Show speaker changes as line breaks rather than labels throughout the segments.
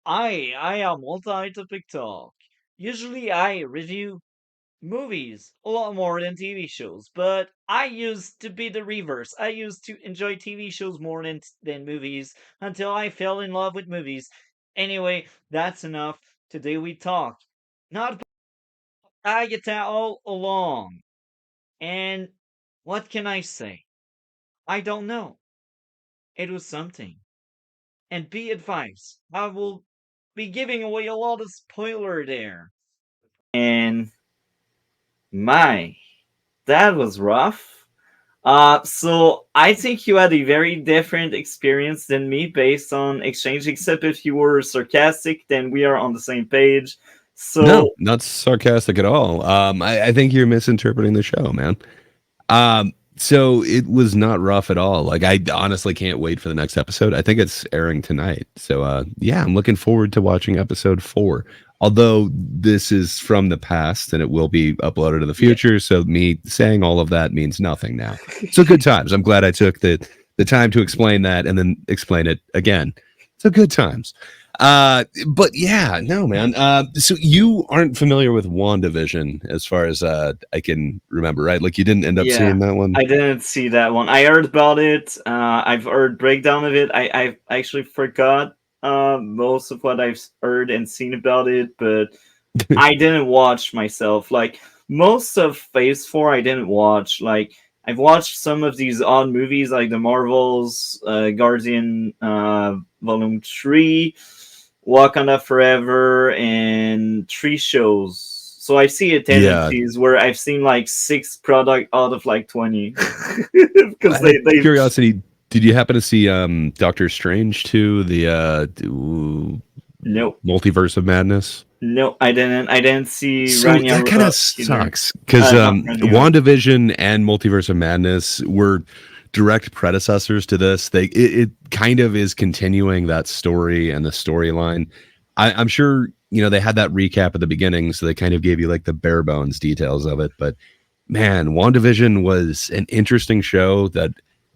I am multi-topic talk. Usually I review movies a lot more than TV shows, but I used to be the reverse. I used to enjoy TV shows more than movies until I fell in love with movies. Anyway, that's enough. Today we talk. Not Agatha All Along. And what can I say? I don't know. It was something. And be advised, I will be giving away a lot of spoiler there. And my, that was rough. So I think you had a very different experience than me based on exchange, except if you were sarcastic, then we are on the same page.
No,
So
not sarcastic at all. I think you're misinterpreting the show, man. So it was not rough at all. Like I honestly can't wait for the next episode. I think it's airing tonight. So yeah, I'm looking forward to watching episode 4. Although this is from the past and it will be uploaded to the
yeah,
future, so me saying all of that means nothing now. So good times. I'm glad I took the time to explain that and then explain it again. So good times. But yeah, no, man. So you aren't familiar with WandaVision as far as I can remember, right? Like you didn't end up
yeah.
seeing that one.
I didn't see that one. I heard about it. I've heard breakdown of it. I actually forgot most of what I've heard and seen about it, but I didn't watch myself. Like most of Phase 4, I didn't watch. Like I've watched some of these odd movies, like the Marvels, Guardian Volume 3, Wakanda Forever, and 3 shows. So I see a
Yeah.
tendencies where I've seen like 6 product out of like 20 because
Out of
they
curiosity, did you happen to see Doctor Strange 2, the
no,
Multiverse of Madness?
no, I didn't see
So
Rania
that kind of
either.
sucks because
Not Rania.
WandaVision and Multiverse of Madness were direct predecessors to this. It kind of is continuing that story and the storyline. I'm sure they had that recap at the beginning, so they kind of gave you like the bare bones details of it. But man, WandaVision was an interesting show that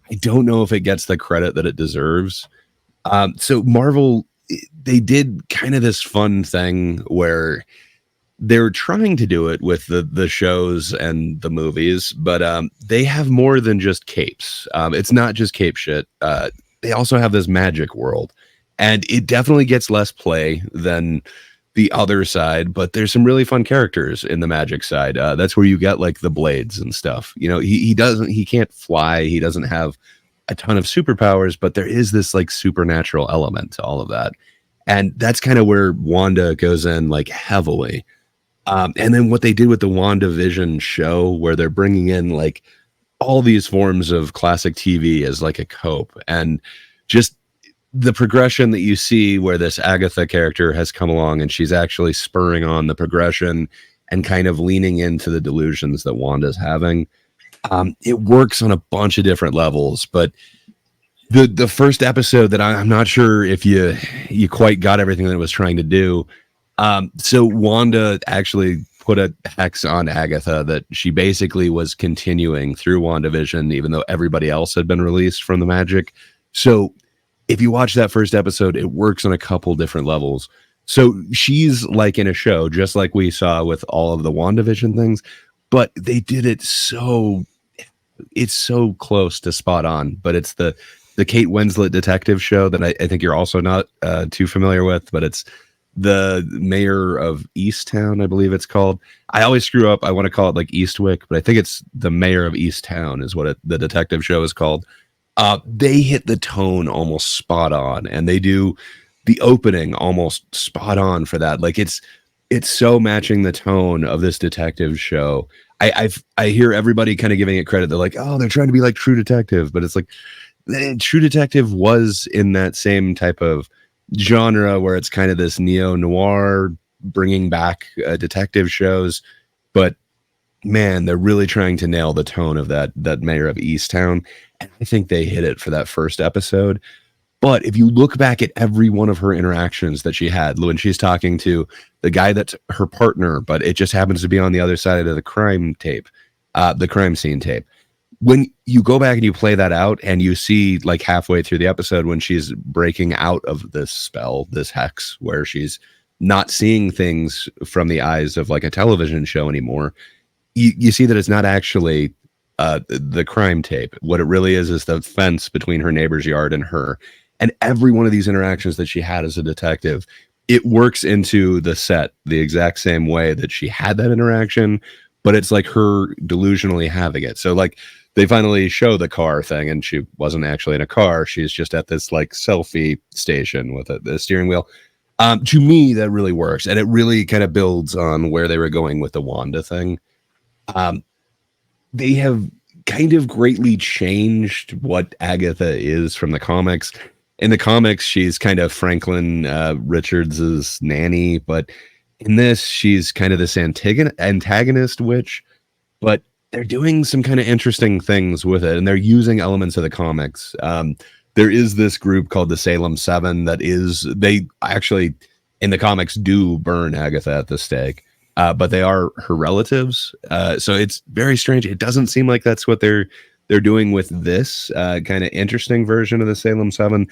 I don't know if it gets the credit that it deserves. So Marvel, they did kind of this fun thing where they're trying to do it with the shows and the movies, but they have more than just capes. It's not just cape shit. They also have this magic world, and it definitely gets less play than the other side. But there's some really fun characters in the magic side. That's where you get like the blades and stuff. He can't fly. He doesn't have a ton of superpowers, but there is this like supernatural element to all of that, and that's kind of where Wanda goes in like heavily. And then what they did with the WandaVision show, where they're bringing in like all these forms of classic TV as like a cope, and just the progression that you see where this Agatha character has come along and she's actually spurring on the progression and kind of leaning into the delusions that Wanda's having. It works on a bunch of different levels, but the first episode that I'm not sure if you quite got everything that it was trying to do. So Wanda actually put a hex on Agatha that she basically was continuing through WandaVision, even though everybody else had been released from the magic. So if you watch that first episode, it works on a couple different levels. So she's like in a show, just like we saw with all of the WandaVision things, but they did it it's so close to spot on. But it's the Kate Winslet detective show that I think you're also not too familiar with, but it's the mayor of Easttown, I believe it's called. I always screw up. I want to call it like Eastwick, but I think it's the mayor of Easttown is what the detective show is called. They hit the tone almost spot on, and they do the opening almost spot on for that. Like it's so matching the tone of this detective show. I hear everybody kind of giving it credit. They're like, oh, they're trying to be like True Detective, but it's like True Detective was in that same type of genre where it's kind of this neo noir bringing back detective shows, but man, they're really trying to nail the tone of that mayor of Easttown, and I think they hit it for that first episode. But if you look back at every one of her interactions that she had when she's talking to the guy that's her partner, but it just happens to be on the other side of the crime scene tape, when you go back and you play that out and you see like halfway through the episode when she's breaking out of this spell, this hex, where she's not seeing things from the eyes of like a television show anymore, you see that it's not actually the crime tape. What it really is the fence between her neighbor's yard and her. And every one of these interactions that she had as a detective, it works into the set the exact same way that she had that interaction, but it's like her delusionally having it. So like they finally show the car thing and she wasn't actually in a car. She's just at this like selfie station with the steering wheel. To me, that really works. And it really kind of builds on where they were going with the Wanda thing. Um, they have kind of greatly changed what Agatha is from the comics. In the comics, she's kind of Franklin Richards's nanny, but in this, she's kind of this antagonist witch. But they're doing some kind of interesting things with it, and they're using elements of the comics. There is this group called the Salem Seven they actually in the comics do burn Agatha at the stake. But they are her relatives. So it's very strange. It doesn't seem like that's what they're doing with this kind of interesting version of the Salem Seven.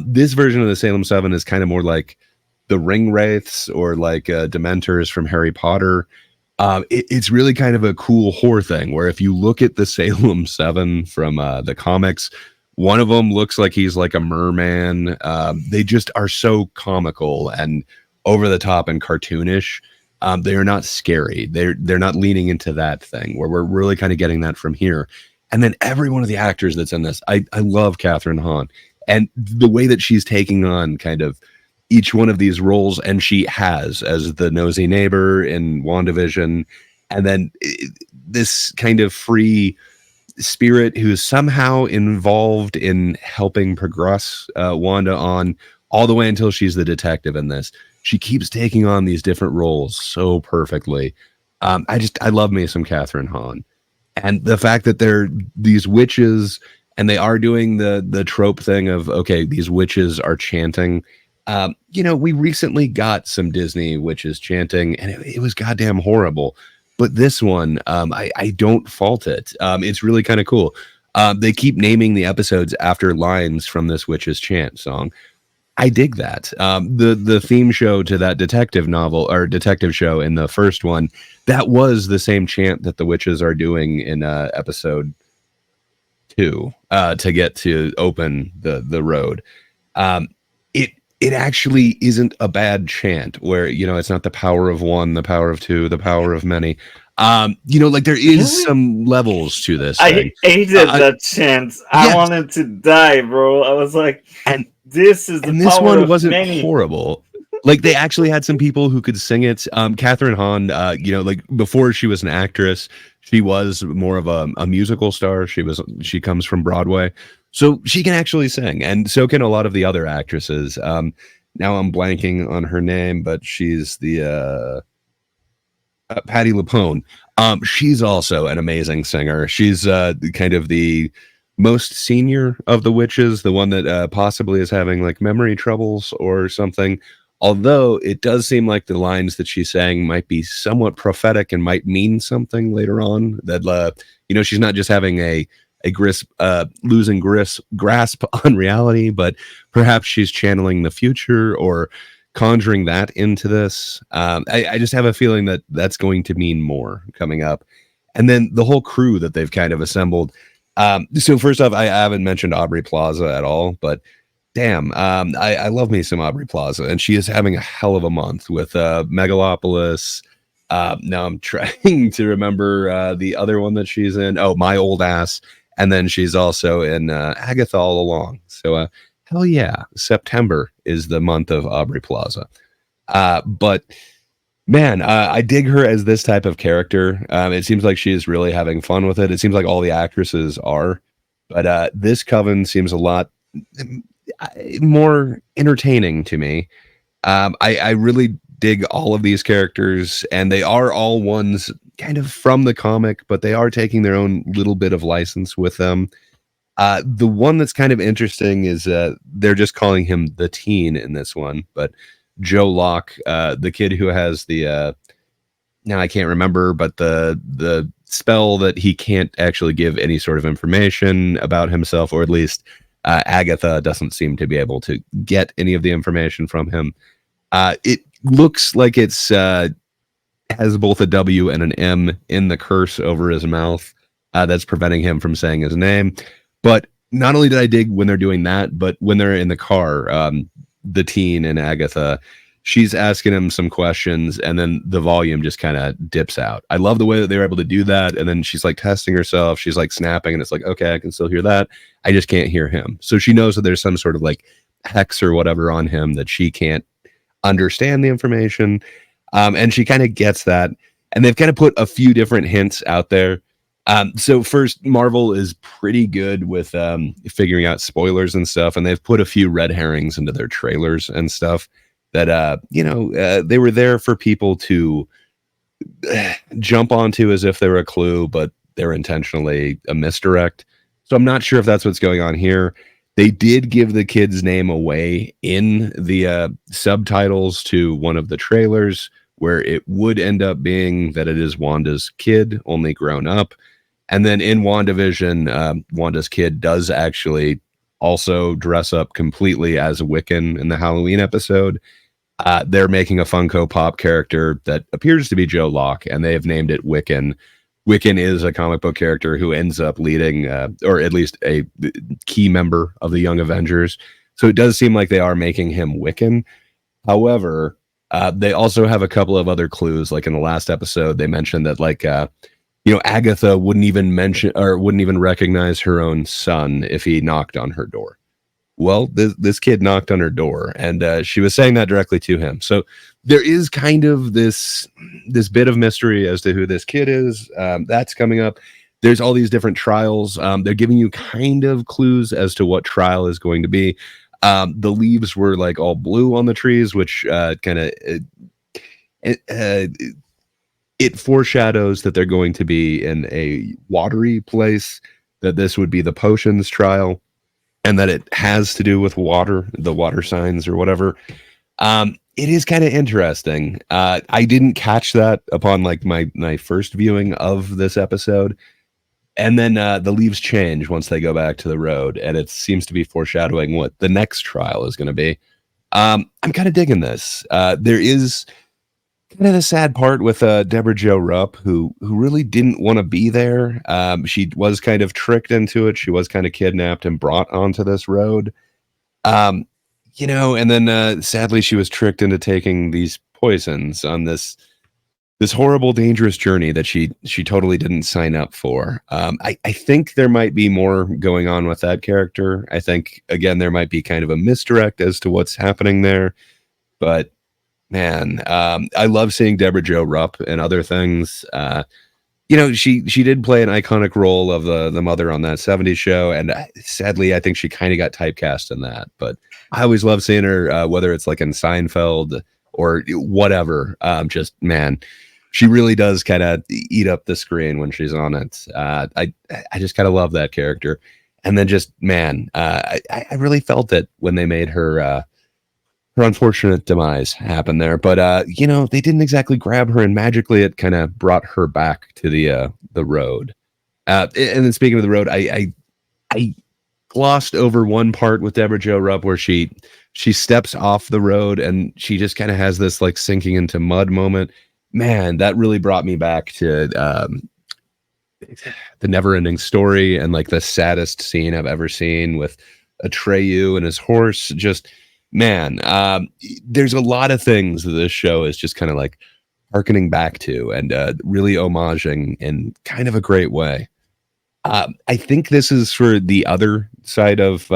This version of the Salem Seven is kind of more like the Ring Wraiths or like Dementors from Harry Potter. It's really kind of a cool horror thing where if you look at the Salem Seven from the comics, one of them looks like he's like a merman. They just are so comical and over the top and cartoonish. They are not scary. They're not leaning into that thing where we're really kind of getting that from here. And then every one of the actors that's in this, I love Catherine Hahn and the way that she's taking on kind of each one of these roles, and she has as the nosy neighbor in WandaVision, and then this kind of free spirit who's somehow involved in helping progress Wanda on all the way until she's the detective in this. She keeps taking on these different roles so perfectly. I love me some Catherine Hahn, and the fact that they're these witches and they are doing the trope thing of okay, these witches are chanting. We recently got some Disney witches chanting, and it was goddamn horrible. But this one, I don't fault it. It's really kind of cool. They keep naming the episodes after lines from this witches chant song. I dig that. The theme show to that detective novel or detective show in the first one, that was the same chant that the witches are doing in episode 2 to get to open the road. It actually isn't a bad chant where, it's not the power of one, the power of two, the power of many. Like there is some levels to this thing.
I hated that chant. I wanted to die, bro. I was like,
and
this is the
and this
power
one
of
wasn't
many.
horrible. Like they actually had some people who could sing it. Catherine Hahn, like before she was an actress, she was more of a musical star. She comes from Broadway, so she can actually sing, and so can a lot of the other actresses. Now I'm blanking on her name, but she's the Patti LuPone. She's also an amazing singer. She's kind of the most senior of the witches, the one that possibly is having like memory troubles or something. Although it does seem like the lines that she's saying might be somewhat prophetic and might mean something later on. That she's not just having losing grasp on reality, but perhaps she's channeling the future or conjuring that into this. I just have a feeling that that's going to mean more coming up. And then the whole crew that they've kind of assembled. So first off, I haven't mentioned Aubrey Plaza at all, but damn, I love me some Aubrey Plaza, and she is having a hell of a month with Megalopolis. Now I'm trying to remember the other one that she's in. Oh, My Old Ass. And then she's also in Agatha All Along. So hell yeah, September is the month of Aubrey Plaza. But man, I dig her as this type of character. It seems like she is really having fun with it. It seems like all the actresses are. But this coven seems a lot more entertaining to me. I really dig all of these characters, and they are all ones kind of from the comic, but they are taking their own little bit of license with them. The one that's kind of interesting is they're just calling him the teen in this one, but Joe Locke, the kid who has the now I can't remember, but the spell that he can't actually give any sort of information about himself, or at least Agatha doesn't seem to be able to get any of the information from him. It looks like it's has both a W and an M in the curse over his mouth that's preventing him from saying his name. But not only did I dig when they're doing that, but when they're in the car, the teen and Agatha, she's asking him some questions, and then the volume just kind of dips out. I love the way that they were able to do that. And then she's like testing herself. She's like snapping, and it's like, okay, I can still hear that. I just can't hear him. So she knows that there's some sort of like hex or whatever on him that she can't understand the information. And she kind of gets that. And they've kind of put a few different hints out there. So first, Marvel is pretty good with figuring out spoilers and stuff. And they've put a few red herrings into their trailers and stuff that, they were there for people to jump onto as if they were a clue, but they're intentionally a misdirect. So I'm not sure if that's what's going on here. They did give the kid's name away in the subtitles to one of the trailers, where it would end up being that it is Wanda's kid, only grown up. And then in WandaVision, Wanda's kid does actually also dress up completely as a Wiccan in the Halloween episode. They're making a Funko Pop character that appears to be Joe Locke, and they have named it Wiccan. Wiccan is a comic book character who ends up leading, or at least a key member of the Young Avengers. So it does seem like they are making him Wiccan. However, they also have a couple of other clues. Like in the last episode, they mentioned that Agatha wouldn't even recognize her own son if he knocked on her door. Well, this kid knocked on her door, and she was saying that directly to him. So there is kind of this bit of mystery as to who this kid is. That's coming up. There's all these different trials. They're giving you kind of clues as to what trial is going to be. The leaves were like all blue on the trees, which kind of it foreshadows that they're going to be in a watery place, that this would be the potions trial, and that it has to do with water, the water signs or whatever. It is kind of interesting. I didn't catch that upon like my first viewing of this episode. And then the leaves change once they go back to the road, and it seems to be foreshadowing what the next trial is going to be. I'm kind of digging this. There is kind of the sad part with Deborah Jo Rupp, who really didn't want to be there. She was kind of tricked into it. She was kind of kidnapped and brought onto this road. And then sadly she was tricked into taking these poisons on this horrible, dangerous journey that she totally didn't sign up for. I think there might be more going on with that character. I think, again, there might be kind of a misdirect as to what's happening there. But, man, I love seeing Deborah Jo Rupp and other things. She did play an iconic role of the mother on that 70s show. And sadly, I think she kind of got typecast in that. But I always love seeing her, whether it's like in Seinfeld or whatever. Just, man, she really does kind of eat up the screen when she's on it. I just kind of love that character. And then just, man, I really felt it when they made her unfortunate demise happen there. But, they didn't exactly grab her, and magically it kind of brought her back to the road. And then speaking of the road, I glossed over one part with Deborah Jo Rupp where she steps off the road and she just kind of has this like sinking into mud moment. Man, that really brought me back to the Never Ending Story, and like the saddest scene I've ever seen with Atreyu and his horse. Just, man, there's a lot of things that this show is just kind of like harkening back to, and really homaging in kind of a great way. I think this is for the other side of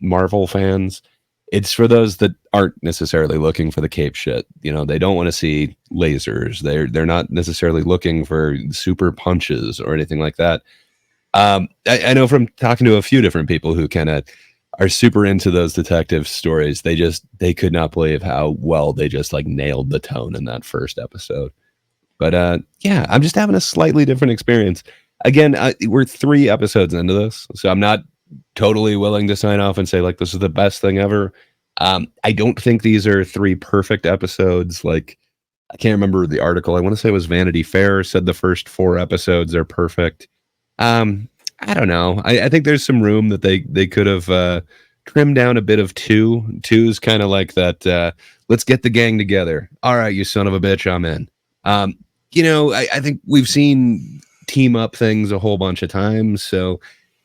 Marvel fans. It's for those that aren't necessarily looking for the cape shit. They don't want to see lasers. They're not necessarily looking for super punches or anything like that. I know from talking to a few different people who kind of are super into those detective stories. They could not believe how well they just like nailed the tone in that first episode. But yeah, I'm just having a slightly different experience. Again, we're 3 episodes into this, so I'm not totally willing to sign off and say like this is the best thing ever. I don't think these are 3 perfect episodes. Like, I can't remember the article. I want to say it was Vanity Fair said the first 4 episodes are perfect. Um, I don't know. I think there's some room that they could have trimmed down a bit of two. Two's kind of like that. Let's get the gang together. All right, you son of a bitch, I'm in. Um, I think we've seen team up things a whole bunch of times, so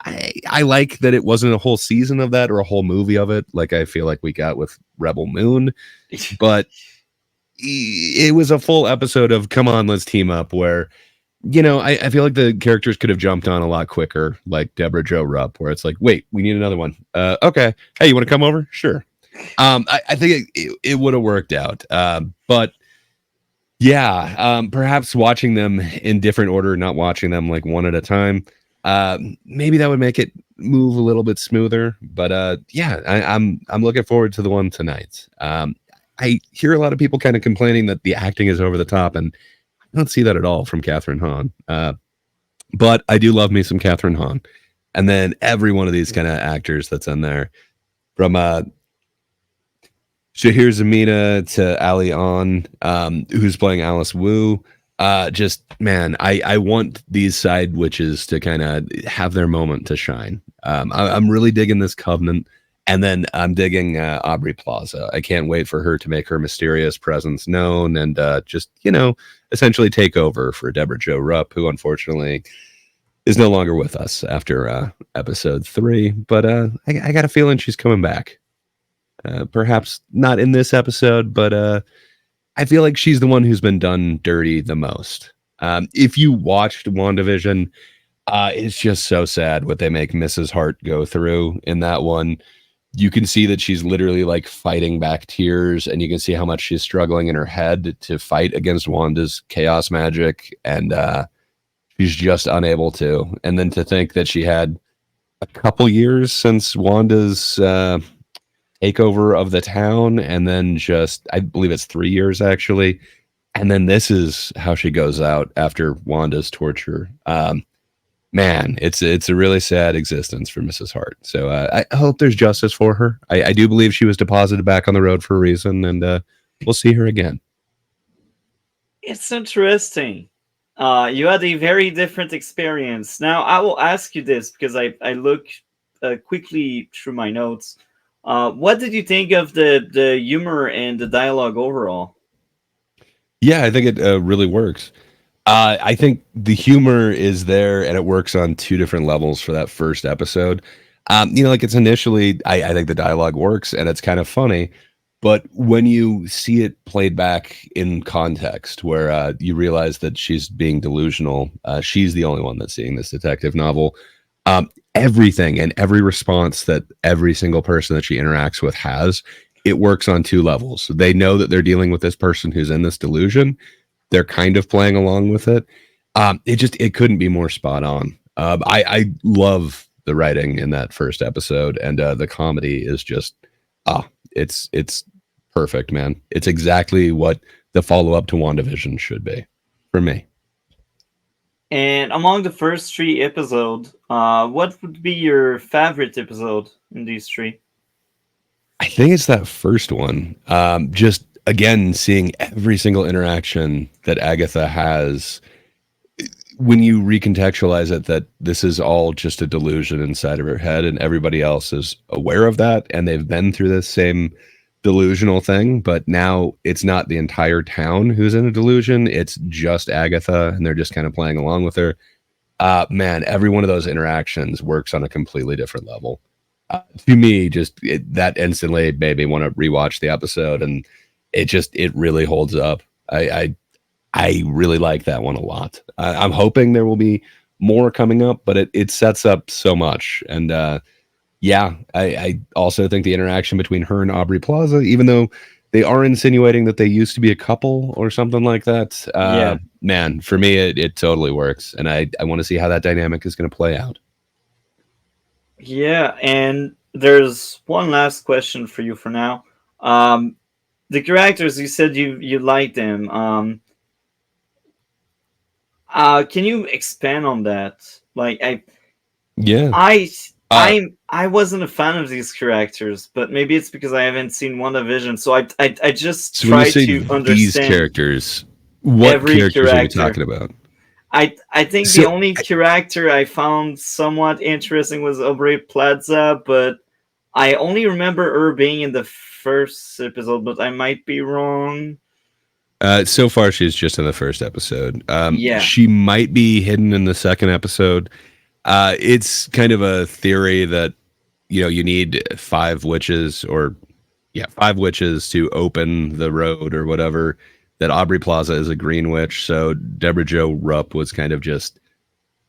I like that it wasn't a whole season of that or a whole movie of it, like I feel like we got with Rebel Moon. But it was a full episode of come on, let's team up. Where I feel like the characters could have jumped on a lot quicker, like Deborah Jo Rupp, where it's like, wait, we need another one. Okay, hey, you want to come over? Sure. I think it would have worked out, but yeah, perhaps watching them in different order, not watching them like one at a time. Maybe that would make it move a little bit smoother. But yeah, I'm looking forward to the one tonight. I hear a lot of people kind of complaining that the acting is over the top, and I don't see that at all from Catherine Hahn. But I do love me some Catherine Hahn, and then every one of these kind of actors that's in there, from Shahir Zamina to Ali On, who's playing Alice Wu. Just man, I want these side witches to kind of have their moment to shine. I'm really digging this Covenant, and then I'm digging Aubrey Plaza. I can't wait for her to make her mysterious presence known and just essentially take over for Deborah Jo Rupp, who unfortunately is no longer with us after episode 3. But I got a feeling she's coming back. Perhaps not in this episode, but I feel like she's the one who's been done dirty the most. If you watched WandaVision, it's just so sad what they make Mrs. Hart go through in that one. You can see that she's literally like fighting back tears, and you can see how much she's struggling in her head to fight against Wanda's chaos magic, and she's just unable to. And then to think that she had a couple years since Wanda's takeover of the town, and then just I believe it's 3 years actually, and then this is how she goes out after Wanda's torture. Man, it's a really sad existence for Mrs. Hart. So I hope there's justice for her. I do believe she was deposited back on the road for a reason, and we'll see her again.
It's interesting. You had a very different experience. Now, I will ask you this because I look quickly through my notes. What did you think of the humor and the dialogue overall?
Yeah, I think it really works. I think the humor is there, and it works on two different levels for that first episode. Like it's initially, I think the dialogue works and it's kind of funny, but when you see it played back in context, where you realize that she's being delusional, she's the only one that's seeing this detective novel. Everything and every response that every single person that she interacts with has, it works on two levels. They know that they're dealing with this person who's in this delusion. They're kind of playing along with it. It couldn't be more spot on. I love the writing in that first episode, and the comedy is just it's perfect, man. It's exactly what the follow up to WandaVision should be for me.
And among the first three episodes, what would be your favorite episode in these three?
I think it's that first one. Just again, seeing every single interaction that Agatha has when you recontextualize it, that this is all just a delusion inside of her head, and everybody else is aware of that, and they've been through this same delusional thing, but now it's not the entire town who's in a delusion. It's just Agatha, and they're just kind of playing along with her. Man, every one of those interactions works on a completely different level. To me, that instantly made me want to rewatch the episode, and it really holds up. I really like that one a lot. I'm hoping there will be more coming up, but it sets up so much. And yeah, I also think the interaction between her and Aubrey Plaza, even though they are insinuating that they used to be a couple or something like that,
Yeah.
man, for me, it totally works. And I want to see how that dynamic is going to play out.
Yeah, and there's one last question for you for now. Um, the characters you said you like them. Can you expand on that? Like
Yeah.
I
Uh,
I'm I wasn't a fan of these characters, but maybe it's because I haven't seen WandaVision, so I just
So when you
try
say
to
these
understand
characters, what
every
characters are we
character.
talking about?
I think the
So
only character I found somewhat interesting was Aubrey Plaza, but I only remember her being in the first episode, but I might be wrong.
so far she's just in the first episode.
Yeah.
She might be hidden in the second episode. It's kind of a theory that you need five witches or yeah, five witches to open the road or whatever. That Aubrey Plaza is a green witch, so Deborah Jo Rupp was kind of just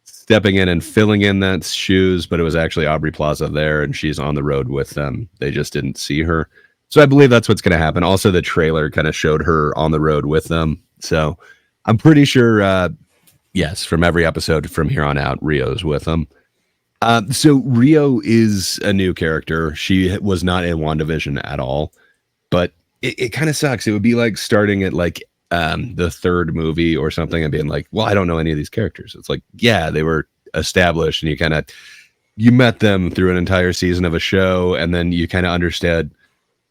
stepping in and filling in that shoes, but it was actually Aubrey Plaza there, and she's on the road with them. They just didn't see her, so I believe that's what's going to happen. Also, the trailer kind of showed her on the road with them, so I'm pretty sure. Yes, from every episode from here on out, Rio's with them. So Rio is a new character. She was not in WandaVision at all, but it kind of sucks. It would be like starting at like the third movie or something and being like, well, I don't know any of these characters. It's like, yeah, they were established and you met them through an entire season of a show, and then you kind of understood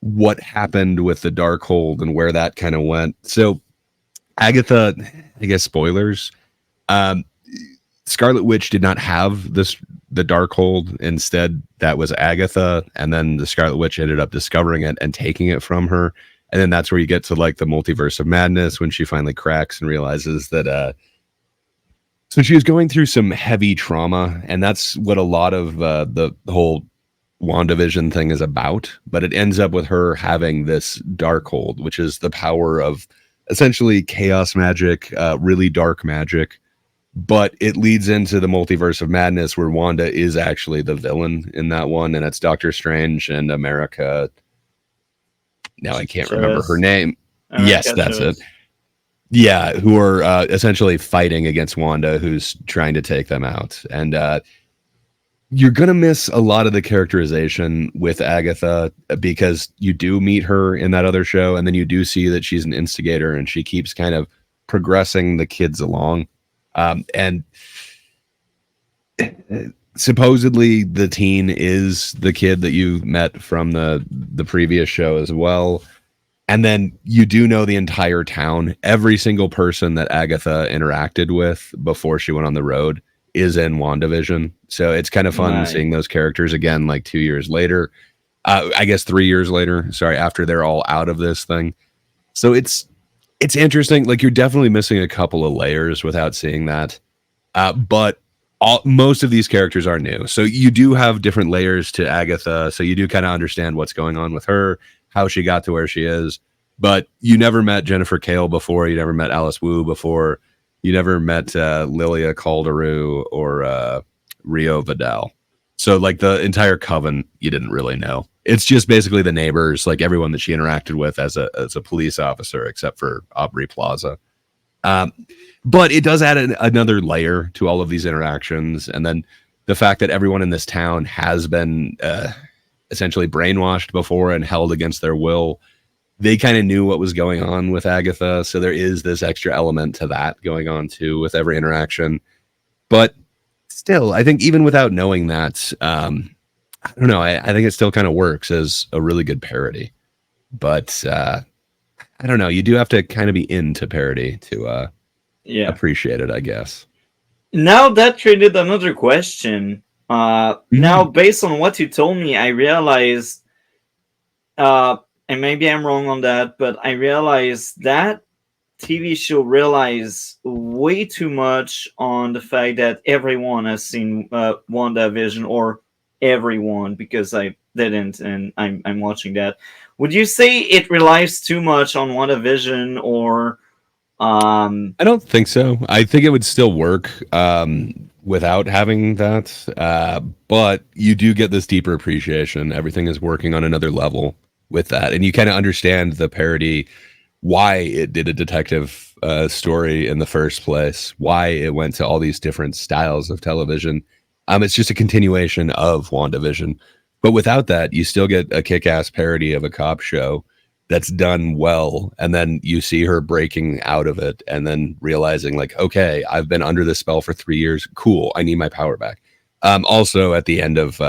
what happened with the Darkhold and where that kind of went. So Agatha, I guess spoilers. Um, Scarlet Witch did not have the Darkhold. Instead, that was Agatha, and then the Scarlet Witch ended up discovering it and taking it from her. And then that's where you get to like the multiverse of madness when she finally cracks and realizes that so she was going through some heavy trauma, and that's what a lot of the whole WandaVision thing is about. But it ends up with her having this Darkhold, which is the power of essentially chaos magic, really dark magic, but it leads into the multiverse of madness where Wanda is actually the villain in that one, and it's Doctor Strange and America. Now I can't remember her
Chavez.
name. Yes,
America
that's it.
Chavez.
Yeah, who are essentially fighting against Wanda, who's trying to take them out. And you're going to miss a lot of the characterization with Agatha because you do meet her in that other show, and then you do see that she's an instigator and she keeps kind of progressing the kids along. And supposedly the teen is the kid that you met from the previous show as well. And then you do know the entire town. Every single person that Agatha interacted with before she went on the road is in WandaVision. So it's kind of fun
Nice.
seeing those characters again, like 2 years later. I guess 3 years later. Sorry, after they're all out of this thing. So it's interesting. Like you're definitely missing a couple of layers without seeing that. But most of these characters are new. So you do have different layers to Agatha. So you do kind of understand what's going on with her, how she got to where she is. But you never met Jennifer Kale before. You never met Alice Wu before. You never met Lilia Calderu or Rio Vidal. So like the entire coven, you didn't really know. It's just basically the neighbors, like everyone that she interacted with as a police officer, except for Aubrey Plaza. Um, but it does add another layer to all of these interactions, and then the fact that everyone in this town has been essentially brainwashed before and held against their will. They kind of knew what was going on with Agatha, so there is this extra element to that going on too with every interaction. But still, I think even without knowing that, I don't know. I think it still kind of works as a really good parody. But I don't know. You do have to kind of be into parody to
Yeah.
appreciate it, I guess.
Now that triggered another question. Now, based on what you told me, I realized, and maybe I'm wrong on that, but I realized that TV show relies way too much on the fact that everyone has seen WandaVision, or everyone, because I didn't, and I'm watching that. Would you say it relies too much on WandaVision, or
I don't think so. I think it would still work without having that. But you do get this deeper appreciation. Everything is working on another level with that. And you kind of understand the parody, why it did a detective story in the first place, why it went to all these different styles of television. It's just a continuation of WandaVision. But without that, you still get a kick ass parody of a cop show that's done well, and then you see her breaking out of it and then realizing like, okay, I've been under this spell for 3 years, cool, I need my power back. Also at the end of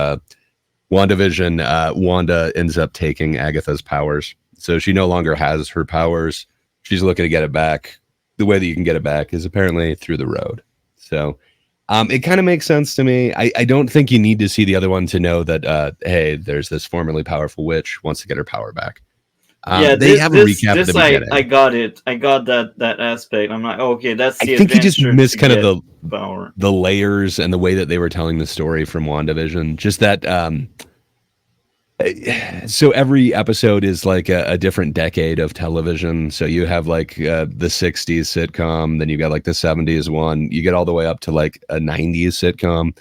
WandaVision, Wanda ends up taking Agatha's powers. So she no longer has her powers. She's looking to get it back. The way that you can get it back is apparently through the road. So it kind of makes sense to me. I don't think you need to see the other one to know that, hey, there's this formerly powerful witch wants to get her power back.
Yeah,
They have a recap at the
I
beginning.
got it. I got that aspect. I'm like, okay, that's
I
the
think you just
adventure
missed
to
kind of
get power.
the layers and the way that they were telling the story from WandaVision. Just that so every episode is like a different decade of television. So you have like the 60s sitcom, then you got like the 70s one, you get all the way up to like a 90s sitcom.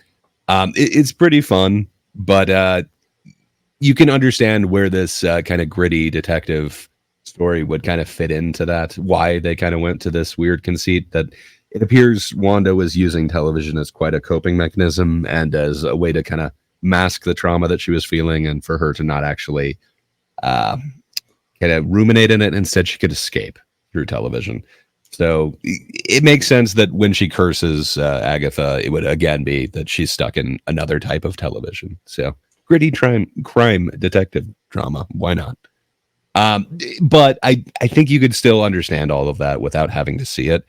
It's pretty fun, but you can understand where this kind of gritty detective story would kind of fit into that, why they kind of went to this weird conceit that it appears Wanda was using television as quite a coping mechanism and as a way to kind of mask the trauma that she was feeling and for her to not actually uh, kind of ruminate in it. Instead, she could escape through television. So it makes sense that when she curses Agatha, it would again be that she's stuck in another type of television. So gritty crime detective drama. Why not? Um, but I think you could still understand all of that without having to see it.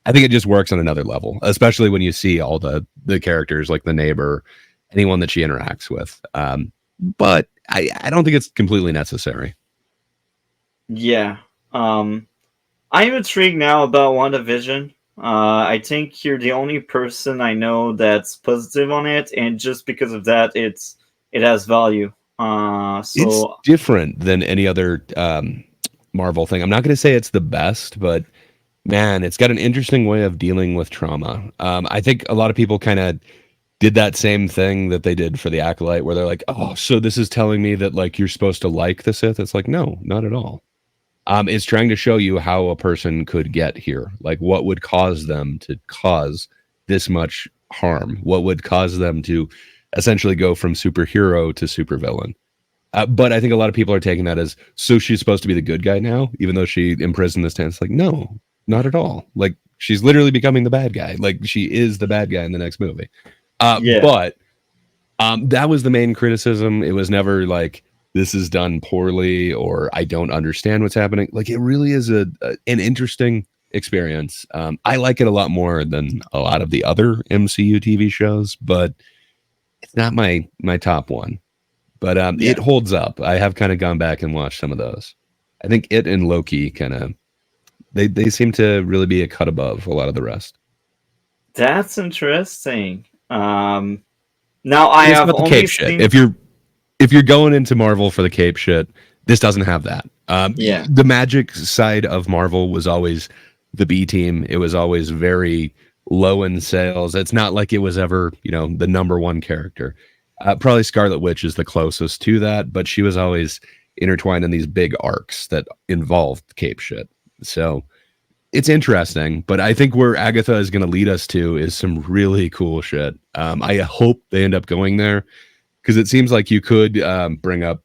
I think it just works on another level, especially when you see all the characters like the neighbor, anyone that she interacts with. But I don't think it's completely necessary.
Yeah. I'm intrigued now about WandaVision. I think you're the only person I know that's positive on it, and just because of that, it has value.
It's
So
different than any other Marvel thing. I'm not going to say it's the best, but man, it's got an interesting way of dealing with trauma. I think a lot of people kind of did that same thing that they did for the Acolyte, where they're like, "Oh, so this is telling me that like you're supposed to like the Sith." It's like, no, not at all. It's trying to show you how a person could get here, like what would cause them to cause this much harm, what would cause them to essentially go from superhero to supervillain. But I think a lot of people are taking that as so she's supposed to be the good guy now, even though she imprisoned this time. It's like, no, not at all. Like she's literally becoming the bad guy. Like she is the bad guy in the next movie.
yeah,
But that was the main criticism. It was never like this is done poorly or I don't understand what's happening. Like it really is an interesting experience. I like it a lot more than a lot of the other MCU TV shows, but it's not my top one. But it
yeah,
holds up. I have kind of gone back and watched some of those. I think it and Loki kind of they seem to really be a cut above a lot of the rest.
that's interesting. Now I
And it's
have
not the
only
cape shit.
seen.
If you're going into Marvel for the cape shit, this doesn't have that.
Yeah,
The magic side of Marvel was always the B team. It was always very low in sales. It's not like it was ever, the number one character. Probably Scarlet Witch is the closest to that, but she was always intertwined in these big arcs that involved cape shit. So it's interesting, but I think where Agatha is going to lead us to is some really cool shit. I hope they end up going there because it seems like you could bring up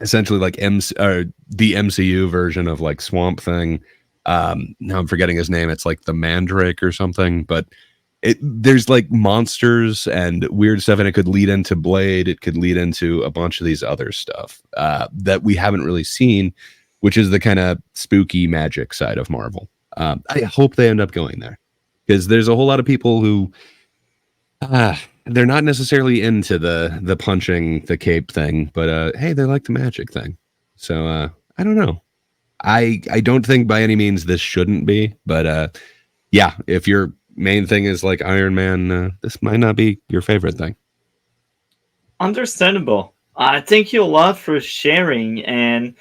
essentially like the MCU version of like Swamp Thing. Now I'm forgetting his name. It's like the Mandrake or something, but there's like monsters and weird stuff, and it could lead into Blade. It could lead into a bunch of these other stuff that we haven't really seen, which is the kind of spooky magic side of Marvel. I hope they end up going there because there's a whole lot of people who they're not necessarily into the punching the cape thing, but hey, they like the magic thing. So I don't know. I don't think by any means this shouldn't be, but yeah, if your main thing is like Iron Man, this might not be your favorite thing.
understandable. Thank you a lot for sharing. And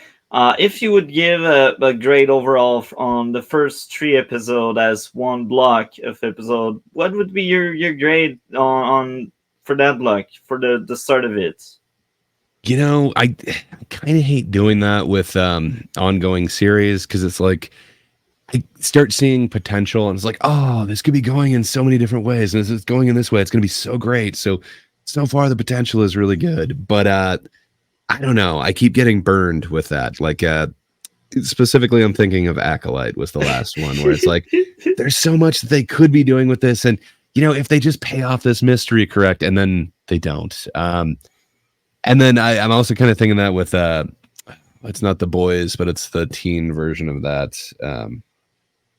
if you would give a grade overall on the first three episode as one block of episode, what would be your grade on for that block for the start of it?
I kind of hate doing that with ongoing series because it's like I start seeing potential and it's like, oh, this could be going in so many different ways, and this is going in this way. It's going to be so great. So far the potential is really good, but I don't know. I keep getting burned with that. Like specifically, I'm thinking of Acolyte was the last one where it's like there's so much that they could be doing with this, and if they just pay off this mystery correct, and then they don't. And then I'm also kind of thinking that with it's not the boys, but it's the teen version of that.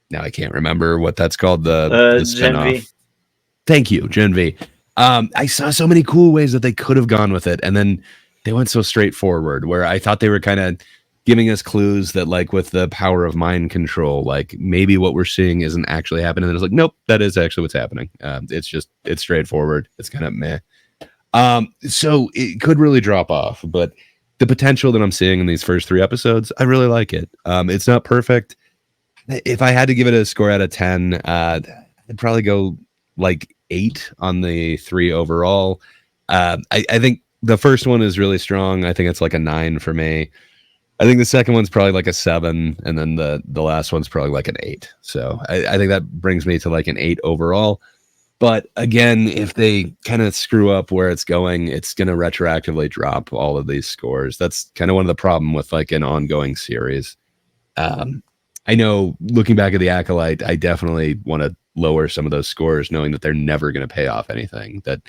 Now I can't remember what that's called. The
Gen V.
spinoff. Thank you, Gen V. I saw so many cool ways that they could have gone with it, and then they went so straightforward. Where I thought they were kind of giving us clues that, like, with the power of mind control, like maybe what we're seeing isn't actually happening. And it's like, nope, that is actually what's happening. It's straightforward. It's kind of meh. So it could really drop off, but the potential that I'm seeing in these first three episodes, I really like it. It's not perfect. If I had to give it a score out of 10, I'd probably go like 8 on the three overall. I think the first one is really strong. I think it's like a 9 for me. I think the second one's probably like a 7, and then the last one's probably like an 8. So I think that brings me to like an 8 overall. But again, if they kind of screw up where it's going, it's going to retroactively drop all of these scores. That's kind of one of the problem with like an ongoing series. Um, I know looking back at the Acolyte, I definitely want to lower some of those scores, knowing that they're never going to pay off anything. That,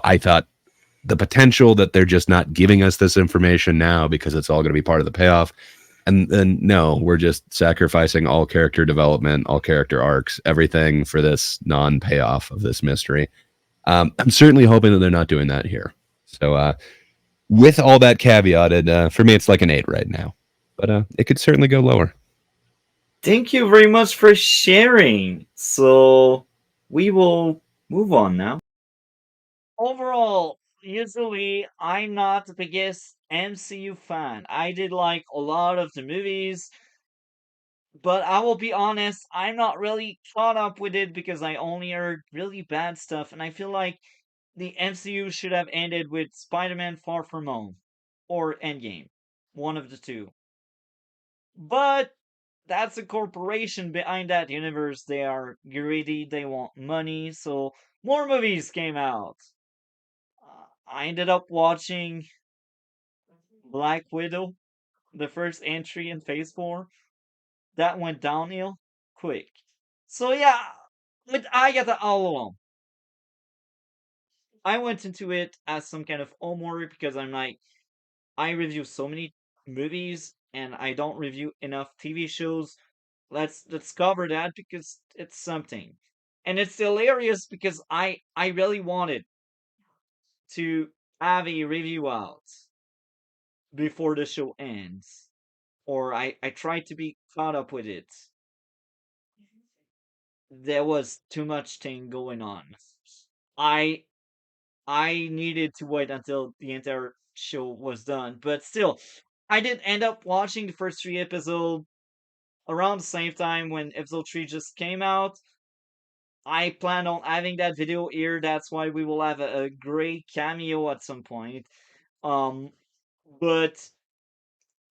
I thought the potential that they're just not giving us this information now because it's all going to be part of the payoff. And then no, we're just sacrificing all character development, all character arcs, everything for this non-payoff of this mystery. I'm certainly hoping that they're not doing that here. So with all that caveated, for me, it's like an 8 right now, but it could certainly go lower.
Thank you very much for sharing. So we will move on now. Overall, usually I'm not the biggest MCU fan. I did like a lot of the movies, but I will be honest, I'm not really caught up with it because I only heard really bad stuff, and I feel like the MCU should have ended with Spider-Man Far From Home or Endgame, one of the two. But that's a corporation behind that universe. They are greedy, they want money, so more movies came out. I ended up watching Black Widow, the first entry in Phase 4. That went downhill quick. So yeah, with Agatha All Along, I went into it as some kind of homework because I'm like, I review so many movies and I don't review enough TV shows. Let's cover that because it's something. And it's hilarious because I really wanted to have a review out before the show ends. Or I tried to be caught up with it. There was too much thing going on. I I needed to wait until the entire show was done, but still, I did end up watching the first three episodes around the same time when episode 3 just came out. I plan on having that video here. That's why we will have a great cameo at some point. Um, but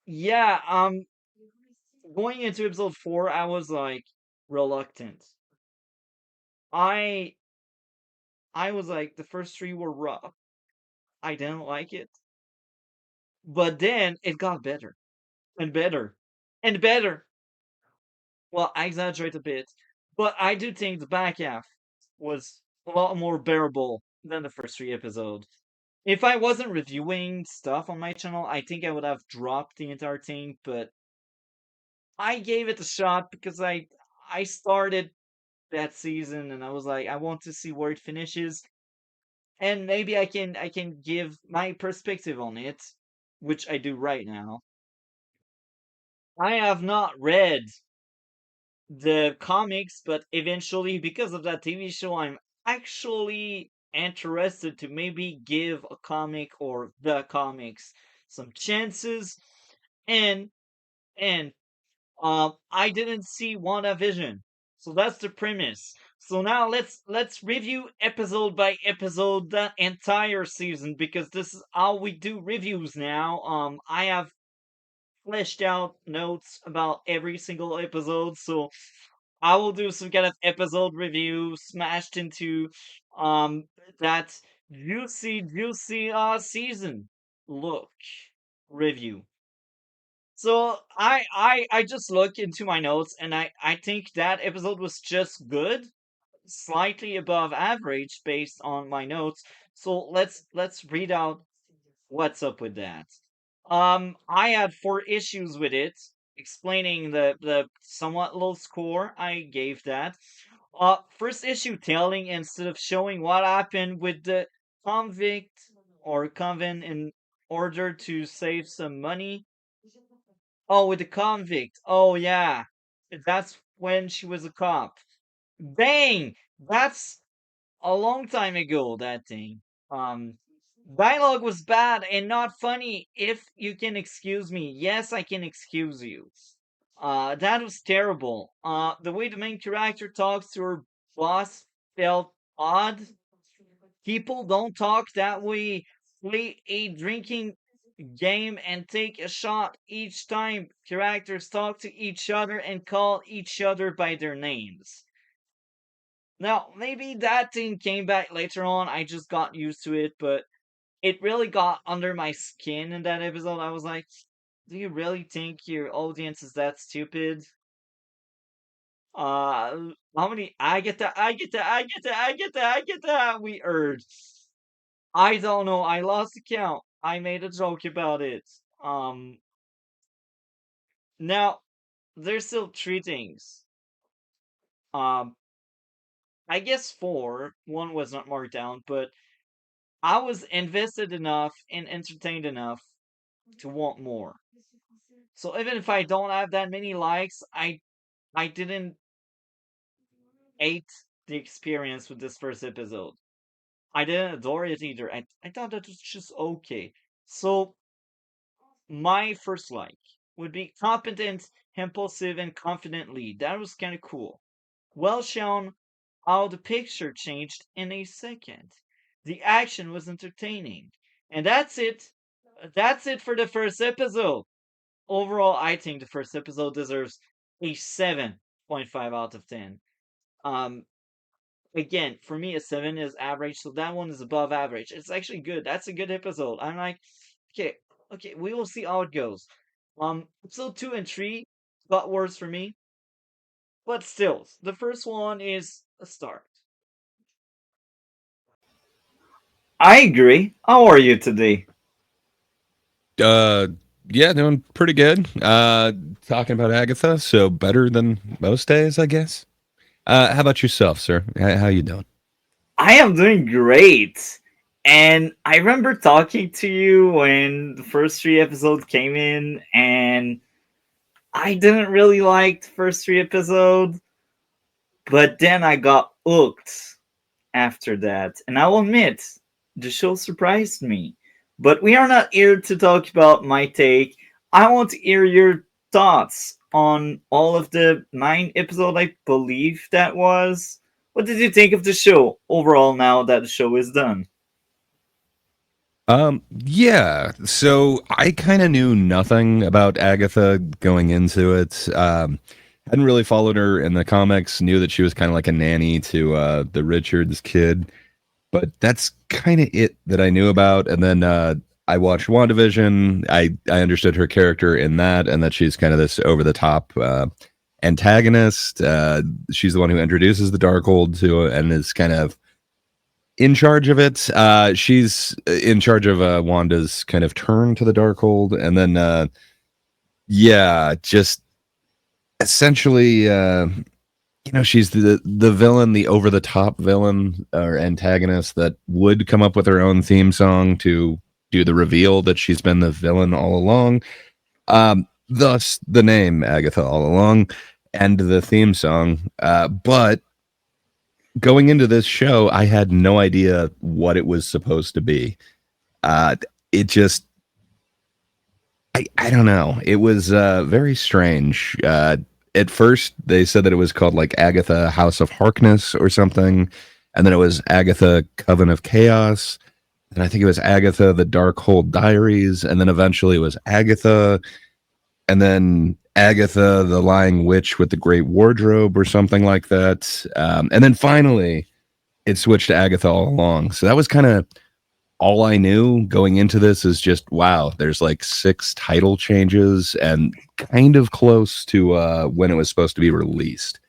yeah, going into episode 4, I was like reluctant. I I was like the first three were rough. I didn't like it, but then it got better and better and better. Well, I exaggerate a bit, but I do think the back half was a lot more bearable than the first three episodes. If I wasn't reviewing stuff on my channel, I think I would have dropped the entire thing, but I gave it a shot because I started that season and I was like, I want to see where it finishes, and maybe I can give my perspective on it, which I do right now. I have not read the comics, but eventually, because of that TV show, I'm actually interested to maybe give a comic or the comics some chances. And and I didn't see WandaVision, so that's the premise. So now let's review episode by episode the entire season because this is how we do reviews now. I have fleshed out notes about every single episode, so I will do some kind of episode review smashed into that juicy season look review. So I just look into my notes and I think that episode was just good, slightly above average based on my notes. So let's read out What's up with that? I had four issues with it, explaining the somewhat low score I gave that. First issue telling instead of showing what happened with the convict or convent in order to save some money. Oh, with the convict. Oh yeah, that's when she was a cop. Dang, that's a long time ago, that thing. Um, Dialogue was bad and not funny. If you can excuse me, yes, I can excuse you. That was terrible. The way the main character talks to her boss felt odd. People don't talk that way. Play a drinking game and take a shot each time characters talk to each other and call each other by their names. Now, maybe that thing came back later on. I just got used to it, but it really got under my skin in that episode. I was like, do you really think your audience is that stupid? How many I get that we heard? I don't know. I lost the count. I made a joke about it. Um, Now there's still three things. Um, I guess four. One was not marked down, but I was invested enough and entertained enough to want more. So even if I don't have that many likes, I didn't hate the experience with this first episode. I didn't adore it either. I thought that was just okay. So my first like would be competent, impulsive, and confident lead. That was kind of cool. Well shown how the picture changed in a second. The action was entertaining. And that's it. That's it for the first episode. Overall, I think the first episode deserves a 7.5 out of 10. Um, Again, for me, a 7 is average, so that one is above average. It's actually good. That's a good episode. I'm like, okay, okay, we will see how it goes. Episode 2 and 3 got worse for me, but still, the first one is a start. I agree. How are you today?
Uh, yeah, doing pretty good. Talking about Agatha, so better than most days, I guess. How about yourself, sir? How you doing?
I am doing great. And I remember talking to you when the first three episodes came in, and I didn't really like the first three episodes, but then I got hooked after that. And I will admit, the show surprised me. But we are not here to talk about my take. I want to hear your thoughts on all of the 9 episodes, I believe that was. What did you think of the show overall now that the show is done?
Yeah. So I kind of knew nothing about Agatha going into it. Hadn't really followed her in the comics. Knew that she was kind of like a nanny to the Richards kid, but that's kind of it that I knew about. And then I watched WandaVision. I understood her character in that, and that she's kind of this over the top antagonist. She's the one who introduces the Darkhold to and is kind of in charge of it. She's in charge of Wanda's kind of turn to the Darkhold, and then yeah, just essentially, she's the villain, the over the top villain or antagonist that would come up with her own theme song to do the reveal that she's been the villain all along. Thus the name Agatha All Along and the theme song. But going into this show, I had no idea what it was supposed to be. It just, I don't know. It was very strange. At first, they said that it was called like Agatha House of Harkness or something. And then it was Agatha Coven of Chaos. And I think it was Agatha the Darkhold Diaries. And then eventually it was Agatha. And then Agatha the Lying Witch with the Great Wardrobe or something like that. And then finally, it switched to Agatha All Along. So that was kind of all I knew going into this is just wow, there's like 6 title changes and kind of close to when it was supposed to be released.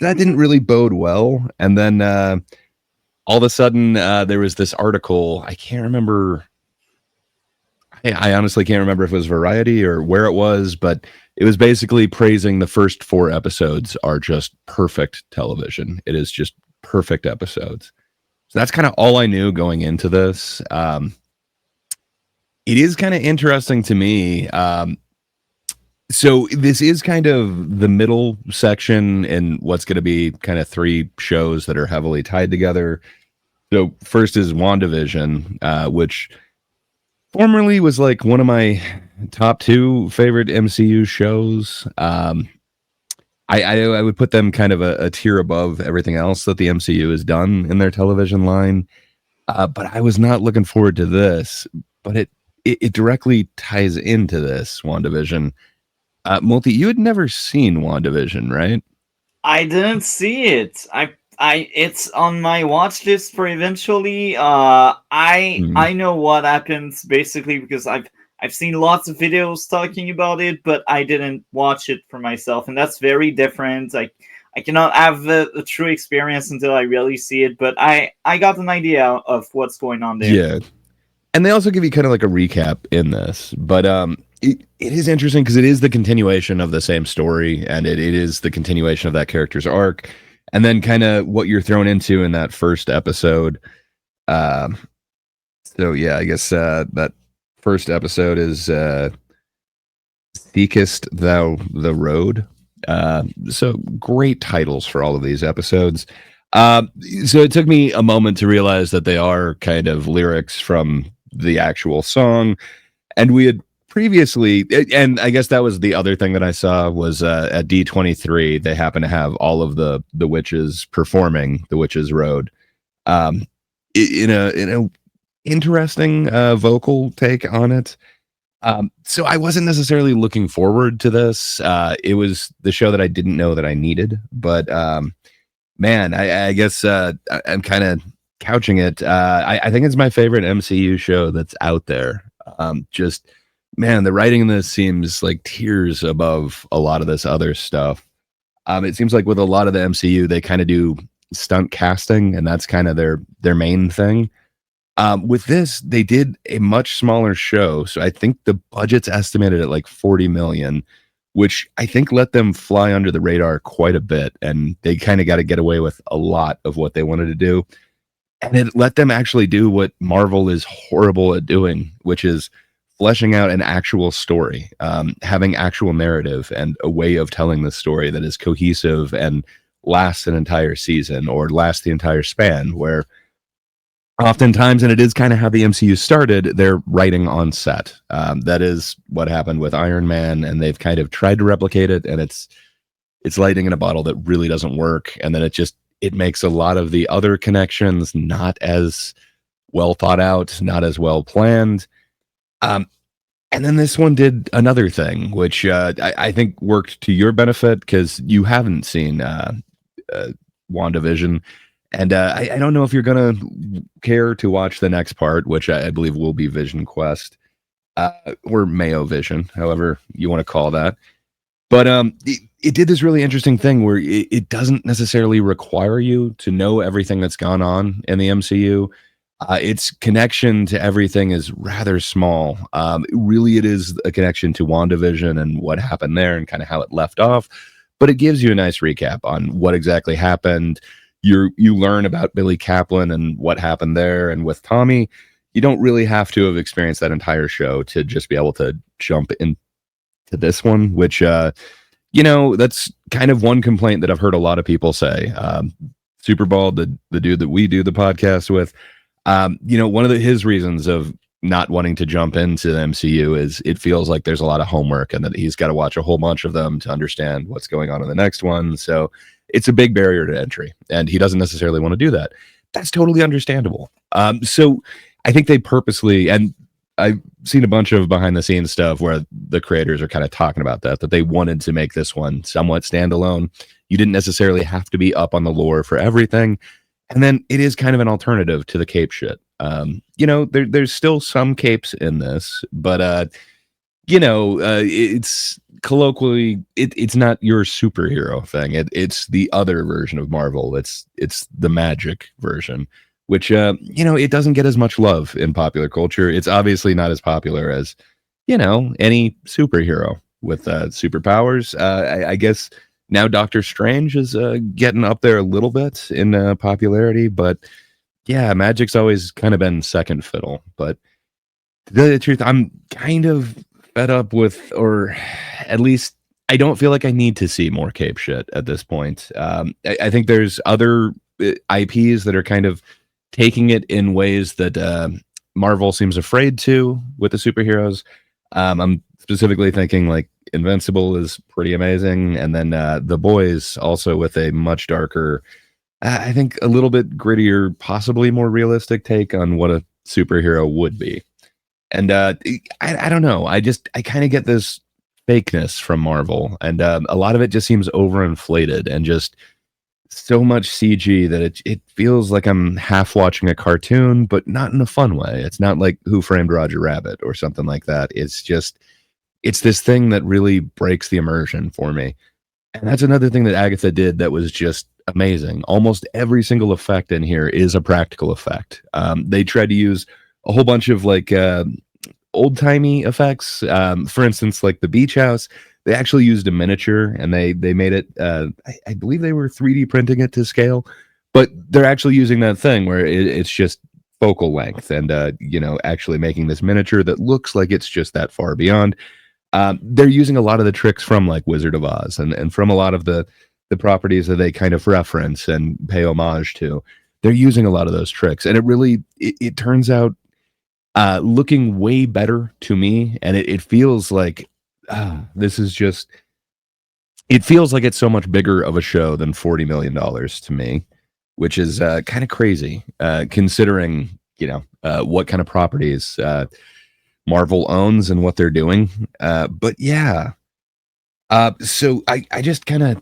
That didn't really bode well. And then all of a sudden there was this article, I can't remember I honestly can't remember if it was Variety or where it was, but it was basically praising the first 4 episodes are just perfect television. It is just perfect episodes. So that's kind of all I knew going into this. It is kind of interesting to me. So this is kind of the middle section in what's going to be kind of 3 shows that are heavily tied together. So first is WandaVision, which formerly was like one of my top 2 favorite MCU shows. I would put them kind of a tier above everything else that the MCU has done in their television line. But I was not looking forward to this, but it directly ties into this WandaVision. Multi, you had never seen WandaVision, right?
I didn't see it. It's on my watch list for eventually.
Mm.
I know what happens basically because I've seen lots of videos talking about it, but I didn't watch it for myself, and that's very different. I cannot have a true experience until I really see it, but I got an idea of what's going on there.
Yeah, and they also give you kind of like a recap in this, but it is interesting because it is the continuation of the same story, and it is the continuation of that character's arc, and then kind of what you're thrown into in that first episode. Um, so yeah, I guess that first episode is "Seekest Thou the Road." So great titles for all of these episodes. So it took me a moment to realize that they are kind of lyrics from the actual song, and we had previously, and I guess that was the other thing that I saw was at D23 they happen to have all of the witches performing the Witches Road, um, in a interesting vocal take on it. So I wasn't necessarily looking forward to this. It was the show that I didn't know that I needed, but man, I guess I'm kind of couching it. I think it's my favorite MCU show that's out there. Just man, the writing in this seems like tiers above a lot of this other stuff. It seems like with a lot of the MCU, they kind of do stunt casting, and that's kind of their main thing. With this, they did a much smaller show, so I think the budget's estimated at like 40 million, which I think let them fly under the radar quite a bit, and they kind of got to get away with a lot of what they wanted to do, and it let them actually do what Marvel is horrible at doing, which is fleshing out an actual story, having actual narrative and a way of telling the story that is cohesive and lasts an entire season or lasts the entire span, where oftentimes, and it is kind of how the MCU started, they're writing on set. That is what happened with Iron Man, and they've kind of tried to replicate it, and it's lightning in a bottle that really doesn't work. And then it makes a lot of the other connections not as well thought out, not as well planned. Um, and then this one did another thing, which I think worked to your benefit because you haven't seen WandaVision. And I don't know if you're going to care to watch the next part, which I believe will be Vision Quest, or Mayo Vision, however you want to call that. But it did this really interesting thing where it doesn't necessarily require you to know everything that's gone on in the MCU. Its connection to everything is rather small. Really, it is a connection to WandaVision and what happened there and kind of how it left off. But it gives you a nice recap on what exactly happened. You learn about Billy Kaplan and what happened there, and with Tommy, you don't really have to have experienced that entire show to just be able to jump into this one, which that's kind of one complaint that I've heard a lot of people say. Superball, the dude that we do the podcast with, one of his reasons of not wanting to jump into the MCU is it feels like there's a lot of homework and that he's got to watch a whole bunch of them to understand what's going on in the next one. So it's a big barrier to entry, and he doesn't necessarily want to do that. That's totally understandable. So I think they purposely, and I've seen a bunch of behind the scenes stuff where the creators are kind of talking about that they wanted to make this one somewhat standalone. You didn't necessarily have to be up on the lore for everything. And then it is kind of an alternative to the cape shit. There's still some capes in this, but it's colloquially it's not your superhero thing. It's the other version of Marvel. It's the magic version, which it doesn't get as much love in popular culture. It's obviously not as popular as any superhero with superpowers. I guess now Doctor Strange is getting up there a little bit in popularity, but yeah, Magic's always kind of been second fiddle. But to tell you the truth, I'm kind of fed up with, or at least I don't feel like I need to see more Cape shit at this point. I think there's other IPs that are kind of taking it in ways that Marvel seems afraid to with the superheroes. I'm specifically thinking like Invincible is pretty amazing, and then The Boys also with a much darker, I think a little bit grittier, possibly more realistic take on what a superhero would be. And I don't know. I kind of get this fakeness from Marvel, and a lot of it just seems overinflated and just so much CG that it feels like I'm half watching a cartoon, but not in a fun way. It's not like Who Framed Roger Rabbit or something like that. It's this thing that really breaks the immersion for me. And that's another thing that Agatha did that was just amazing. Almost every single effect in here is a practical effect. They tried to use a whole bunch of like old timey effects. For instance, like the beach house, they actually used a miniature and they made it. I believe they were 3D printing it to scale, but they're actually using that thing where it's just focal length and actually making this miniature that looks like it's just that far beyond. They're using a lot of the tricks from like Wizard of Oz and from a lot of the properties that they kind of reference and pay homage to. They're using a lot of those tricks, and it turns out looking way better to me. And it feels like this is just. It feels like it's so much bigger of a show than $40 million to me, which is kind of crazy considering what kind of properties Marvel owns and what they're doing. But yeah, so I just kind of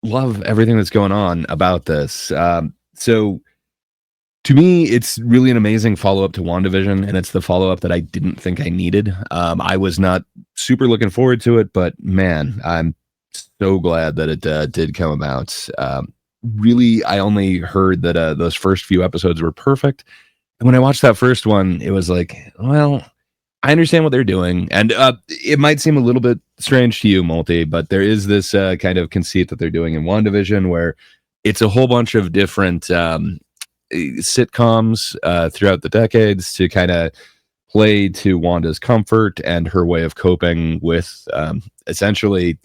love everything that's going on about this. So to me, it's really an amazing follow up to WandaVision, and it's the follow up that I didn't think I needed. I was not super looking forward to it, but man, I'm so glad that it did come about. Really, I only heard that those first few episodes were perfect. And when I watched that first one, it was like, well, I understand what they're doing. And it might seem a little bit strange to you, Multi, but there is this kind of conceit that they're doing in WandaVision where it's a whole bunch of different sitcoms throughout the decades to kind of play to Wanda's comfort and her way of coping with essentially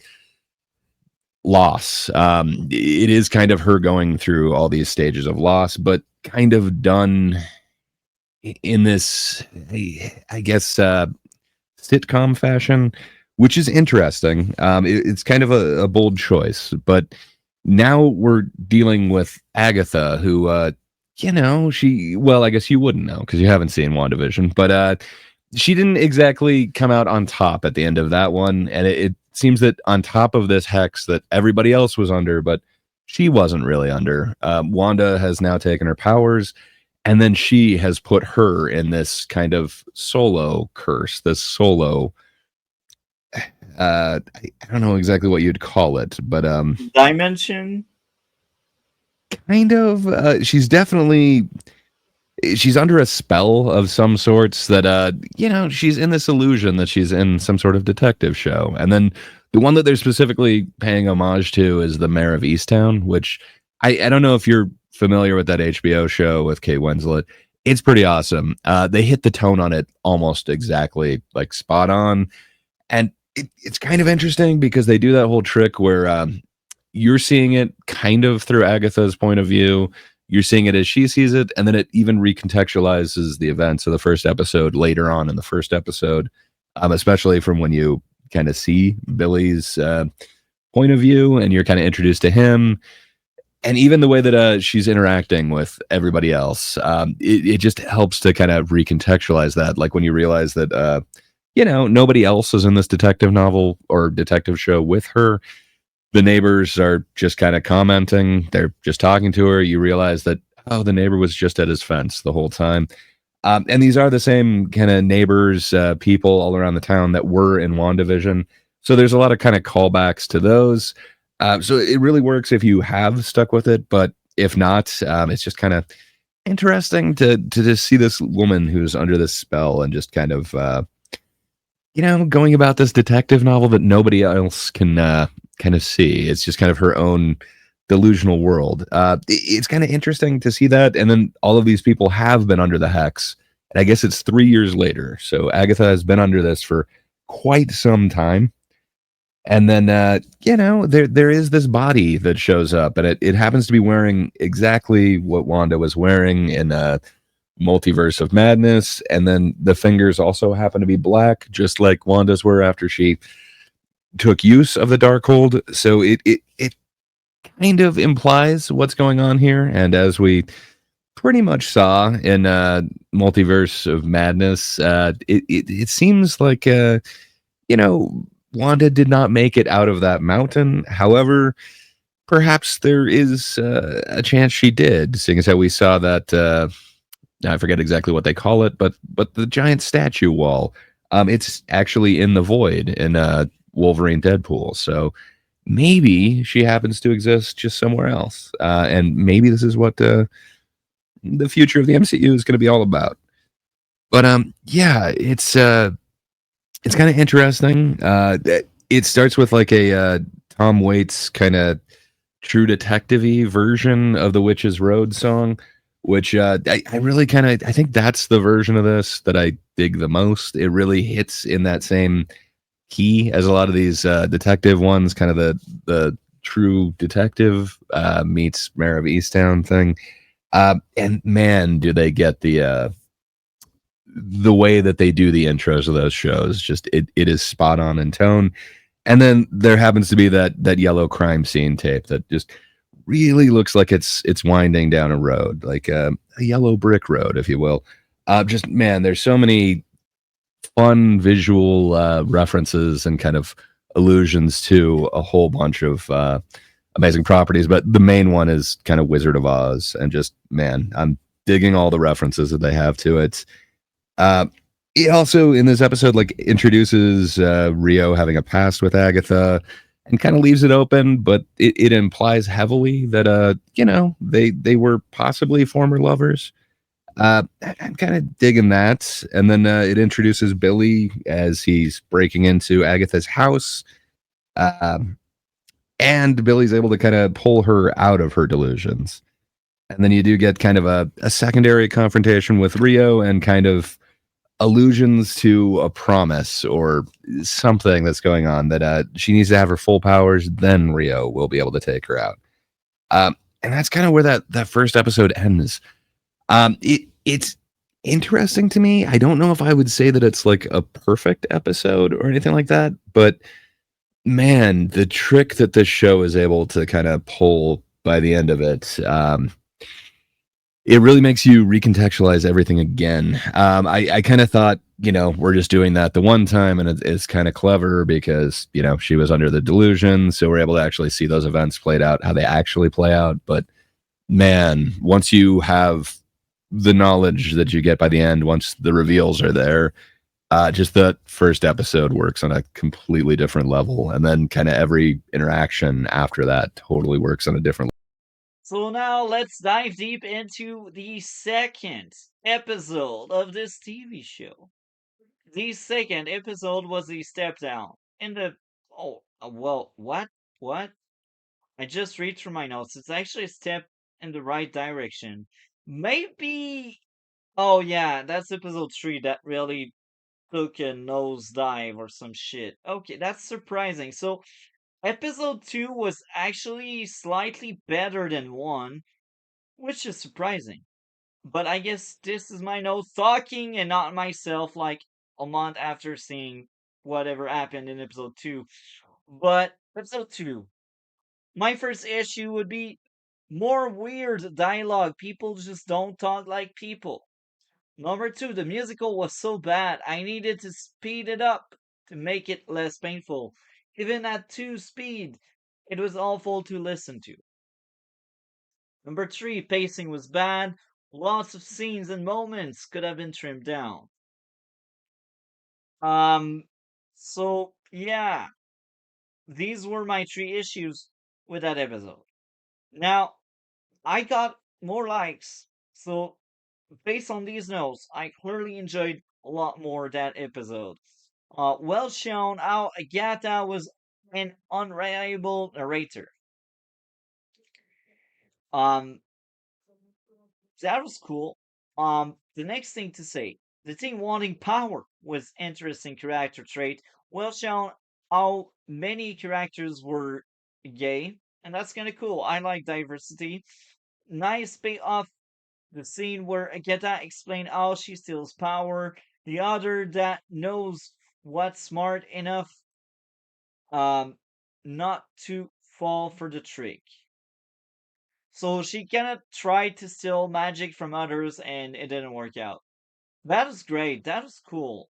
loss. It is kind of her going through all these stages of loss, but kind of done in this, I guess, sitcom fashion, which is interesting. It's kind of a bold choice, but now we're dealing with Agatha, who, I guess you wouldn't know because you haven't seen WandaVision, but she didn't exactly come out on top at the end of that one. And it seems that on top of this hex that everybody else was under, but she wasn't really under. Wanda has now taken her powers, and then she has put her in this kind of solo curse, this solo. I don't know exactly what you'd call it, but
Dimension.
Kind of. She's definitely. She's under a spell of some sorts that she's in this illusion that she's in some sort of detective show. And then the one that they're specifically paying homage to is the Mayor of Easttown, which I don't know if you're familiar with that HBO show with Kate Winslet. It's pretty awesome. They hit the tone on it almost exactly, like spot on. And it's kind of interesting because they do that whole trick where you're seeing it kind of through Agatha's point of view. You're seeing it as she sees it, and then it even recontextualizes the events of the first episode later on in the first episode, especially from when you kind of see Billy's point of view and you're kind of introduced to him. And even the way that she's interacting with everybody else, it just helps to kind of recontextualize that. Like when you realize that, nobody else is in this detective novel or detective show with her. The neighbors are just kind of commenting. They're just talking to her. You realize that, the neighbor was just at his fence the whole time. And these are the same kind of neighbors, people all around the town that were in WandaVision. So there's a lot of kind of callbacks to those. So it really works if you have stuck with it. But if not, it's just kind of interesting to just see this woman who's under this spell and just kind of going about this detective novel that nobody else can kind of see. It's just kind of her own delusional world. It's kind of interesting to see that, and then all of these people have been under the hex, and I guess it's 3 years later. So Agatha has been under this for quite some time, and then there is this body that shows up, and it happens to be wearing exactly what Wanda was wearing in Multiverse of Madness, and then the fingers also happen to be black, just like Wanda's were after she took use of the Darkhold. So it kind of implies what's going on here, and as we pretty much saw in Multiverse of Madness, it seems like you know Wanda did not make it out of that mountain. However, perhaps there is a chance she did, seeing as how we saw that. I forget exactly what they call it, but the giant statue wall. It's actually in the void in Wolverine Deadpool. So maybe she happens to exist just somewhere else, and maybe this is what the future of the MCU is going to be all about. But yeah, it's kind of interesting. It starts with like a Tom Waits kind of True Detective-y version of the Witch's Road song, which I really kind of I think that's the version of this that I dig the most. It really hits in that same key as a lot of these detective ones, kind of the True Detective meets Mayor of Easttown thing. And man, do they get the way that they do the intros of those shows. Just it is spot on in tone. And then there happens to be that yellow crime scene tape that just really looks like it's winding down a road, like a yellow brick road, if you will. Just man, there's so many fun visual references and kind of allusions to a whole bunch of amazing properties, but the main one is kind of Wizard of Oz, and just man, I'm digging all the references that they have to it. Uh, it also in this episode like introduces Rio having a past with Agatha and kind of leaves it open, but it implies heavily that they were possibly former lovers. I'm kind of digging that, and then it introduces Billy as he's breaking into Agatha's house, um, and Billy's able to kind of pull her out of her delusions. And then you do get kind of a secondary confrontation with Rio and kind of allusions to a promise or something that's going on that she needs to have her full powers, then Rio will be able to take her out. And that's kind of where that first episode ends. It's interesting to me. I don't know if I would say that it's like a perfect episode or anything like that, but man, the trick that this show is able to kind of pull by the end of it, it really makes you recontextualize everything again. I kind of thought, we're just doing that the one time, and it's kind of clever because, she was under the delusion. So we're able to actually see those events played out, how they actually play out. But man, once you have the knowledge that you get by the end, once the reveals are there, just the first episode works on a completely different level. And then kind of every interaction after that totally works on a different.
So now let's dive deep into the second episode of this TV show. The second episode was the step down in the. Oh, well, what? What? I just read through my notes. It's actually a step in the right direction. Maybe. Oh, yeah, that's episode 3 that really took a nosedive or some shit. Okay, that's surprising. So, episode 2 was actually slightly better than 1, which is surprising. But I guess this is my nose talking and not myself, like a month after seeing whatever happened in episode 2. But episode 2, my first issue would be more weird dialogue. People just don't talk like people. Number 2, the musical was so bad, I needed to speed it up to make it less painful. Even at 2 speed, it was awful to listen to. Number 3, pacing was bad. Lots of scenes and moments could have been trimmed down. Um, so yeah, these were my 3 issues with that episode. Now, I got more likes So, based on these notes, I clearly enjoyed a lot more that episode. Well shown how Agatha was an unreliable narrator. Um, that was cool. The next thing to say, the thing wanting power was interesting character trait. Well shown how many characters were gay, and that's kind of cool. I like diversity. Nice payoff. The scene where Agatha explained how she steals power, the other that knows what's smart enough um not to fall for the trick. So she kinda tried to steal magic from others and it didn't work out. That was great. That was cool.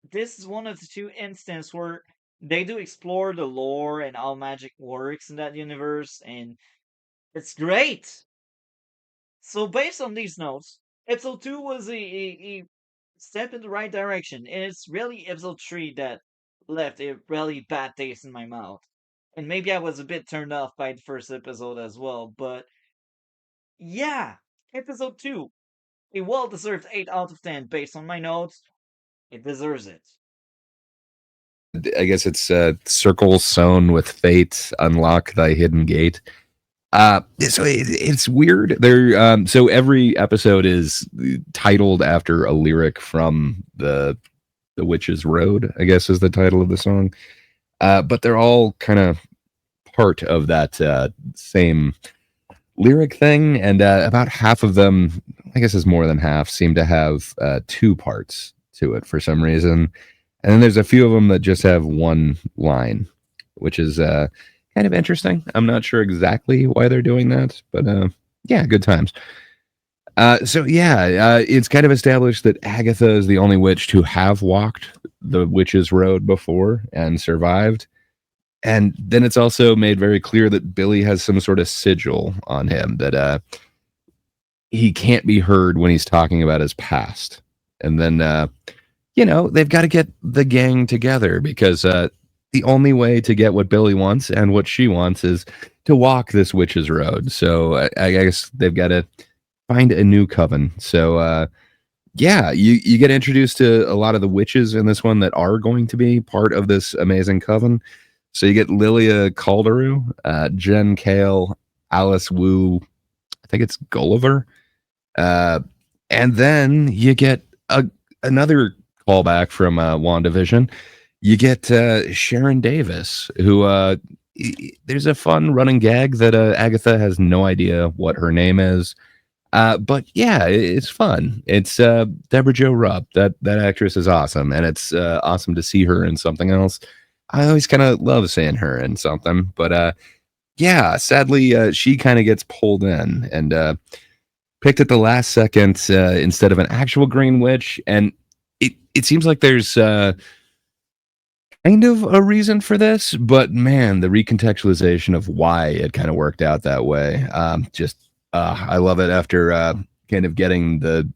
This is one of the two instances where they do explore the lore and how magic works in that universe, and it's great. So based on these notes, episode 2 was a step in the right direction, and it's really episode 3 that left a really bad taste in my mouth. And maybe I was a bit turned off by the first episode as well, but yeah, episode 2, a well deserved 8 out of 10 based on my notes. It deserves it.
I guess it's circle sewn with fate, unlock thy hidden gate. So it's weird. So every episode is titled after a lyric from the Witch's Road, I guess is the title of the song. But they're all kind of part of that same lyric thing, and about half of them, I guess it's more than half, seem to have two parts to it for some reason. And then there's a few of them that just have one line, which is kind of interesting. I'm not sure exactly why they're doing that, but yeah, good times. It's kind of established that Agatha is the only witch to have walked the witch's road before and survived. And then it's also made very clear that Billy has some sort of sigil on him that he can't be heard when he's talking about his past. And then, they've got to get the gang together because the only way to get what Billy wants and what she wants is to walk this witch's road. So I guess they've got to find a new coven. So you get introduced to a lot of the witches in this one that are going to be part of this amazing coven. So you get Lilia Calderu, Jen Kale, Alice Wu, I think it's Gulliver. And then you get another callback from WandaVision. You get Sharon Davis, who there's a fun running gag that Agatha has no idea what her name is. But yeah, it's fun. It's Deborah Jo Rupp. That actress is awesome, and it's awesome to see her in something else. I always kind of love seeing her in something, but yeah, sadly, she kind of gets pulled in and picked at the last second instead of an actual Green Witch, and it seems like there's kind of a reason for this, but man, the recontextualization of why it kind of worked out that way, I love it after kind of getting the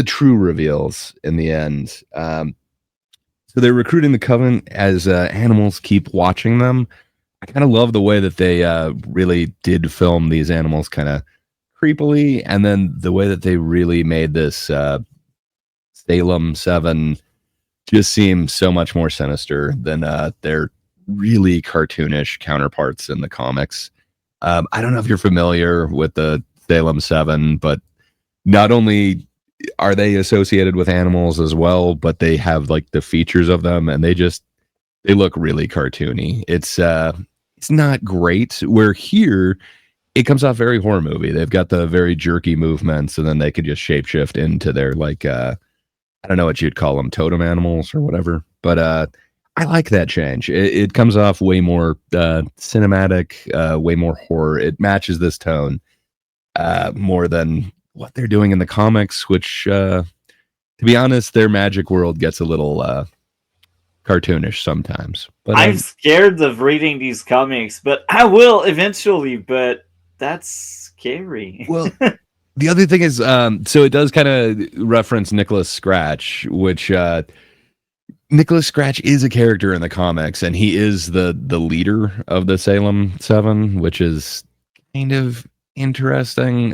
true reveals in the end. So they're recruiting the coven as animals keep watching them. I kind of love the way that they really did film these animals kind of creepily, and then the way that they really made this Salem 7 just seem so much more sinister than their really cartoonish counterparts in the comics. I don't know if you're familiar with the Salem 7, but not only are they associated with animals as well, but they have like the features of them, and they look really cartoony. It's not great. Where here it comes off very horror movie. They've got the very jerky movements, and then they could just shapeshift into their like I don't know what you'd call them, totem animals or whatever. But I like that change. It comes off way more cinematic, way more horror. It matches this tone more than what they're doing in the comics, which, to be honest, their magic world gets a little cartoonish sometimes. But
I'm scared of reading these comics, but I will eventually, but that's scary.
well, the other thing is, so it does kind of reference Nicholas Scratch, which Nicholas Scratch is a character in the comics, and he is the leader of the Salem 7, which is kind of interesting.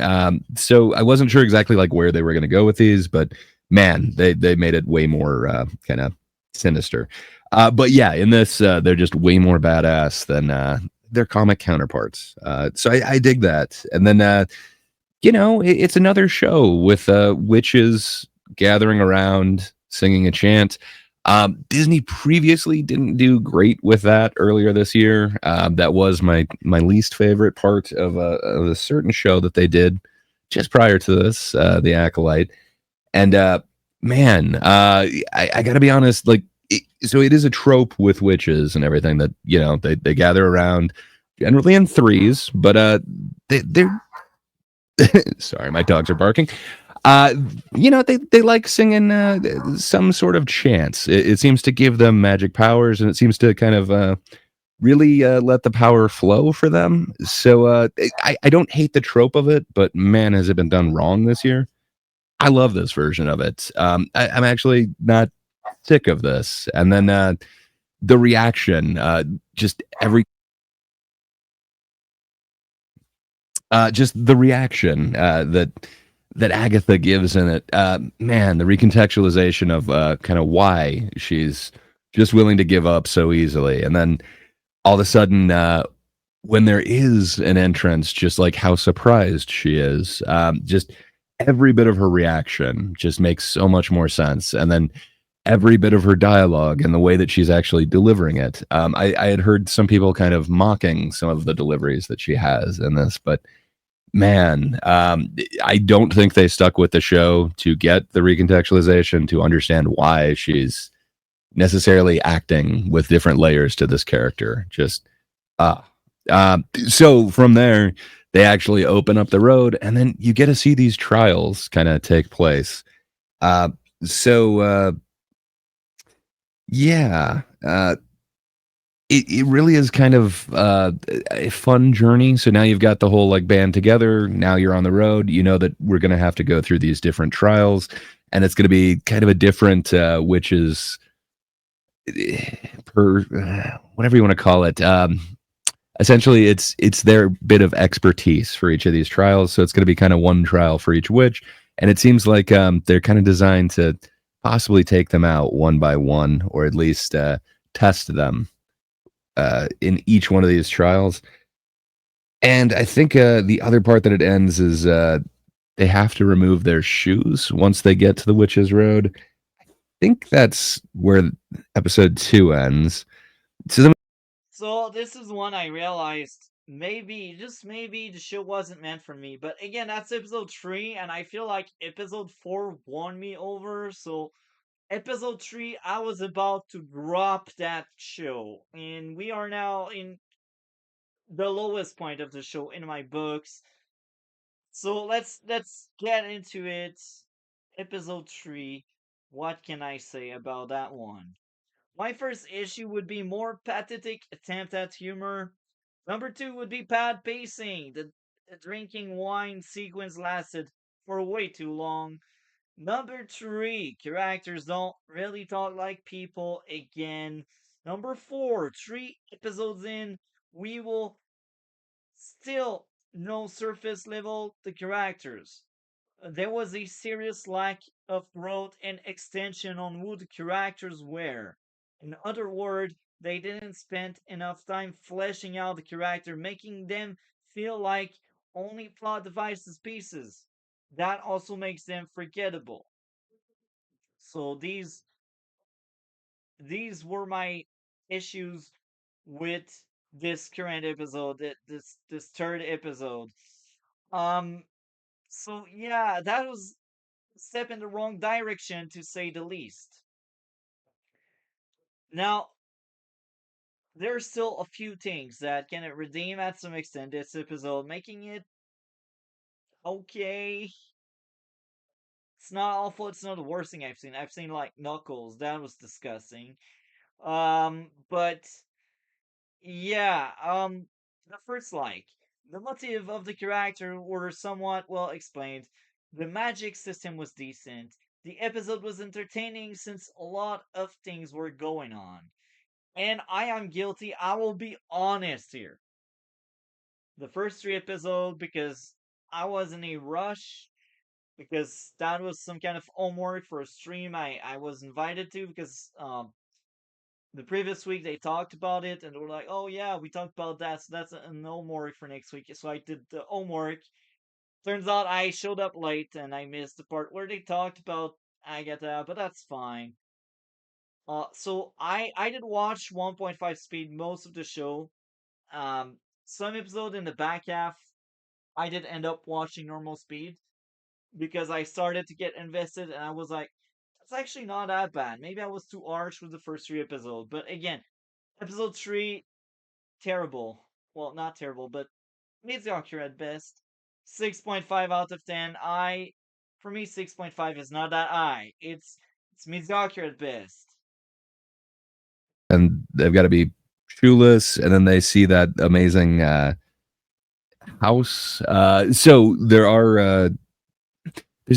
So I wasn't sure exactly like where they were going to go with these, but man, they made it way more kind of sinister. But yeah, in this, they're just way more badass than their comic counterparts. So I dig that. And then it's another show with witches gathering around singing a chant. Disney previously didn't do great with that earlier this year. That was my least favorite part of a certain show that they did just prior to this, The Acolyte. And man, I got to be honest, like, so it is a trope with witches and everything that they gather around, generally in threes, but they're sorry, my dogs are barking. Uh, they like singing some sort of chants. It seems to give them magic powers, and it seems to kind of really let the power flow for them. So I don't hate the trope of it, but man, has it been done wrong this year. I love this version of it. I'm actually not sick of this. And then the reaction, just the reaction that Agatha gives in it. Man, the recontextualization of kind of why she's just willing to give up so easily, and then all of a sudden, when there is an entrance, just like how surprised she is. Just every bit of her reaction just makes so much more sense, and then every bit of her dialogue and the way that she's actually delivering it. I had heard some people kind of mocking some of the deliveries that she has in this, but man, I don't think they stuck with the show to get the recontextualization to understand why she's necessarily acting with different layers to this character. Just uh, so from there, they actually open up the road, and then you get to see these trials kind of take place. Uh, so yeah, it really is kind of a fun journey. So now you've got the whole like band together. Now you're on the road. You know that we're going to have to go through these different trials, and it's going to be kind of a different, which is per whatever you want to call it. Essentially, it's their bit of expertise for each of these trials. So it's going to be kind of one trial for each witch, and it seems like they're kind of designed to possibly take them out one by one, or at least test them in each one of these trials. And I think the other part that it ends is they have to remove their shoes once they get to the Witch's Road. I think that's where episode 2 ends. So then,
So this is one I realized maybe, just maybe, the show wasn't meant for me. But again, that's episode 3, and I feel like episode 4 won me over. So episode 3, I was about to drop that show. And we are now in the lowest point of the show in my books. So let's get into it. Episode 3. What can I say about that one? My first issue would be more pathetic attempt at humor. Number 2 would be bad pacing. The drinking wine sequence lasted for way too long. Number 3, characters don't really talk like people again. Number 4, 3 episodes in, we will still know surface level the characters. There was a serious lack of growth and extension on who the characters were. In other words, they didn't spend enough time fleshing out the character, making them feel like only plot devices pieces. That also makes them forgettable. So these were my issues with this current episode, this third episode. Um so yeah, that was step in the wrong direction to say the least. Now, there's still a few things that can redeem at some extent this episode, making it okay. It's not awful, it's not the worst thing I've seen. I've seen like Knuckles, that was disgusting. But yeah, the first like the motive of the character were somewhat well explained. The magic system was decent. The episode was entertaining since a lot of things were going on. And I am guilty. I will be honest here. the first three episodes because I was in a rush because that was some kind of homework for a stream I was invited to because the previous week they talked about it and they were like, oh yeah, we talked about that, so that's an homework for next week. So I did the homework. Turns out I showed up late and I missed the part where they talked about Agatha, but that's fine. So I did watch 1.5 speed most of the show. Some episode in the back half I did end up watching normal speed because I started to get invested and I was like, that's actually not that bad. Maybe I was too harsh with the first three episodes, but again, episode three terrible. Well, not terrible, but mediocre at best. 6.5 out of 10. For me, 6.5 is not that high. It's mediocre at best.
And they've got to be shoeless, and then they see that amazing house. So there's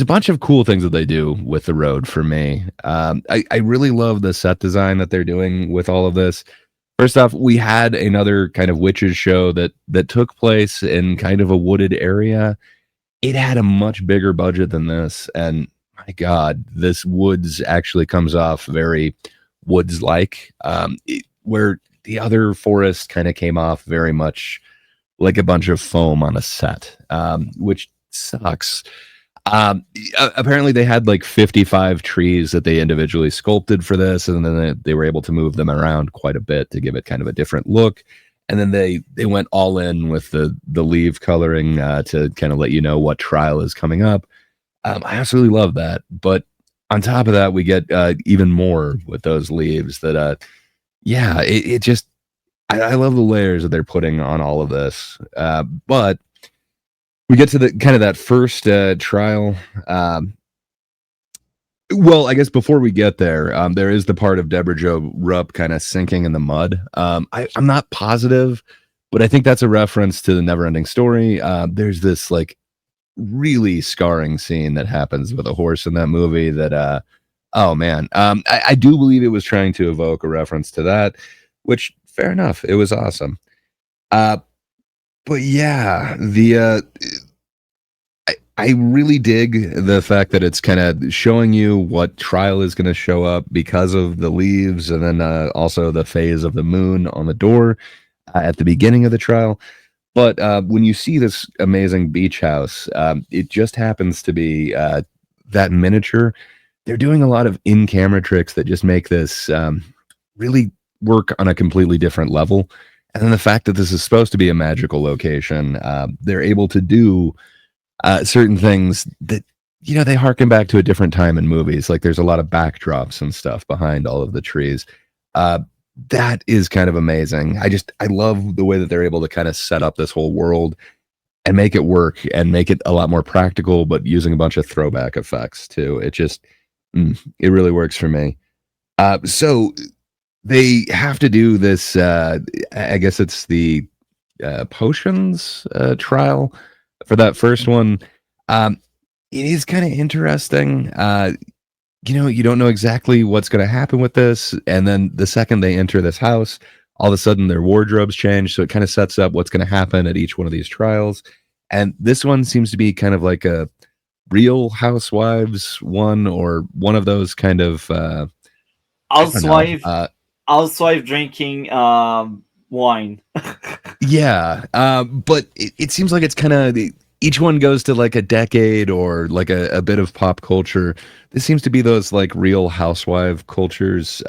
a bunch of cool things that they do with the road for me. I really love the set design that they're doing with all of this. First off, we had another kind of witches show that took place in kind of a wooded area. It had a much bigger budget than this, and my God, this woods actually comes off very woods like, where the other forest kind of came off very much like a bunch of foam on a set, which sucks. Apparently, they had like 55 trees that they individually sculpted for this, and then they were able to move them around quite a bit to give it kind of a different look. And then they went all in with the leaf coloring to kind of let you know what trial is coming up. I absolutely love that. But on top of that, we get even more with those leaves. Yeah, it just I love the layers that they're putting on all of this. But we get to the kind of that first trial. Well, I guess before we get there, there is the part of Deborah Jo Rupp kind of sinking in the mud. I'm not positive, but I think that's a reference to the Neverending Story. There's this like really scarring scene that happens with a horse in that movie. Oh man, I do believe it was trying to evoke a reference to that, which fair enough. It was awesome. Uh, but yeah, I really dig the fact that it's kind of showing you what trial is going to show up because of the leaves, and then also the phase of the moon on the door at the beginning of the trial. But when you see this amazing beach house, it just happens to be that miniature. They're doing a lot of in-camera tricks that just make this really work on a completely different level. And then the fact that this is supposed to be a magical location, they're able to do certain things that they harken back to a different time in movies. Like there's a lot of backdrops and stuff behind all of the trees. Uh, that is kind of amazing. I love the way that they're able to kind of set up this whole world and make it work and make it a lot more practical, but using a bunch of throwback effects too. It really works for me. So they have to do this. I guess it's the potions trial for that first one. Um, it is kind of interesting. You don't know exactly what's going to happen with this. And then the second they enter this house, all of a sudden their wardrobes change. So it kind of sets up what's going to happen at each one of these trials. And this one seems to be kind of like a Real Housewives one, or one of those kind of, I don't know.
Housewife, housewife drinking wine.
Yeah. But it seems like it's kind of each one goes to like a decade or like a bit of pop culture. This seems to be those like Real Housewife cultures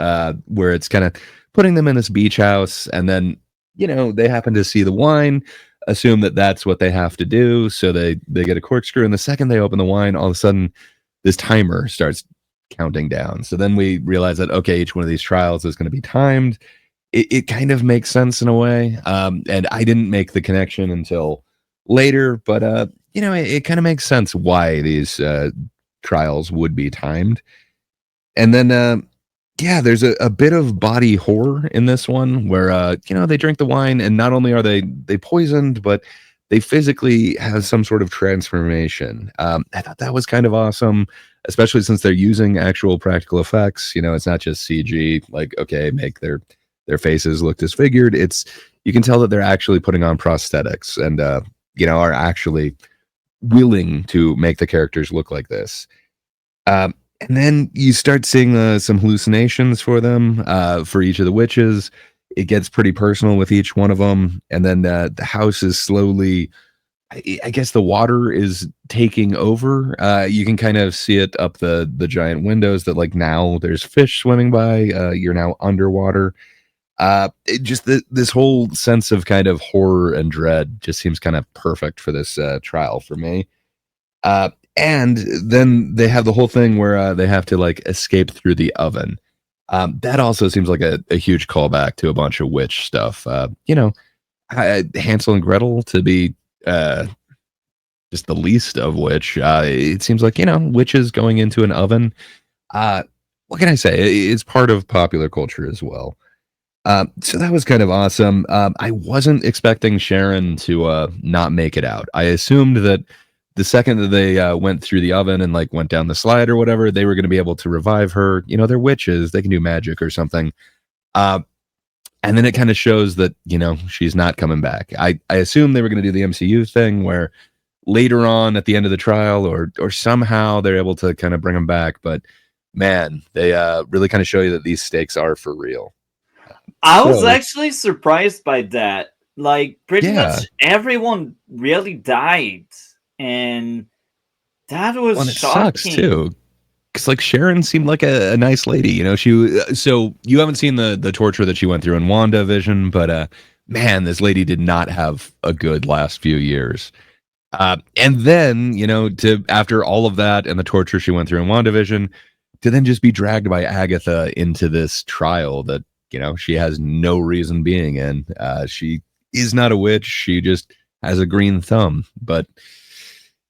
where it's kind of putting them in this beach house, and then they happen to see the wine, assume that that's what they have to do, so they get a corkscrew, and the second they open the wine, all of a sudden this timer starts counting down. So then we realize that okay, each one of these trials is going to be timed. It kind of makes sense in a way, and I didn't make the connection until later, but it kind of makes sense why these trials would be timed. And then yeah, there's a bit of body horror in this one where they drink the wine, and not only are they poisoned, but they physically have some sort of transformation. I thought that was kind of awesome, especially since they're using actual practical effects. It's not just CG, like okay, make their their faces look disfigured. It's you can tell that they're actually putting on prosthetics and are actually willing to make the characters look like this. And then you start seeing some hallucinations for them for each of the witches. It gets pretty personal with each one of them, and then the house is slowly. I guess the water is taking over. You can kind of see it up the giant windows that like now there's fish swimming by. You're now underwater. This whole sense of kind of horror and dread just seems kind of perfect for this trial for me. And then they have the whole thing where they have to like escape through the oven. That also seems like a huge callback to a bunch of witch stuff. Hansel and Gretel to be uh, just the least of which. It seems like witches going into an oven. Uh, what can I say? It's part of popular culture as well. So that was kind of awesome. I wasn't expecting Sharon to not make it out. I assumed that the second that they went through the oven and like went down the slide or whatever, they were going to be able to revive her. They're witches; they can do magic or something. Uh, and then it kind of shows that she's not coming back. I assume they were going to do the MCU thing where later on at the end of the trial or somehow they're able to kind of bring them back. But man, they really kind of show you that these stakes are for real.
I was
So
actually surprised by that. Like, pretty
yeah,
much everyone really died, and that was
well, and it sucks
shocking.
too. Because like Sharon seemed like a nice lady, She so you haven't seen the torture that she went through in WandaVision, but man, this lady did not have a good last few years. And then to after all of that and the torture she went through in WandaVision, to then just be dragged by Agatha into this trial that she has no reason being in. She is not a witch; she just has a green thumb, but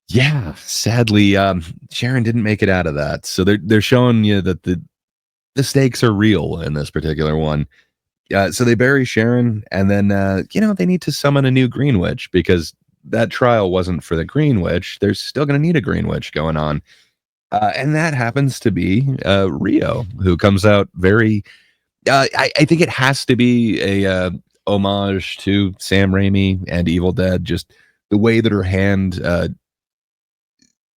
yeah, sadly, Sharon didn't make it out of that. So they're showing you that the stakes are real in this particular one. So they bury Sharon, and then they need to summon a new Green Witch because that trial wasn't for the Green Witch. They're still going to need a Green Witch going on, and that happens to be Rio, who comes out very. I think it has to be a homage to Sam Raimi and Evil Dead. Just the way that her hand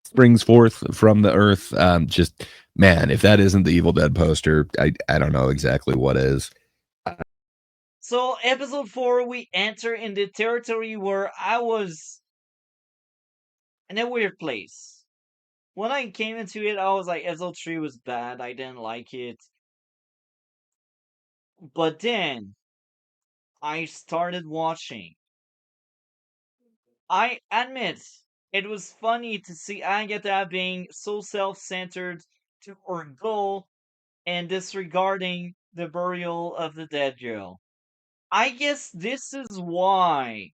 springs forth from the earth. Just man, if that isn't the Evil Dead poster, I don't know exactly what is.
So, episode 4, we enter in the territory where I was in a weird place. When I came into it, I was like, episode 3 was bad. I didn't like it. But then I started watching. I admit it was funny to see Agatha being so self centered to her goal and disregarding the burial of the dead girl. I guess this is why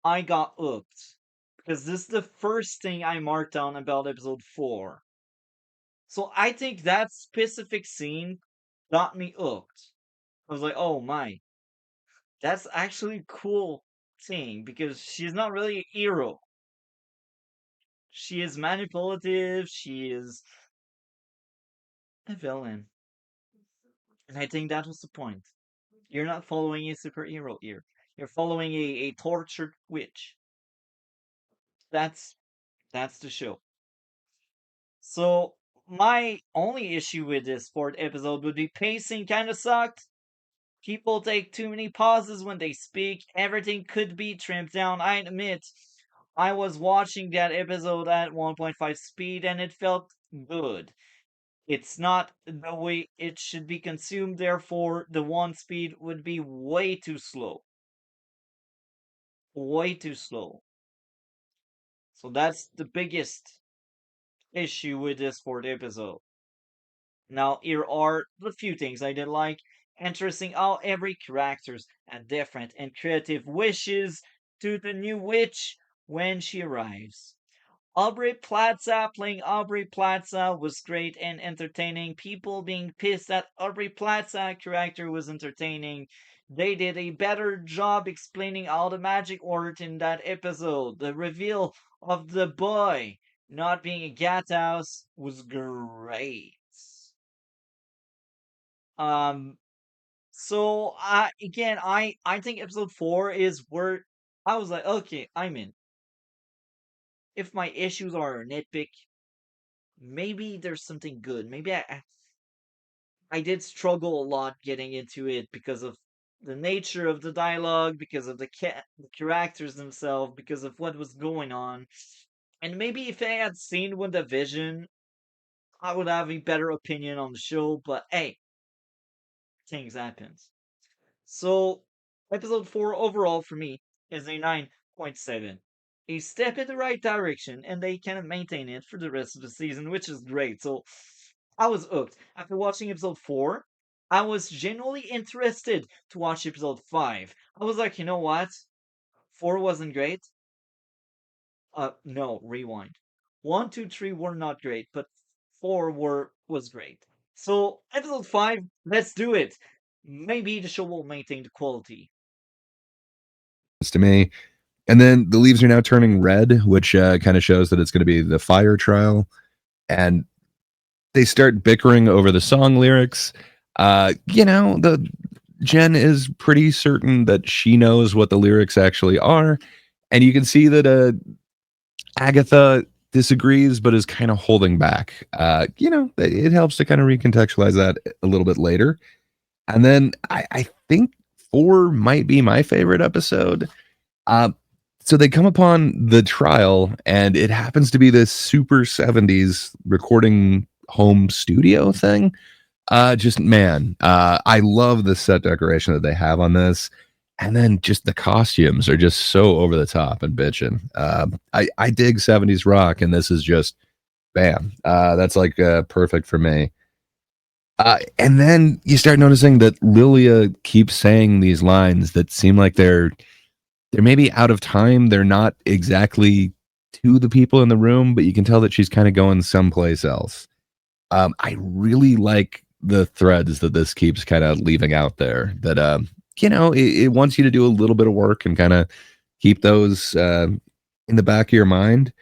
I got hooked. Because this is the first thing I marked down about episode 4. So I think that specific scene got me hooked. I was like, oh my, that's actually a cool thing because she's not really a hero. She is manipulative, she is a villain. And I think that was the point. You're not following a superhero here. You're following a tortured witch. That's that's the show. So my only issue with this fourth episode would be pacing kinda sucked. People take too many pauses when they speak. Everything could be trimmed down. I admit, I was watching that episode at 1.5 speed and it felt good. It's not the way it should be consumed, therefore, the one speed would be way too slow. Way too slow. So that's the biggest issue with this fourth episode. Now, here are the few things I did like. Interesting how every characters had different and creative wishes to the new witch when she arrives. Aubrey Plaza playing Aubrey Plaza was great and entertaining. People being pissed that Aubrey Plaza character was entertaining. They did a better job explaining how the magic worked in that episode. The reveal of the boy not being a Gathouse was great. Um, So again, I think episode 4 is where I was like, okay, I'm in. If my issues are nitpick, maybe there's something good. Maybe I did struggle a lot getting into it because of the nature of the dialogue, because of the characters themselves, because of what was going on. And maybe if I had seen WandaVision, I would have a better opinion on the show. But hey, things happen. So, episode 4 overall for me is a 9.7. A step in the right direction, and they can maintain it for the rest of the season, which is great. So, I was hooked. After watching episode 4, I was genuinely interested to watch episode 5. I was like, you know what? 4 wasn't great. No, rewind. 1, 2, 3 were not great, but 4 was great. So, episode 5, let's do it. Maybe the show will maintain the quality.
To me. And then the leaves are now turning red, which kind of shows that it's going to be the fire trial. And they start bickering over the song lyrics. The Jen is pretty certain that she knows what the lyrics actually are, and you can see that Agatha disagrees, but is kind of holding back. It helps to kind of recontextualize that a little bit later. And then I think 4 might be my favorite episode. Uh, so they come upon the trial, and it happens to be this super 70s recording home studio thing. Just man, I love the set decoration that they have on this, and then just the costumes are just so over the top and bitchin'. I dig 70s rock, and this is just bam. That's like perfect for me. And then you start noticing that Lilia keeps saying these lines that seem like they're maybe out of time. They're not exactly to the people in the room, but you can tell that she's kind of going someplace else. I really like the threads that this keeps kind of leaving out there that, it wants you to do a little bit of work and kind of keep those in the back of your mind.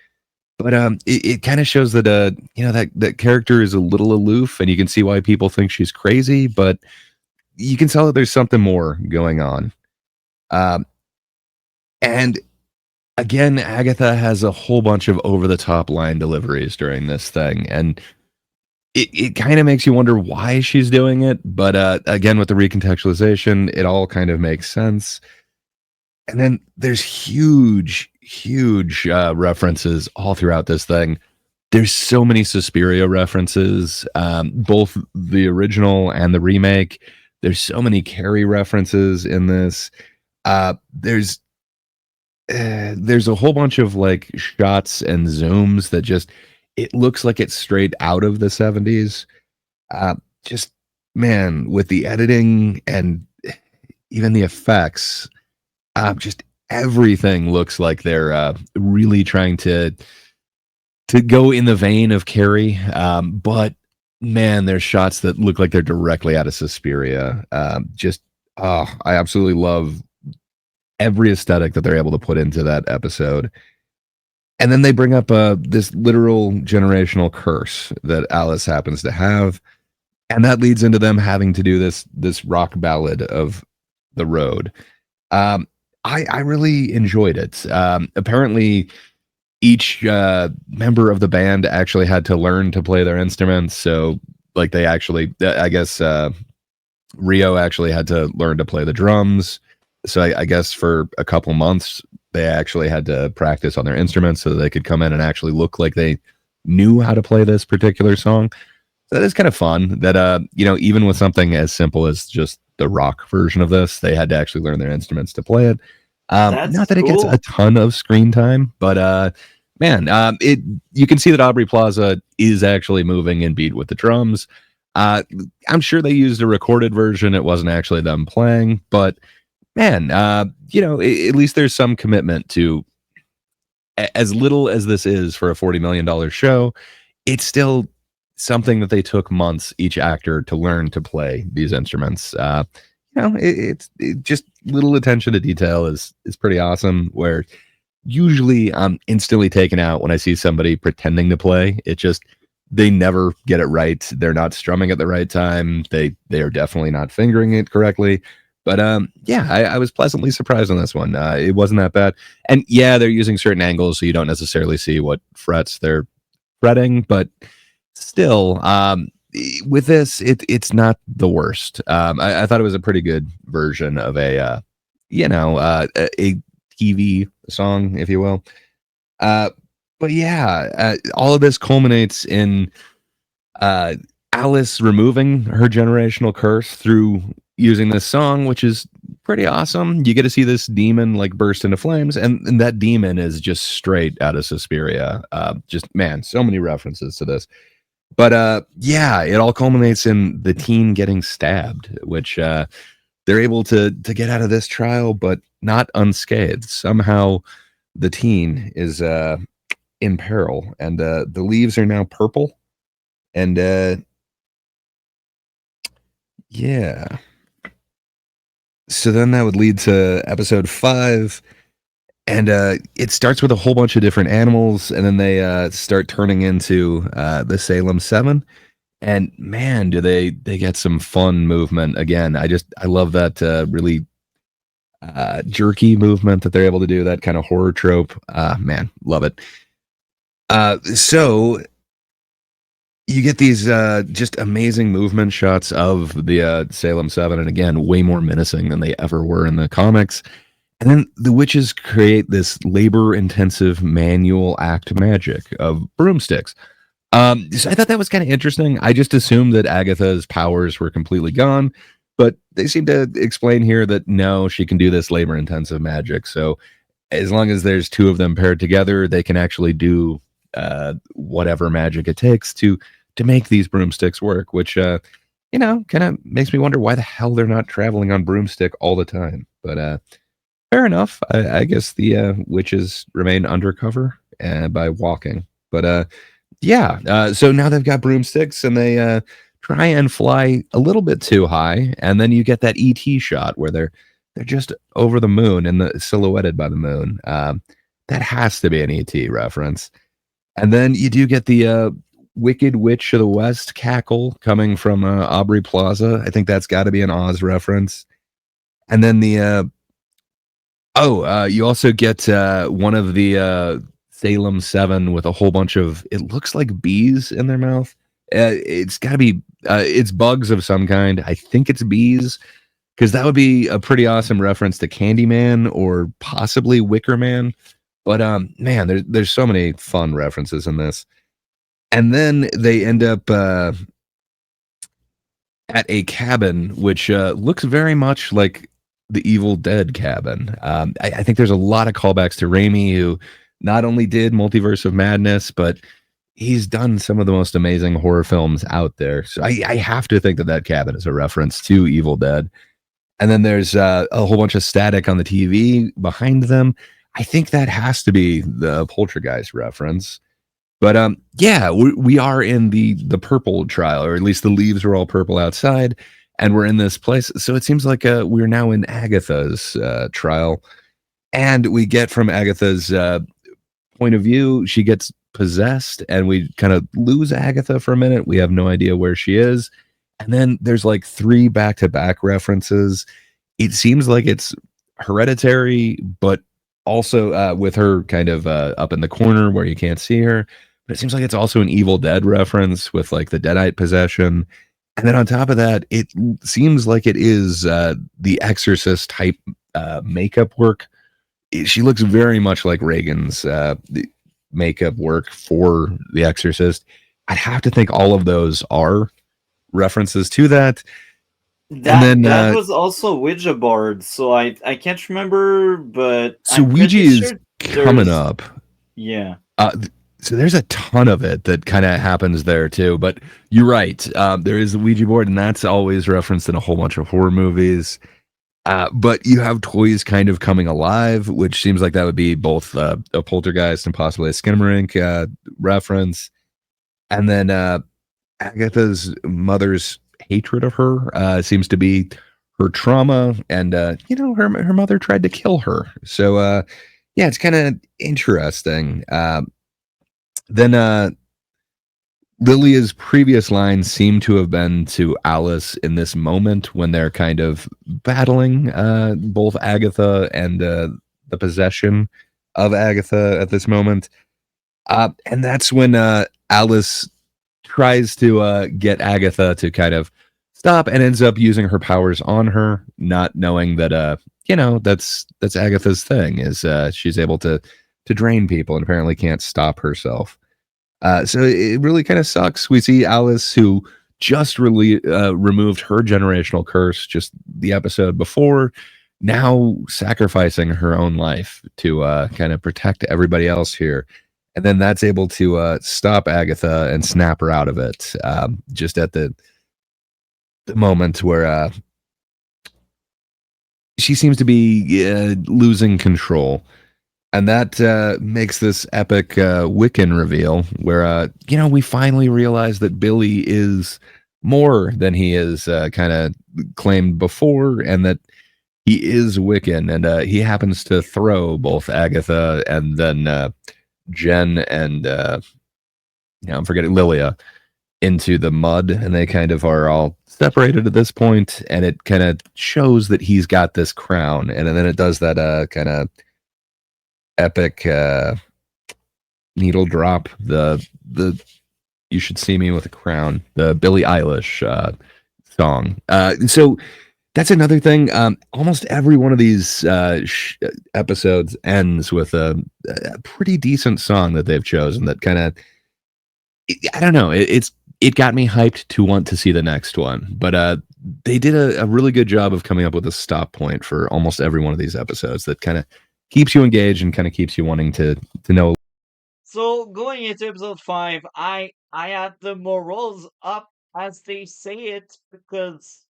But it kind of shows that, that character is a little aloof, and you can see why people think she's crazy, but you can tell that there's something more going on. And again, Agatha has a whole bunch of over the top line deliveries during this thing. And it kind of makes you wonder why she's doing it. But again, with the recontextualization, it all kind of makes sense. And then there's huge references all throughout this thing. There's so many Suspiria references, both the original and the remake. There's so many Carrie references in this. There's a whole bunch of like shots and zooms that just it looks like it's straight out of the 70s. Just man, with the editing and even the effects, just everything looks like they're really trying to go in the vein of Carrie. But man, there's shots that look like they're directly out of Suspiria. I absolutely love every aesthetic that they're able to put into that episode. And then they bring up this literal generational curse that Alice happens to have, and that leads into them having to do this rock ballad of the road. I really enjoyed it. Apparently, each member of the band actually had to learn to play their instruments. So, like, they actually, I guess, Rio actually had to learn to play the drums. So I guess for a couple months, they actually had to practice on their instruments so that they could come in and actually look like they knew how to play this particular song. So that is kind of fun that, even with something as simple as just the rock version of this, they had to actually learn their instruments to play it. Not
That's
that it gets a
cool.
ton of screen time, but man, you can see that Aubrey Plaza is actually moving in beat with the drums. I'm sure they used a recorded version. It wasn't actually them playing, but man, at least there's some commitment to as little as this is for a $40 million show. It's still something that they took months each actor to learn to play these instruments. It's just little attention to detail is pretty awesome. Where usually I'm instantly taken out when I see somebody pretending to play. It just they never get it right. They're not strumming at the right time. They are definitely not fingering it correctly. But yeah, I was pleasantly surprised on this one. It wasn't that bad. And yeah, they're using certain angles, so you don't necessarily see what frets they're fretting, but still, with this, it's not the worst. I thought it was a pretty good version of a TV song, if you will. Uh, but yeah, all of this culminates in uh, Alice removing her generational curse through using this song, which is pretty awesome. You get to see this demon like burst into flames, and that demon is just straight out of Suspiria. Just man, so many references to this. But yeah, it all culminates in the teen getting stabbed, which they're able to get out of this trial, but not unscathed. Somehow, the teen is in peril, and the leaves are now purple. And yeah, so then that would lead to episode 5, and it starts with a whole bunch of different animals, and then they start turning into the Salem 7. And man, do they get some fun movement again. I love that really jerky movement that they're able to do, that kind of horror trope. Man, love it. So you get these just amazing movement shots of the Salem 7, and again, way more menacing than they ever were in the comics. And then the witches create this labor-intensive manual act magic of broomsticks. So I thought that was kind of interesting. I just assumed that Agatha's powers were completely gone, but they seem to explain here that no, she can do this labor-intensive magic. So as long as there's two of them paired together, they can actually do whatever magic it takes to make these broomsticks work. Which kind of makes me wonder why the hell they're not traveling on broomstick all the time. But fair enough. I guess the witches remain undercover by walking. But yeah, so now they've got broomsticks, and they try and fly a little bit too high, and then you get that ET shot where they're just over the moon and silhouetted by the moon. That has to be an ET reference. And then you do get the Wicked Witch of the West cackle coming from Aubrey Plaza. I think that's got to be an Oz reference. And then you also get one of the Salem 7 with a whole bunch of, it looks like bees in their mouth. It's got to be, it's bugs of some kind. I think it's bees, because that would be a pretty awesome reference to Candyman or possibly Wicker Man. But man, there's so many fun references in this. And then they end up at a cabin, which looks very much like the Evil Dead cabin. I think there's a lot of callbacks to Raimi, who not only did Multiverse of Madness, but he's done some of the most amazing horror films out there. So I have to think that cabin is a reference to Evil Dead. And then there's a whole bunch of static on the TV behind them. I think that has to be the Poltergeist reference. But yeah, we are in the purple trial, or at least the leaves are all purple outside, and we're in this place. So it seems like we're now in Agatha's trial, and we get from Agatha's point of view, she gets possessed, and we kind of lose Agatha for a minute. We have no idea where she is, and then there's like 3 back-to-back references. It seems like it's Hereditary, but also with her kind of up in the corner where you can't see her. But it seems like it's also an Evil Dead reference with like the Deadite possession. And then on top of that, it seems like it is the Exorcist type makeup work. She looks very much like Reagan's makeup work for The Exorcist. I'd have to think all of those are references to that.
That was also Ouija board, so I can't remember, but
so
I'm
Ouija
pretty
is
sure
coming up.
Yeah.
So there's a ton of it that kind of happens there too. But you're right. There is the Ouija board, and that's always referenced in a whole bunch of horror movies. But you have toys kind of coming alive, which seems like that would be both a Poltergeist and possibly a Skinamarink reference. And then Agatha's mother's hatred of her seems to be her trauma, and her mother tried to kill her. So yeah, it's kind of interesting. Then Lilia's previous lines seem to have been to Alice in this moment when they're kind of battling both Agatha and the possession of Agatha at this moment. And that's when Alice tries to get Agatha to kind of stop and ends up using her powers on her, not knowing that that's Agatha's thing is she's able to drain people and apparently can't stop herself. So it really kind of sucks. We see Alice, who just really removed her generational curse just the episode before, now sacrificing her own life to kind of protect everybody else here. And then that's able to stop Agatha and snap her out of it just at the moment where she seems to be losing control. And that makes this epic Wiccan reveal where, we finally realize that Billy is more than he is kind of claimed before, and that he is Wiccan. And he happens to throw both Agatha and then Jen and, I'm forgetting Lilia into the mud. And they kind of are all separated at this point, and it kind of shows that he's got this crown. And then it does that kind of epic needle drop, the "You Should See Me with a Crown," the Billie Eilish song. So that's another thing. Almost every one of these episodes ends with a pretty decent song that they've chosen that kind of, I don't know, it got me hyped to want to see the next one. But they did a really good job of coming up with a stop point for almost every one of these episodes that kind of keeps you engaged and kind of keeps you wanting to know.
So going into episode 5, I had the morals up, as they say it, because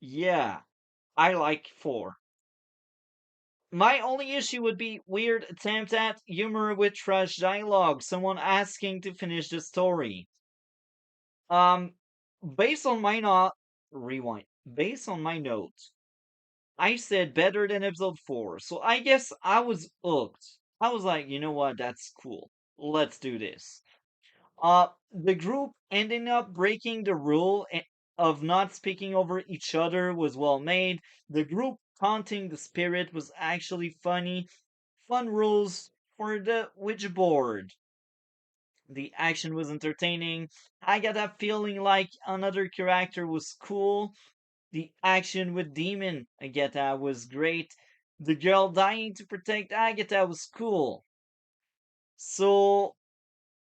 yeah, I like 4. My only issue would be weird attempt at humor with trash dialogue, someone asking to finish the story. Um, based on my not rewind. Based on my notes, I said better than episode 4, so I guess I was hooked. I was like, you know what, that's cool. Let's do this. The group ending up breaking the rule of not speaking over each other was well made. The group taunting the spirit was actually funny. Fun rules for the witchboard. The action was entertaining. I got that feeling like another character was cool. The action with Demon Agatha was great. The girl dying to protect Agatha was cool. So,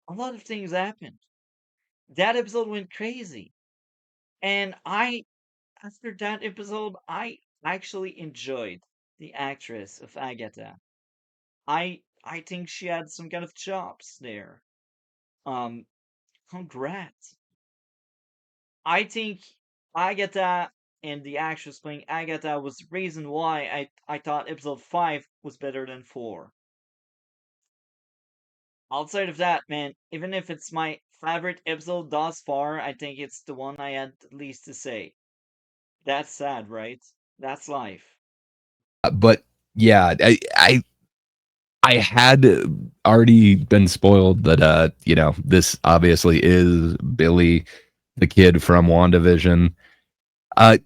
a lot of things happened. That episode went crazy. And after that episode, I actually enjoyed the actress of Agatha. I think she had some kind of chops there. Um, congrats. I think Agatha and the actress playing Agatha was the reason why I thought episode 5 was better than 4. Outside of that, man, even if it's my favorite episode thus far, I think it's the one I had the least to say. That's sad, right? That's life.
But yeah, I had already been spoiled that this obviously is Billy, the kid from WandaVision. Uh,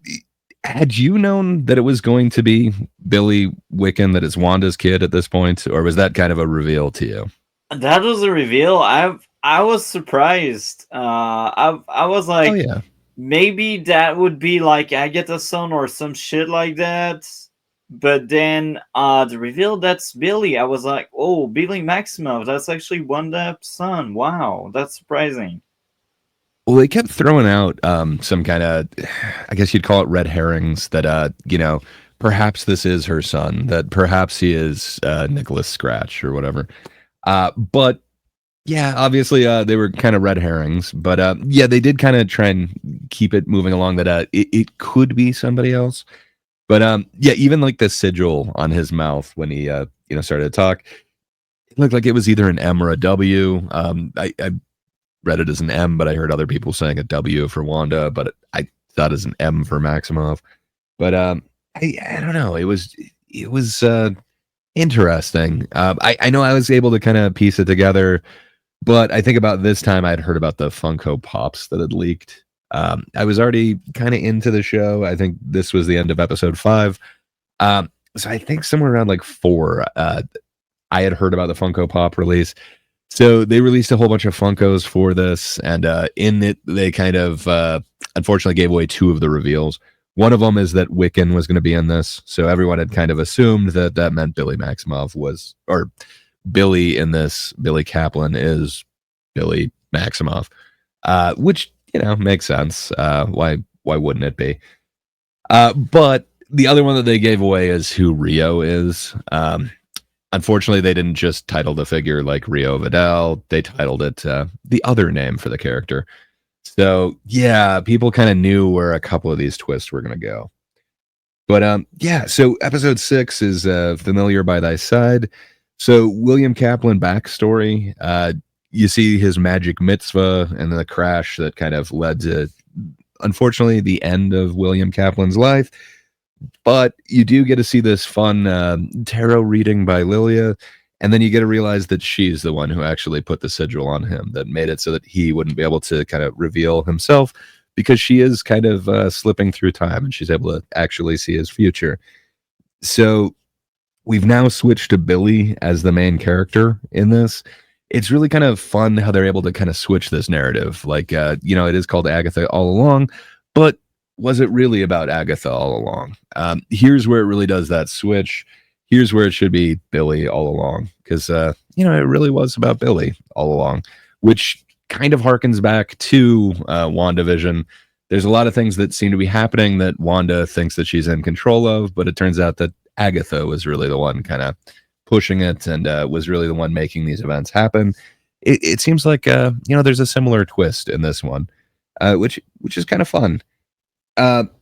had you known that it was going to be Billy Wiccan, that is Wanda's kid at this point, or was that kind of a reveal to you?
That was a reveal. I was surprised. I was
Oh
like,
yeah.
maybe that would be like Agatha's son or some shit like that. But then the reveal that's Billy, I was like, oh, Billy Maximoff, that's actually Wanda's son. Wow, that's surprising.
Well, they kept throwing out some kind of, I guess you'd call it red herrings that, perhaps this is her son, that perhaps he is Nicholas Scratch or whatever. But yeah, obviously they were kind of red herrings. But yeah, they did kind of try and keep it moving along that it could be somebody else. But yeah, even like the sigil on his mouth when he, started to talk, it looked like it was either an M or a W. I read it as an M, but I heard other people saying a W for Wanda, but I thought it was an M for Maximoff. But I don't know. It was interesting. I know I was able to kind of piece it together But I think about this time I'd heard about the Funko Pops that had leaked. I was already kind of into the show. I think this was the end of episode 5. So I think somewhere around like 4, I had heard about the Funko Pop release. So they released a whole bunch of Funkos for this, and in it, they kind of unfortunately gave away 2 of the reveals. One of them is that Wiccan was going to be in this, so everyone had kind of assumed that that meant Billy Maximoff was, or Billy in this, Billy Kaplan is Billy Maximoff, which makes sense. Why wouldn't it be? But the other one that they gave away is who Rio is. Unfortunately, they didn't just title the figure like Rio Vidal. They titled it the other name for the character. So yeah, people kind of knew where a couple of these twists were going to go. But yeah, so episode 6 is Familiar by Thy Side. So William Kaplan backstory. You see his magic mitzvah and the crash that kind of led to, unfortunately, the end of William Kaplan's life. But you do get to see this fun tarot reading by Lilia, and then you get to realize that she's the one who actually put the sigil on him that made it so that he wouldn't be able to kind of reveal himself, because she is kind of slipping through time and she's able to actually see his future. So we've now switched to Billy as the main character in this. It's really kind of fun how they're able to kind of switch this narrative. Like, it is called Agatha All Along, but was it really about Agatha all along? Here's where it really does that switch. Here's where it should be Billy all along, because it really was about Billy all along, which kind of harkens back to WandaVision. There's a lot of things that seem to be happening that Wanda thinks that she's in control of, but it turns out that Agatha was really the one kind of pushing it and was really the one making these events happen. It seems like there's a similar twist in this one, which is kind of fun.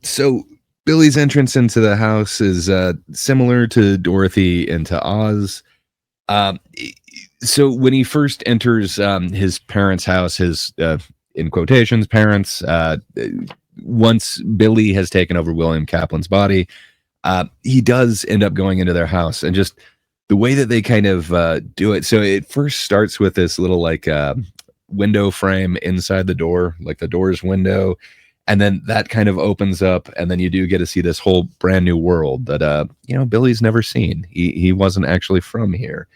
So Billy's entrance into the house is similar to Dorothy into Oz. So when he first enters his parents' house, his in quotations parents, once Billy has taken over William Kaplan's body, he does end up going into their house, and just the way that they kind of do it. So it first starts with this little window frame inside the door, like the door's window. And then that kind of opens up, and then you do get to see this whole brand new world that Billy's never seen. He wasn't actually from here.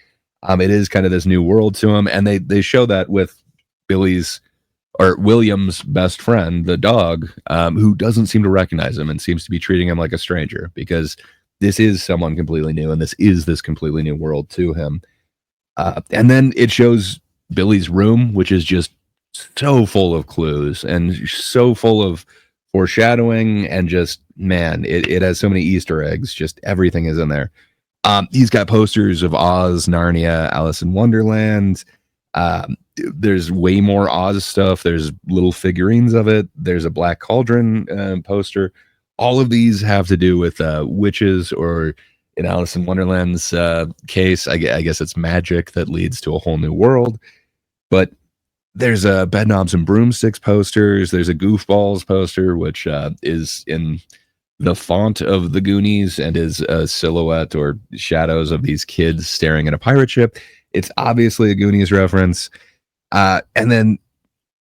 It is kind of this new world to him, and they show that with Billy's or William's best friend, the dog, who doesn't seem to recognize him and seems to be treating him like a stranger, because this is someone completely new, and this is this completely new world to him. And then it shows Billy's room, which is just so full of clues and so full of foreshadowing, and just, man, it has so many Easter eggs. Just everything is in there. He's got posters of Oz, Narnia, Alice in Wonderland. There's way more Oz stuff. There's little figurines of it. There's a Black Cauldron poster. All of these have to do with witches, or in Alice in Wonderland's case, I guess it's magic that leads to a whole new world. But there's a Bedknobs and Broomsticks posters. There's a Goofballs poster, which is in the font of the Goonies and is a silhouette or shadows of these kids staring at a pirate ship. It's obviously a Goonies reference. And then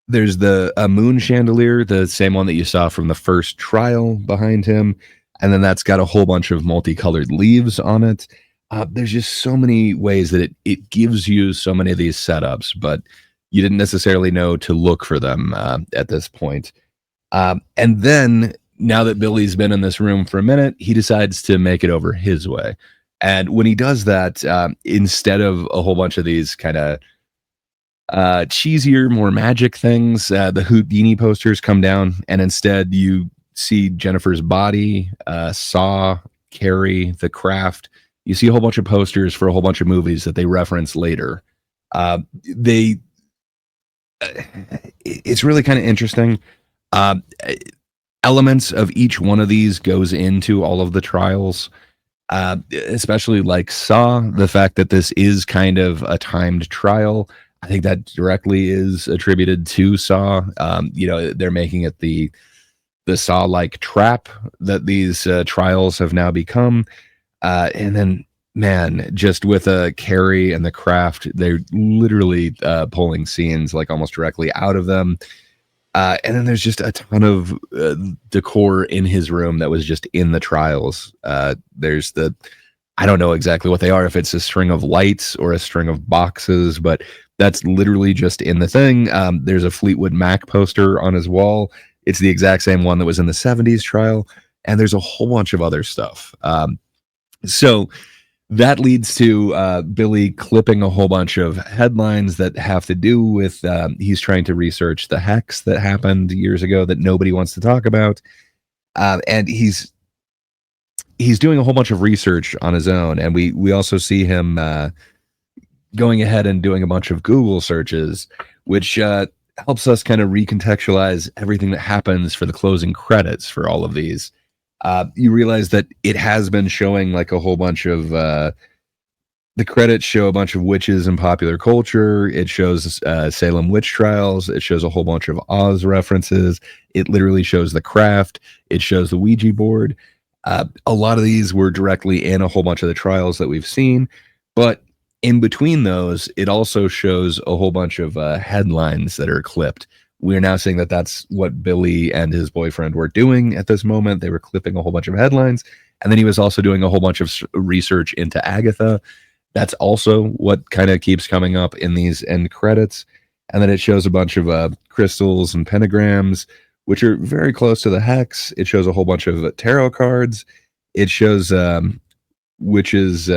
there's a moon chandelier, the same one that you saw from the first trial behind him. And then that's got a whole bunch of multicolored leaves on it. There's just so many ways that it gives you so many of these setups, but you didn't necessarily know to look for them at this point. And then, now that Billy's been in this room for a minute, he decides to make it over his way. And when he does that, instead of a whole bunch of these kind of cheesier, more magic things, the Houdini posters come down, and instead you see Jennifer's Body, Saw, Carrie, The Craft. You see a whole bunch of posters for a whole bunch of movies that they reference later. It's really kind of interesting. Elements of each one of these goes into all of the trials, especially like Saw, the fact that this is kind of a timed trial. I think that directly is attributed to Saw. They're making it the Saw-like trap that these trials have now become. And then man, just with Carrie and the craft, they're literally pulling scenes like almost directly out of them. And then there's just a ton of decor in his room that was just in the trials. There's I don't know exactly what they are, if it's a string of lights or a string of boxes, but that's literally just in the thing. There's a Fleetwood Mac poster on his wall. It's the exact same one that was in the 70s trial. And there's a whole bunch of other stuff. So that leads to Billy clipping a whole bunch of headlines that have to do with he's trying to research the hex that happened years ago that nobody wants to talk about. And he's doing a whole bunch of research on his own. And we also see him going ahead and doing a bunch of Google searches, which helps us kind of recontextualize everything that happens for the closing credits for all of these. You realize that it has been showing like a whole bunch of the credits show a bunch of witches in popular culture. It shows Salem witch trials. It shows a whole bunch of Oz references. It literally shows the craft. It shows the Ouija board. A lot of these were directly in a whole bunch of the trials that we've seen, but in between those, it also shows a whole bunch of headlines that are clipped. We're now seeing that that's what Billy and his boyfriend were doing at this moment. They were clipping a whole bunch of headlines. And then he was also doing a whole bunch of research into Agatha. That's also what kind of keeps coming up in these end credits. And then it shows a bunch of crystals and pentagrams, which are very close to the hex. It shows a whole bunch of tarot cards. It shows witches.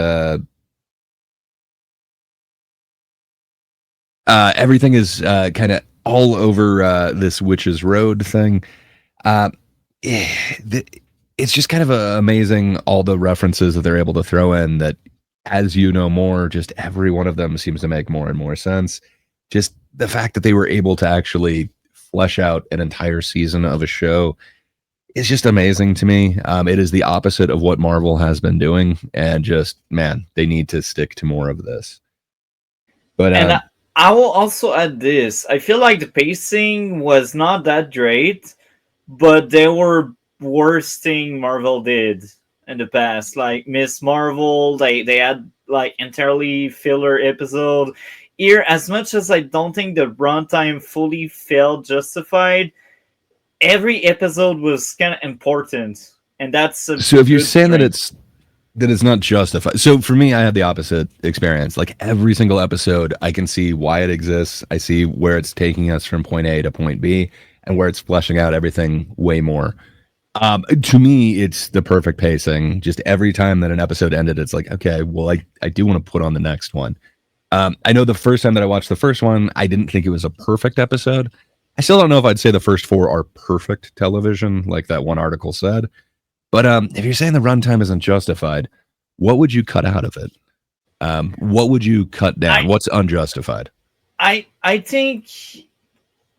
Everything is kind of all over this witch's road thing. It's just kind of amazing, all the references that they're able to throw in that, as you know more, just every one of them seems to make more and more sense. Just the fact that they were able to actually flesh out an entire season of a show is just amazing to me. It is the opposite of what Marvel has been doing, and just, man, they need to stick to more of this. But
And I will also add this. I feel like the pacing was not that great, but there were worse thing Marvel did in the past. Like Miss Marvel, they had like entirely filler episode. Here, as much as I don't think the runtime fully felt justified, every episode was kind of important, and that's a
so if you're
good
saying
strength.
that it's not justified. So for me, I had the opposite experience. Like every single episode, I can see why it exists. I see where it's taking us from point A to point B, and where it's fleshing out everything way more. To me, it's the perfect pacing. Just every time that an episode ended, it's like, okay, well, I do want to put on the next one. I know the first time that I watched the first one, I didn't think it was a perfect episode. I still don't know if I'd say the first four are perfect television, like that one article said. But if you're saying the runtime isn't justified, what would you cut out of it? What would you cut down?
I
What's unjustified?
I think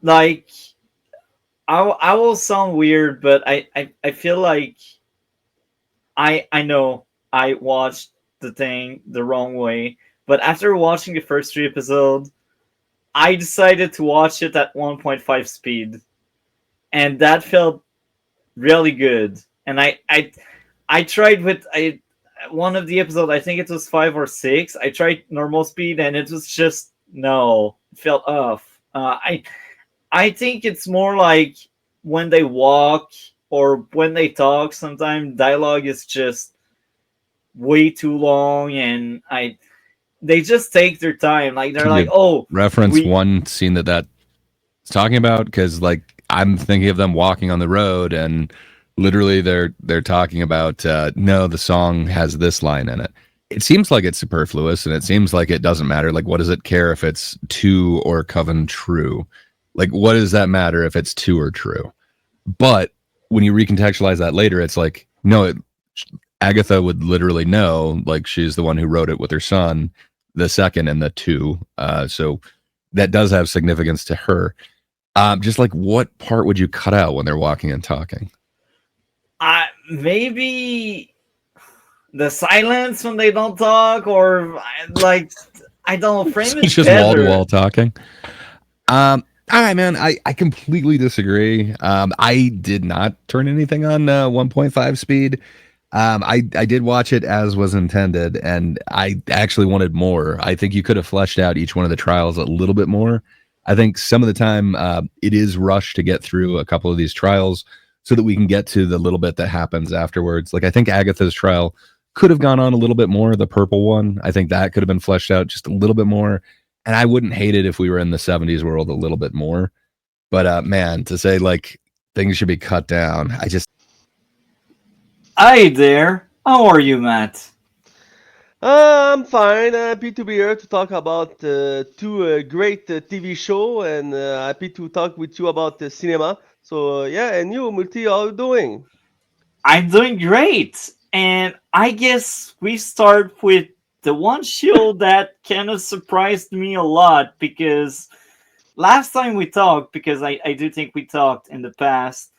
like I will sound weird, but I feel like I know I watched the thing the wrong way. But after watching the first three episodes, I decided to watch it at 1.5 speed, and that felt really good. And I tried with one of the episodes. I think it was 5 or 6. I tried normal speed, and it was just no, it felt off. I think it's more like when they walk or when they talk. Sometimes dialogue is just way too long, and I they just take their time. Like they're
Can
like,
you
oh,
reference
we
one scene that's talking about? Because like I'm thinking of them walking on the road, and literally they're talking about no, the song has this line in it. It seems like it's superfluous, and it seems like it doesn't matter. Like, what does it care if it's two or coven true? Like, what does that matter if it's two or true? But when you recontextualize that later, it's like, no, Agatha would literally know, like she's the one who wrote it with her son, the second and the two. So that does have significance to her. Just like, what part would you cut out when they're walking and talking?
maybe the silence when they don't talk, or like I don't know, frame
So
it
it's just wall to wall
better.
talking. All right, man. I completely disagree. I did not turn anything on 1.5 speed. I did watch it as was intended, and I actually wanted more. I think you could have fleshed out each one of the trials a little bit more. I think some of the time it is rushed to get through a couple of these trials so that we can get to the little bit that happens afterwards. Like I think Agatha's trial could have gone on a little bit more. The purple one, I think that could have been fleshed out just a little bit more. And I wouldn't hate it if we were in the '70s world a little bit more. But man, to say like things should be cut down, I just
Hi there. How are you, Matt?
I'm fine. Happy to be here to talk about two great TV show, and happy to talk with you about the cinema. So yeah, and you, Multi, how you doing?
I'm doing great. And I guess we start with the one show that kind of surprised me a lot because last time we talked, because I do think we talked in the past,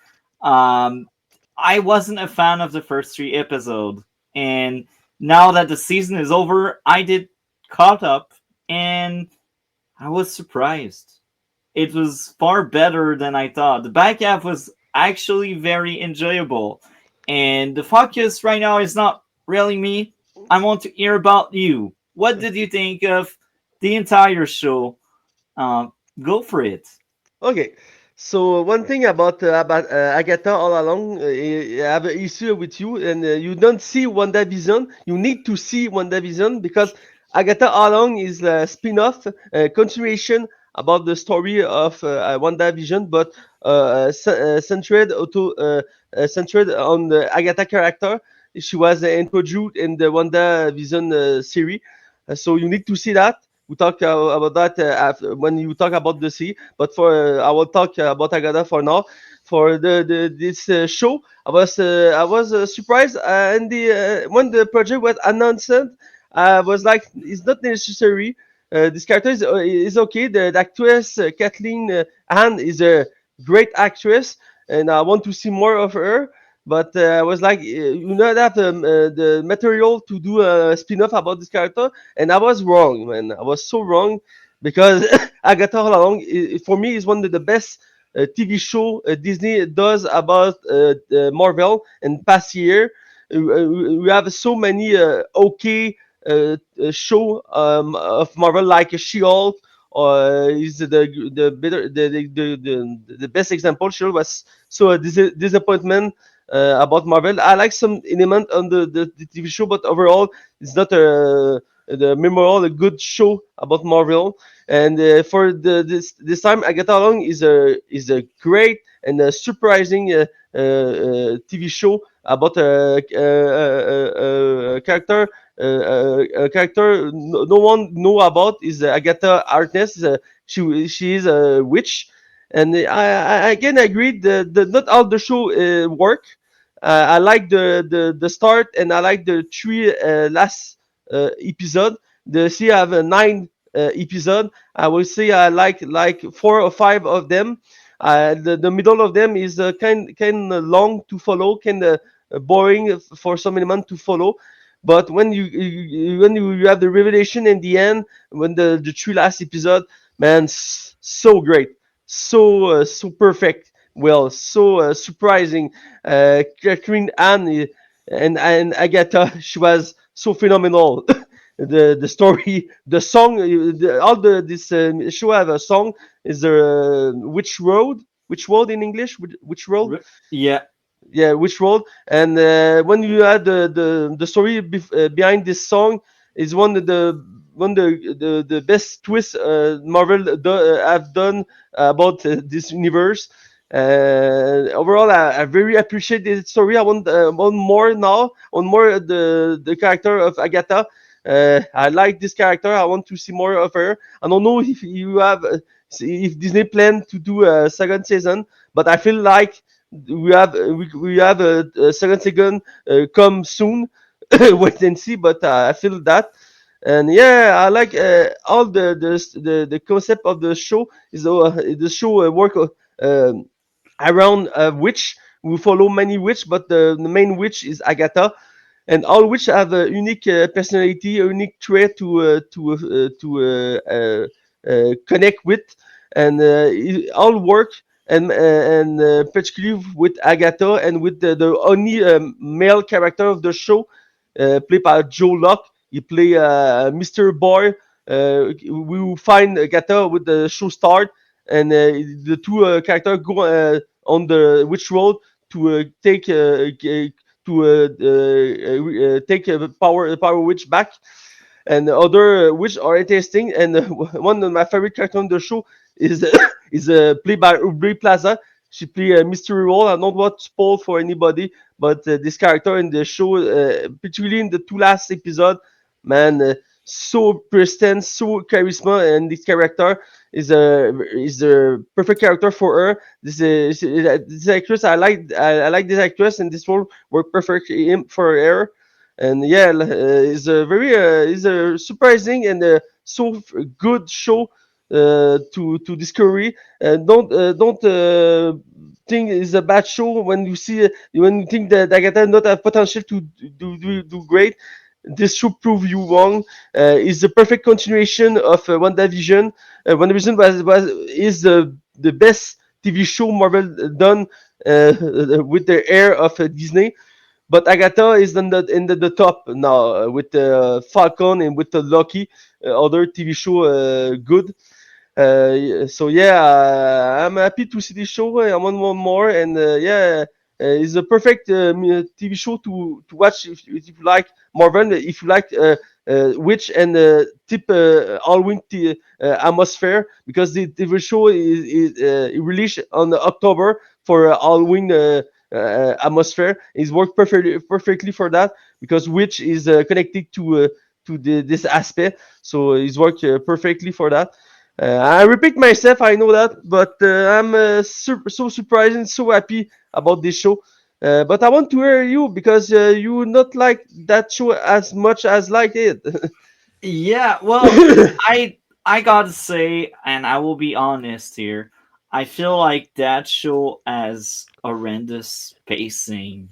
um, I wasn't a fan of the first three episodes. And now that the season is over, I did caught up and I was surprised. It was far better than I thought. The back half was actually very enjoyable. And the focus right now is not really me. I want to hear about you. What did you think of the entire show? Um, Go for it.
Okay. So one thing about Agatha All Along, I have an issue with you, and you don't see WandaVision. You need to see WandaVision because Agatha All Along is a spin-off, continuation about the story of WandaVision, but centered on the Agatha character. She was introduced in the WandaVision series, so you need to see that. We talk about that when you talk about the sea. But for I will talk about Agada for now. For the this show, I was surprised, and the when the project was announced, I was like, it's not necessary. This character is okay. The actress Kathleen Hahn is a great actress, and I want to see more of her. But I was like, you don't have the material to do a spin-off about this character, and I was wrong, man. I was so wrong because Agatha All Along, for me, is one of the best TV show Disney does about Marvel in past year. We have so many okay show of Marvel like She-Hulk. Is the better the best example. She was so a disappointment about Marvel. I like some element on the TV show, but overall, it's not the memorable a good show about Marvel. And for this time, Agatha Long is a great and a surprising TV show about a character. A character no one know about is Agatha Harkness. She is a witch, and I again agreed that not all the show work. I like the start, and I like the three last episode. The see I have a nine episode. I will say I like four or five of them. The middle of them is kind of long to follow, kind of boring for some element to follow. But when you have the revelation in the end, when the three last episode, man, so great, so perfect, well, so surprising. Catherine Anne and Agatha, she was so phenomenal. The story, the song, all the this show have a song. Is there which road in English? Which road?
Yeah,
Yeah, which role. And when you add the story behind this song is one of the best twists have done about this universe. Overall, I very appreciate the story. I want more now, on more the character of Agatha. I like this character. I want to see more of her. I don't know if you have if Disney plan to do a second season, but I feel like we have a second come soon. Wait and see, but I feel that. And yeah, I like all the concept of the show is the show work um around witch. We follow many witch, but the main witch is Agatha, and all witch have a unique personality, a unique trait to connect with, and all work and particularly with Agatha and with the only male character of the show, played by Joe Locke. He play Mr. Boy. We will find Agatha with the show start, and the two characters go on the witch road to take power witch back, and other which are interesting. And one of my favorite characters on the show is is played by Aubrey Plaza. She play a mystery role. I don't want to spoil for anybody, but this character in the show, particularly in the two last episode, man, so pristine, so charisma, and this character is a perfect character for her. This actress, I like this actress, and this role worked perfectly for her. And yeah, is a surprising and good show to Discovery. Don't think it's a bad show when you see when you think that Agatha not have potential to do great. This should prove you wrong. Is the perfect continuation of WandaVision. WandaVision was is the best TV show Marvel done with the air of Disney, but Agatha is in the top now with Falcon and with the Loki, other TV show good. So yeah, I'm happy to see this show. I want one more, and yeah, it's a perfect TV show to watch if you like Marvel, if you like Witch and tip Halloween atmosphere, because the TV show is released on October for Halloween. Atmosphere is worked perfectly for that, because Witch is connected to this aspect, so it's worked perfectly for that. I repeat myself, I know that, but I'm so surprised and so happy about this show. But I want to hear you, because you not like that show as much as like it.
Yeah, well, I gotta say, and I will be honest here, I feel like that show has horrendous pacing.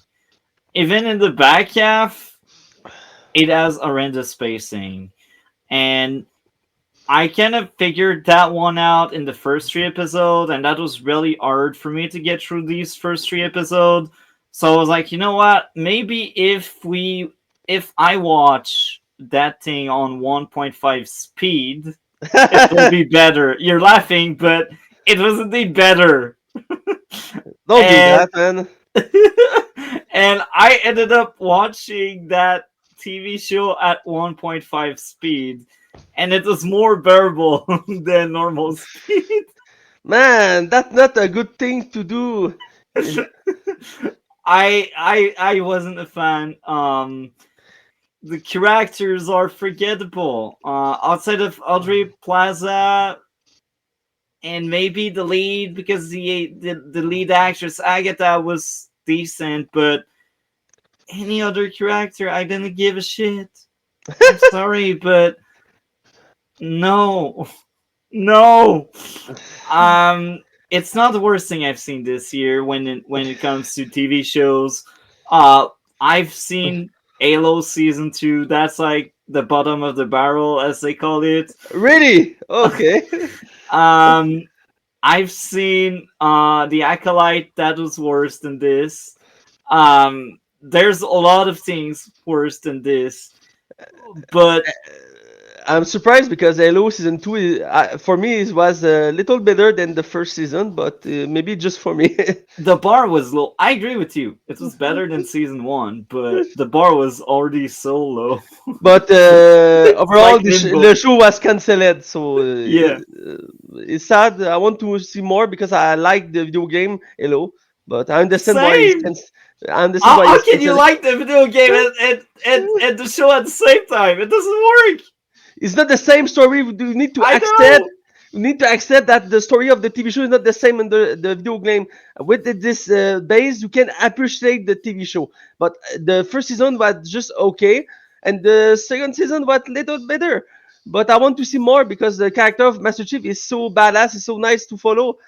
Even in the back half, it has horrendous pacing. And I kind of figured that one out in the first three episodes, and that was really hard for me to get through these first three episodes. So I was like, you know what? Maybe if I watch that thing on 1.5 speed, it will be better. You're laughing, but it was indeed better.
Don't do
And
that, man.
and I ended up watching that TV show at 1.5 speed, and it was more bearable than normal speed.
Man, that's not a good thing to do.
I wasn't a fan. The characters are forgettable. Outside of Audrey Plaza and maybe the lead, because the lead actress Agatha was decent, but any other character I didn't give a shit. I'm sorry, but no, no. It's not the worst thing I've seen this year when it comes to TV shows. Uh, I've seen Halo season 2. That's like the bottom of the barrel, as they call it.
Really? Okay.
Um, I've seen the Acolyte. That was worse than this. There's a lot of things worse than this, but
I'm surprised, because Halo season 2 for me it was a little better than the first season, but maybe just for me.
the bar was low. I agree with you. It was better than season 1, but the bar was already so low.
But
It's
overall,
like limbo.
the show was cancelled, so
Yeah.
it's sad. I want to see more, because I like the video game Halo, but I understand why
Same.
I understand
How,
why
how
it's
can you
canceled.
like the video game and the show at the same time? It doesn't work.
It's not the same story. You need to
I
accept.
know.
You need to accept that the story of the TV show is not the same in the video game. With this base, you can appreciate the TV show. But the first season was just okay, and the second season was little better. But I want to see more, because the character of Master Chief is so badass. It's so nice to follow.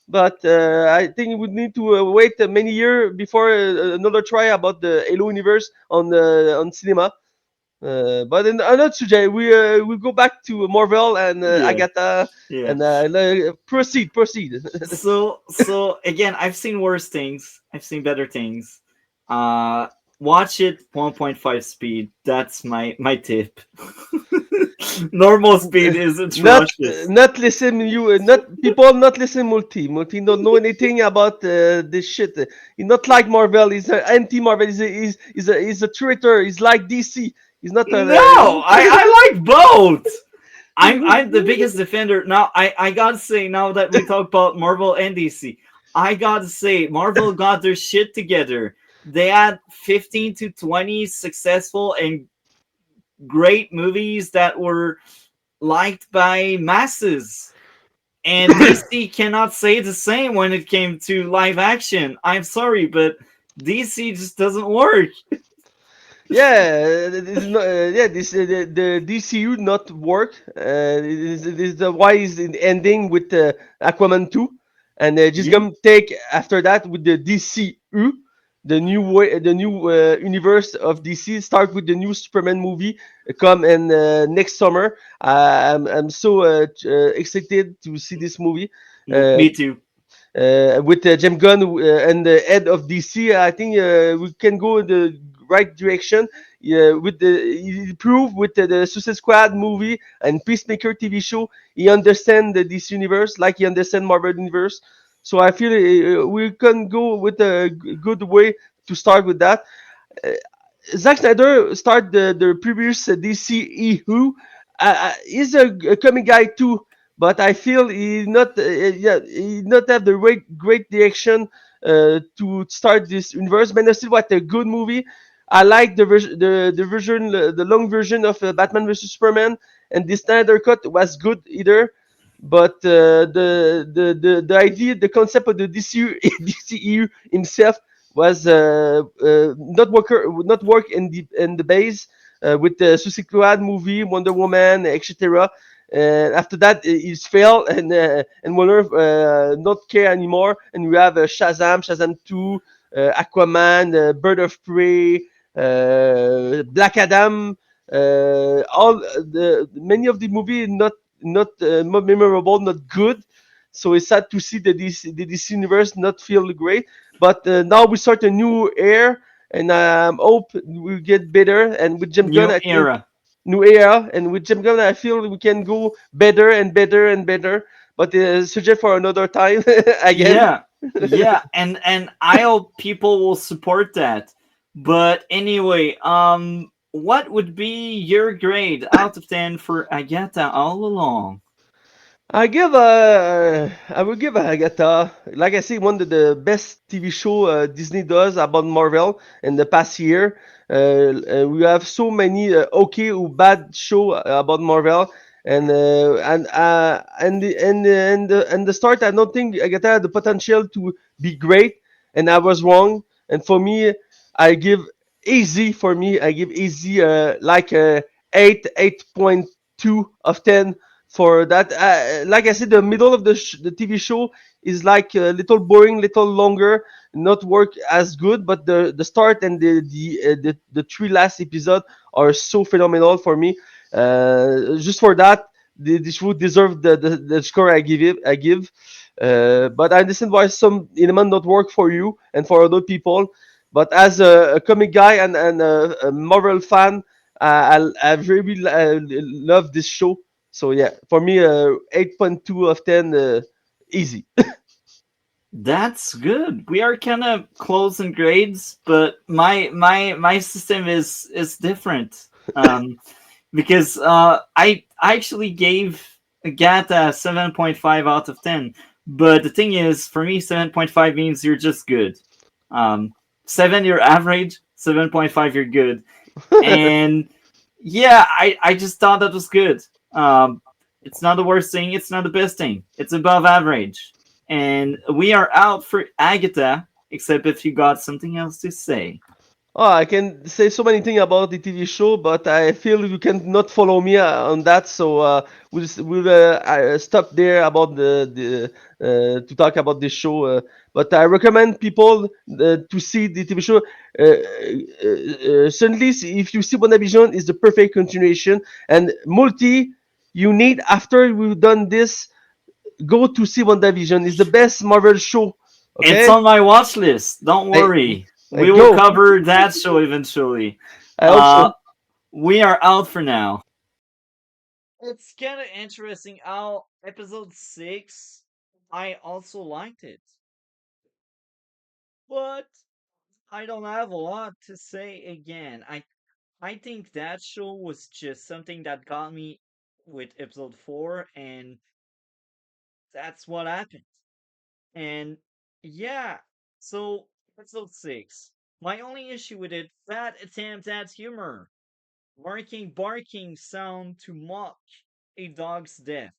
But I think we would need to wait many years before another try about the Halo universe on cinema. But in another subject, we go back to Marvel and
Yeah,
Agatha,
yeah.
and proceed.
So again, I've seen worse things. I've seen better things. Uh, Watch it 1.5 speed. That's my tip. Normal speed is
not
atrocious.
not listen you not people not listen multi don't know anything about this shit. He's not like Marvel. He's an anti Marvel. He's a traitor. He's like DC. He's not
No,
a
I like both. I'm the biggest defender. Now I gotta say, now that we talk about Marvel and DC, I gotta say Marvel got their shit together. They had 15 to 20 successful and great movies that were liked by masses. And DC cannot say the same when it came to live action. I'm sorry, but DC just doesn't work.
Yeah, this is not, yeah, the DCU not work. This is the why is it ending with Aquaman 2, and just
Yeah.
gonna take after that with the DCU, the new way, the new universe of DC. Start with the new Superman movie come and next summer. I'm so excited to see this movie. Uh,
Me too.
with James Gunn and the head of DC, I think we can go in the right direction. With the he proved with the Suicide Squad movie and Peacemaker TV show, he understands the DC universe like he understands Marvel universe. So I feel we can go with a good way to start with that. Uh, Zack Snyder start the previous DCEU. He's a comic guy too, but I feel he not yeah he not have the great direction to start this universe. Man of Steel was a good movie. I like the version the long version of Batman vs Superman, and the Snyder cut was good either. But the idea, the concept of the DCEU himself was not work in the base with the Suicide Squad movie, Wonder Woman, etc. And after that, it's failed, and Warner not care anymore. And we have Shazam 2, Aquaman, Bird of Prey, Black Adam. All the many of the movie not memorable, not good. So it's sad to see the DC universe not feel great. But now we start a new era, and hope we get better. And with Jim Gunn,
New
I think
era.
new era, and with Jim Gunn, I feel we can go better and better and better. But suggest for another time again.
Yeah, yeah, and I hope people will support that. But anyway, what would be your grade out of 10 for Agatha All Along?
I will give Agatha, like I say, one of the best TV show Disney does about Marvel in the past year. We have so many okay or bad show about Marvel, and the start, I don't think Agatha had the potential to be great, and I was wrong. And for me, I give easy like 8.2 of 10 for that. Like I said, the middle of the TV show is like a little boring, little longer, not work as good. But the start and the three last episode are so phenomenal for me. Just for that, the show deserve the score I give it. I give. But I understand why some element not work for you and for other people. But as a comic guy and a Marvel fan, I really love this show. So yeah, for me, 8.2 of 10, easy.
That's good. We are kind of close in grades, but my system is different. Because I actually gave Agatha 7.5 out of 10. But the thing is, for me, 7.5 means you're just good. 7 you're average, 7.5 you're good. And yeah, I just thought that was good. It's not the worst thing, it's not the best thing. It's above average. And we are out for Agatha, except if you got something else to say.
Oh, I can say so many things about the TV show, but I feel you cannot follow me on that. So we'll stop there about the to talk about this show. But I recommend people to see the TV show. Certainly, if you see WandaVision, is the perfect continuation. And multi, you need after we've done this, go to see WandaVision. It's the best Marvel show.
It's
Okay,
on my watch list. Don't
I,
worry.
I
We will
go.
cover that show eventually.
I hope
Uh,
so.
we are out for now. It's kind of interesting how episode 6, I also liked it. But I don't have a lot to say again. I think that show was just something that got me with episode 4, and that's what happened. And yeah, so episode 6. My only issue with it, that attempt at humor. Barking sound to mock a dog's death.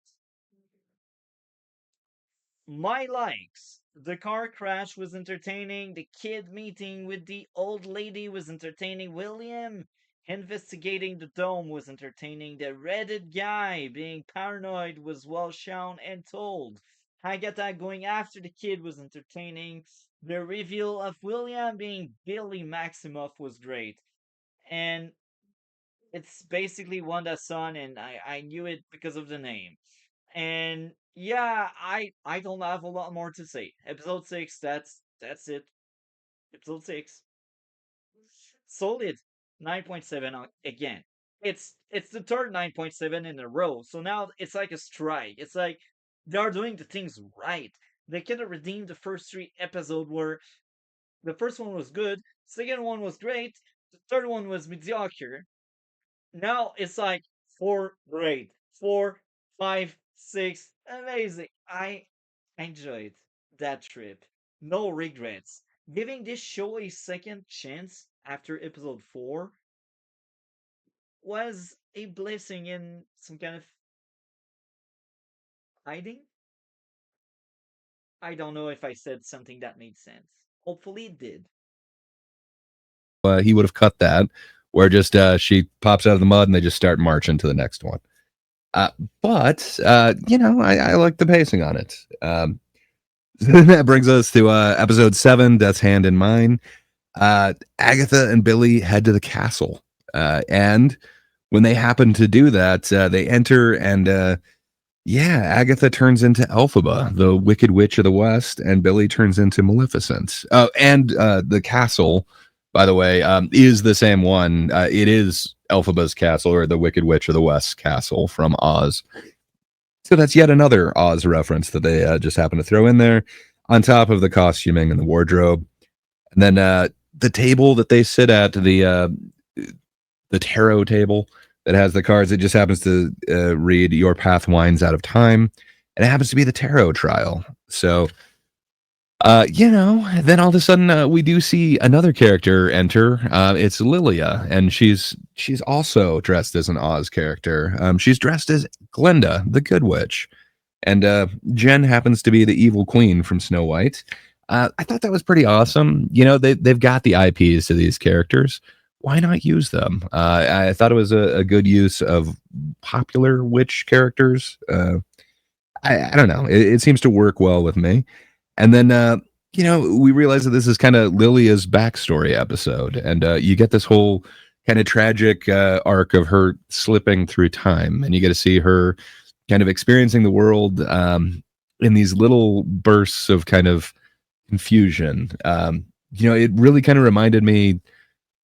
My likes. The car crash was entertaining. The kid meeting with the old lady was entertaining. William investigating the dome was entertaining. The Reddit guy being paranoid was well shown and told. Agatha going after the kid was entertaining. The reveal of William being Billy Maximoff was great. And it's basically Wanda's son, and I knew it because of the name. And yeah, I don't have a lot more to say. Episode 6, that's it. Episode 6. Solid 9.7 again. It's the third 9.7 in a row. So now it's like a strike. It's like they are doing the things right. They could have redeemed the first 3 episodes where the first one was good, second one was great, the third one was mediocre. Now it's like 4 great, 4, 5, 6 amazing. I enjoyed that trip. No regrets. Giving this show a second chance after episode 4 was a blessing in some kind of hiding. I don't know if I said something that made sense. Hopefully it did.
He would have cut that, where just she pops out of the mud and they just start marching to the next one. Uh, but I like the pacing on it. That brings us to episode 7, Death's Hand in Mine. Agatha and Billy head to the castle, and when they happen to do that, they enter and Agatha turns into Elphaba, the Wicked Witch of the West, and Billy turns into Maleficent. And the castle, by the way, is the same one. It is Elphaba's castle, or the Wicked Witch of the West castle from Oz. So that's yet another Oz reference that they just happen to throw in there, on top of the costuming and the wardrobe. And then the table that they sit at, the tarot table that has the cards, it just happens to read "Your path winds out of time," and it happens to be the tarot trial. So, then all of a sudden we do see another character enter. It's Lilia, and she's also dressed as an Oz character. She's dressed as Glinda, the Good Witch, and Jen happens to be the evil queen from Snow White. I thought that was pretty awesome. They've got the IPs to these characters. Why not use them? I thought it was a good use of popular witch characters. I don't know. It seems to work well with me. And then, we realize that this is kind of Lilia's backstory episode. And you get this whole kind of tragic arc of her slipping through time. And you get to see her kind of experiencing the world in these little bursts of kind of confusion. It really kind of reminded me.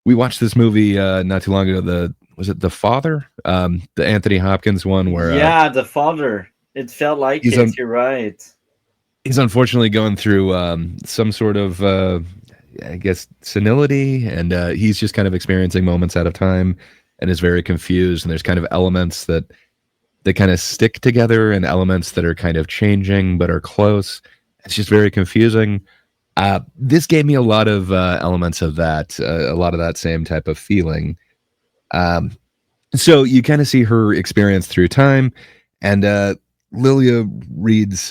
We watched this movie not too long ago. Was it The Father? The Anthony Hopkins one, where
Yeah, the father. It felt like
he's
it.
un-
You're right.
he's unfortunately going through some sort of I guess senility, and he's just kind of experiencing moments at a time, and is very confused. And there's kind of elements that they kind of stick together, and elements that are kind of changing but are close. It's just very confusing. This gave me a lot of elements of that, a lot of that same type of feeling. Um, so you kind of see her experience through time, and Lilia reads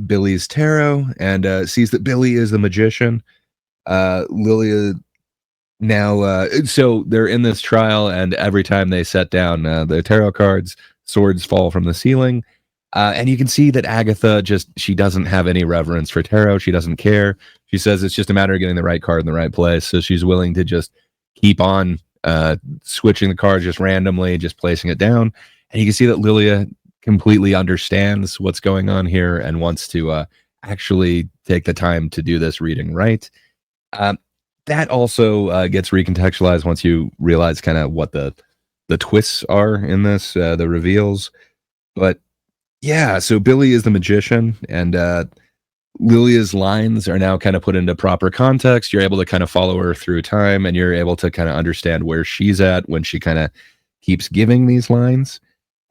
Billy's tarot and sees that Billy is the magician. Lilia Now, so they're in this trial, and every time they set down the tarot cards, swords fall from the ceiling. And you can see that Agatha just, she doesn't have any reverence for tarot. She doesn't care. She says it's just a matter of getting the right card in the right place. So she's willing to just keep on switching the cards just randomly, just placing it down. And you can see that Lilia completely understands what's going on here and wants to actually take the time to do this reading right. Um, that also gets recontextualized once you realize kind of what the twists are in this, the reveals. But yeah, so Billy is the magician, and Lilia's lines are now kind of put into proper context. You're able to kind of follow her through time, and you're able to kind of understand where she's at when she kind of keeps giving these lines.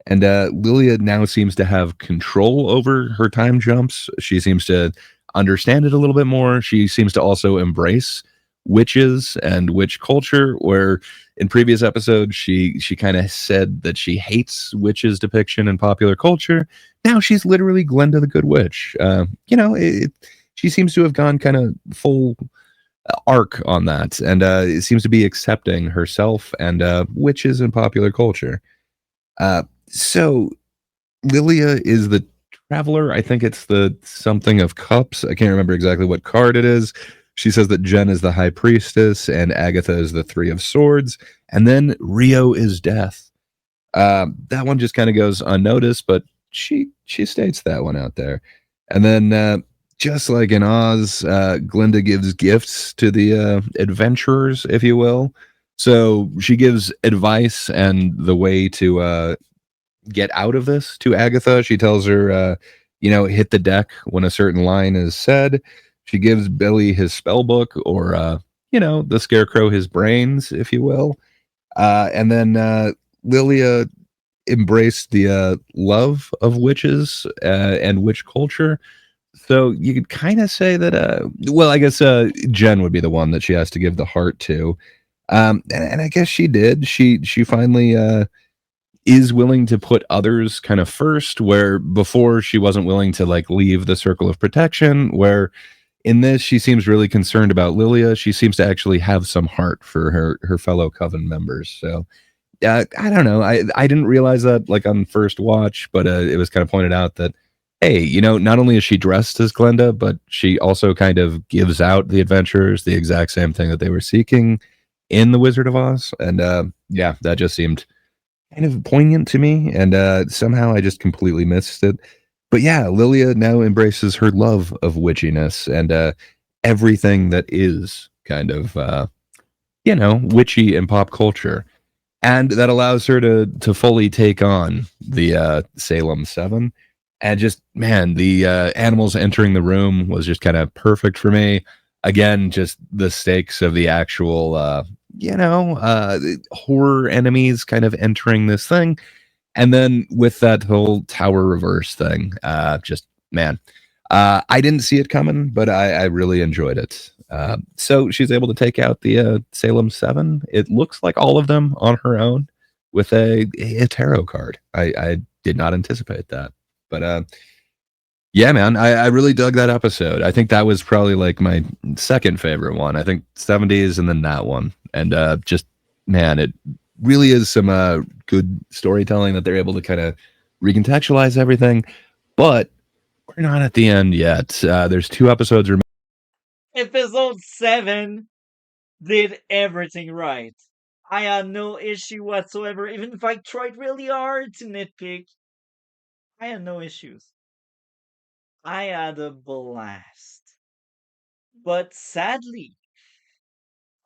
And Lilia now seems to have control over her time jumps. She seems to understand it a little bit more. She seems to also embrace witches and witch culture, where in previous episodes she kind of said that she hates witches depiction in popular culture. Now she's literally Glenda the Good Witch. She seems to have gone kind of full arc on that, and it seems to be accepting herself and witches in popular culture. So Lilia is the traveler. I think it's the something of cups. I can't remember exactly what card it is. She says that Jen is the high priestess and Agatha is the three of swords, and then Rio is death. That one just kind of goes unnoticed, but she states that one out there. And then just like in Oz, Glinda gives gifts to the adventurers, if you will. So she gives advice and the way to get out of this to Agatha. She tells her, hit the deck when a certain line is said. She gives Billy his spell book, or, the scarecrow his brains, if you will. And then Lilia embraced the love of witches and witch culture. So you could kind of say that, well, I guess Jen would be the one that she has to give the heart to. And I guess she did. She finally is willing to put others kind of first, where before she wasn't willing to like leave the circle of protection, where in this she seems really concerned about Lilia. She seems to actually have some heart for her fellow coven members. So I don't know, I didn't realize that like on first watch, but it was kind of pointed out that, hey, not only is she dressed as Glenda, but she also kind of gives out the adventurers the exact same thing that they were seeking in the Wizard of Oz. And yeah, that just seemed kind of poignant to me, and somehow I just completely missed it. But yeah, Lilia now embraces her love of witchiness and everything that is kind of witchy in pop culture, and that allows her to fully take on the Salem Seven. And just man, the animals entering the room was just kind of perfect for me. Again, just the stakes of the actual horror enemies kind of entering this thing, and then with that whole tower reverse thing, just man, I didn't see it coming, but I really enjoyed it. So she's able to take out the Salem Seven. It looks like all of them on her own with a tarot card. I did not anticipate that, but yeah, man, I really dug that episode. I think that was probably like my second favorite one. I think 70s and then that one. And just man, it really is some good storytelling that they're able to kind of recontextualize everything. But we're not at the end yet. There's two episodes remaining.
Episode 7 did everything right. I had no issue whatsoever, even if I tried really hard to nitpick. I had no issues. I had a blast. But sadly,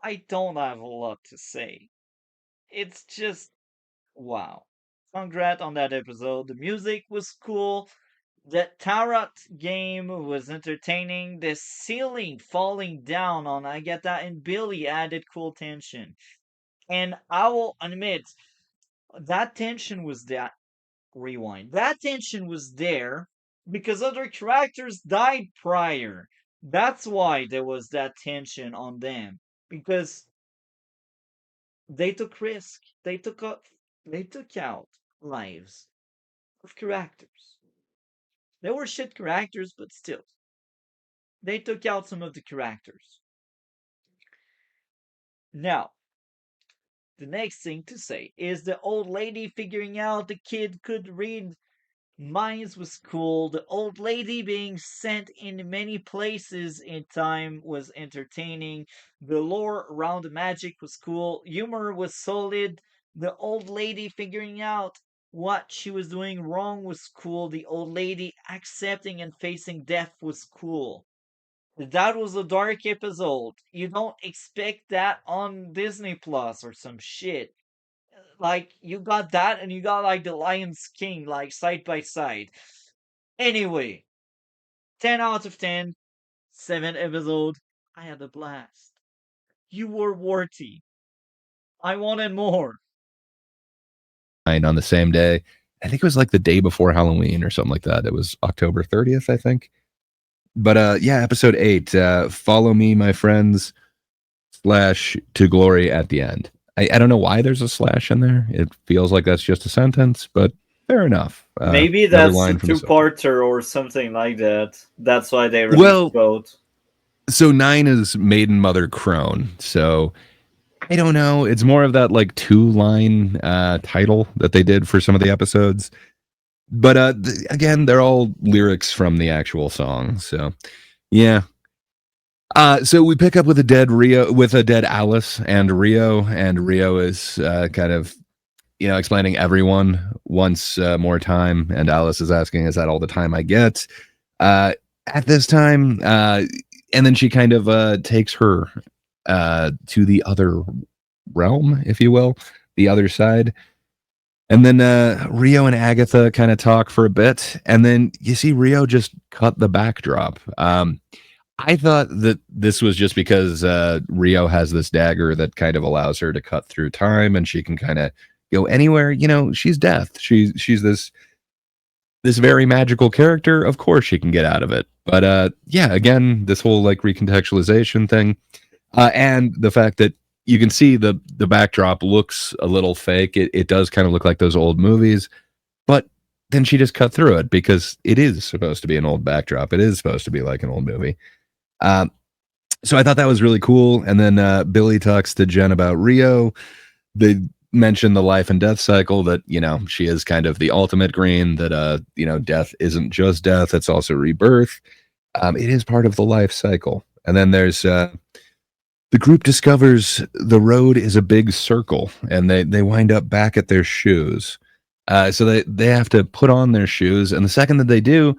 I don't have a lot to say. It's just wow. Congrats on that episode. The music was cool. The tarot game was entertaining. The ceiling falling down on Agatha and Billy added cool tension. And I will admit, that tension was that. Rewind. That tension was there because other characters died prior. That's why there was that tension on them. Because they took risk. They took out lives of characters. They were shit characters, but still. They took out some of the characters. Now, the next thing to say is the old lady figuring out the kid could read minds was cool. The old lady being sent in many places in time was entertaining. The lore around the magic was cool. Humor was solid. The old lady figuring out what she was doing wrong was cool. The old lady accepting and facing death was cool. That was a dark episode. You don't expect that on Disney Plus or some shit. Like, you got that and you got like the Lion's King, like side by side. Anyway, 10 out of 10, 7 episode. I had a blast. You were worthy. I wanted more.
On the same day. I think it was like the day before Halloween or something like that. It was October 30th, I think. But yeah, episode 8, Follow Me, My Friends, slash to glory at the end. I don't know why there's a slash in there. It feels like that's just a sentence, but fair enough.
Maybe
Another
that's a
line from the song.
two-parter or something like that. That's why they released
Well,
both.
so 9 is Maiden Mother Crone. So I don't know. It's more of that like 2-line title that they did for some of the episodes. But again, they're all lyrics from the actual song. So yeah. So we pick up with a dead Rio, with a dead Alice and Rio is kind of, explaining everyone once more time, and Alice is asking, "Is that all the time I get?" At this time, and then she kind of takes her to the other realm, if you will, the other side. And then Rio and Agatha kind of talk for a bit, and then you see Rio just cut the backdrop. I thought that this was just because Rio has this dagger that kind of allows her to cut through time, and she can kind of go anywhere. She's death. She's this very magical character. Of course, she can get out of it. But yeah, again, this whole like recontextualization thing, and the fact that you can see the backdrop looks a little fake. It does kind of look like those old movies, but then she just cut through it because it is supposed to be an old backdrop. It is supposed to be like an old movie. So I thought that was really cool. And then Billy talks to Jen about Rio. They mention the life and death cycle, that, she is kind of the ultimate green, that, death isn't just death. It's also rebirth. It is part of the life cycle. And then there's, the group discovers the road is a big circle, and they wind up back at their shoes. So they have to put on their shoes. And the second that they do,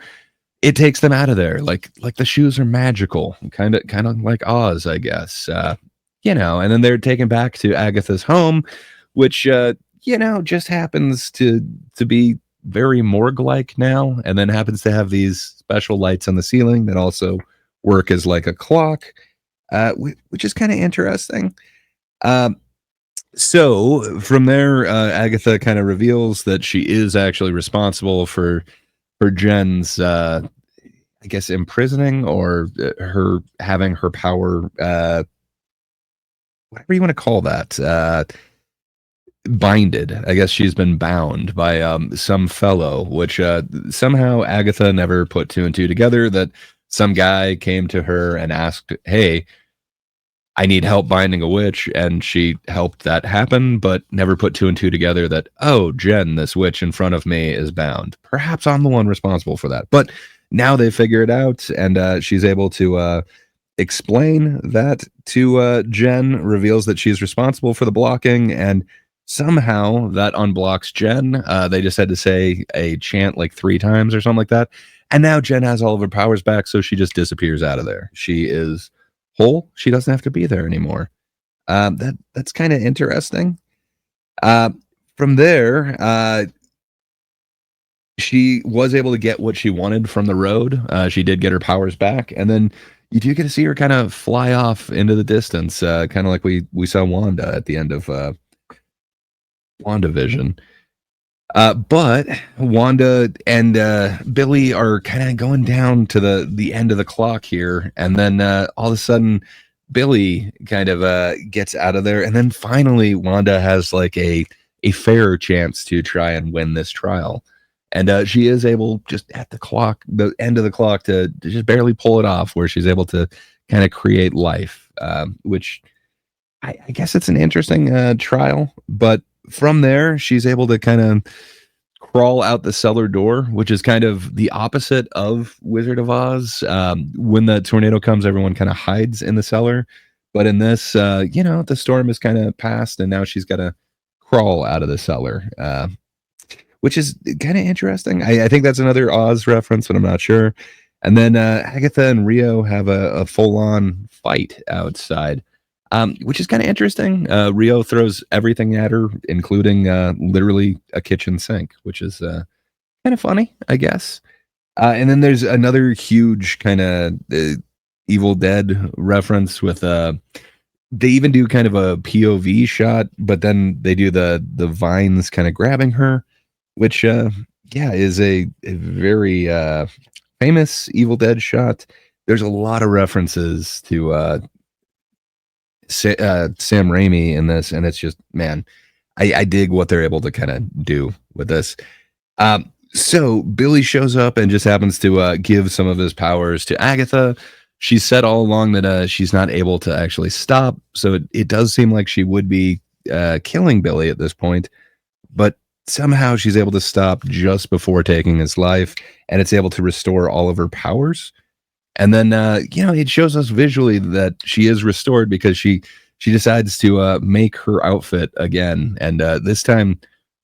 it takes them out of there. Like the shoes are magical, kind of like Oz, I guess. And then they're taken back to Agatha's home, which just happens to be very morgue-like now, and then happens to have these special lights on the ceiling that also work as like a clock, which is kind of interesting. So from there, Agatha kind of reveals that she is actually responsible for Jen's, I guess, imprisoning, or her having her power, whatever you want to call that, binded. I guess she's been bound by some fellow, which somehow Agatha never put 2 and 2 together, that some guy came to her and asked, "Hey, I need help binding a witch," and she helped that happen, but never put 2 and 2 together that, oh, Jen, this witch in front of me, is bound. Perhaps I'm the one responsible for that. But now they figure it out, and she's able to explain that to Jen, reveals that she's responsible for the blocking, and somehow that unblocks Jen. They just had to say a chant like 3 times or something like that. And now Jen has all of her powers back, so she just disappears out of there. She is whole. She doesn't have to be there anymore. That's kind of interesting. From there, she was able to get what she wanted from the road. She did get her powers back, and then you do get to see her kind of fly off into the distance, kind of like we saw Wanda at the end of WandaVision. But Wanda and Billy are kind of going down to the end of the clock here, and then all of a sudden Billy kind of gets out of there, and then finally Wanda has like a fair chance to try and win this trial, and she is able, just at the end of the clock, to just barely pull it off, where she's able to kind of create life, which I guess it's an interesting trial, but from there, she's able to kind of crawl out the cellar door, which is kind of the opposite of Wizard of Oz. When the tornado comes, everyone kind of hides in the cellar. But in this, the storm is kind of passed, and now she's got to crawl out of the cellar, which is kind of interesting. I think that's another Oz reference, but I'm not sure. And then Agatha and Rio have a full on fight outside, which is kind of interesting. Rio throws everything at her, including literally a kitchen sink, which is kind of funny, I guess. And then there's another huge kind of Evil Dead reference with they even do kind of a POV shot, but then they do the vines kind of grabbing her, which is a very famous Evil Dead shot. There's a lot of references to Sam Raimi in this, and it's just, man, I dig what they're able to kind of do with this. So Billy shows up and just happens to give some of his powers to Agatha. She's said all along that she's not able to actually stop, so it does seem like she would be killing Billy at this point, but somehow she's able to stop just before taking his life, and it's able to restore all of her powers. And then it shows us visually that she is restored because she decides to make her outfit again, and this time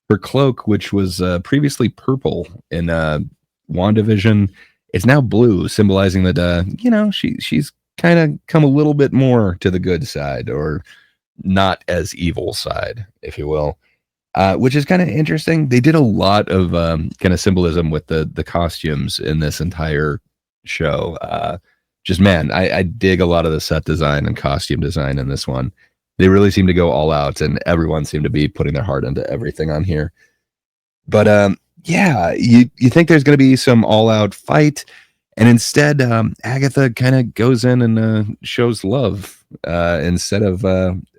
her cloak, which was previously purple in WandaVision, is now blue, symbolizing that she's kind of come a little bit more to the good side, or not as evil side, if you will. Which is kind of interesting. They did a lot of kind of symbolism with the costumes in this entire show. Just man, I dig a lot of the set design and costume design in this one. They really seem to go all out, and everyone seemed to be putting their heart into everything on here. But you think there's going to be some all out fight, and instead, Agatha kind of goes in and shows love instead of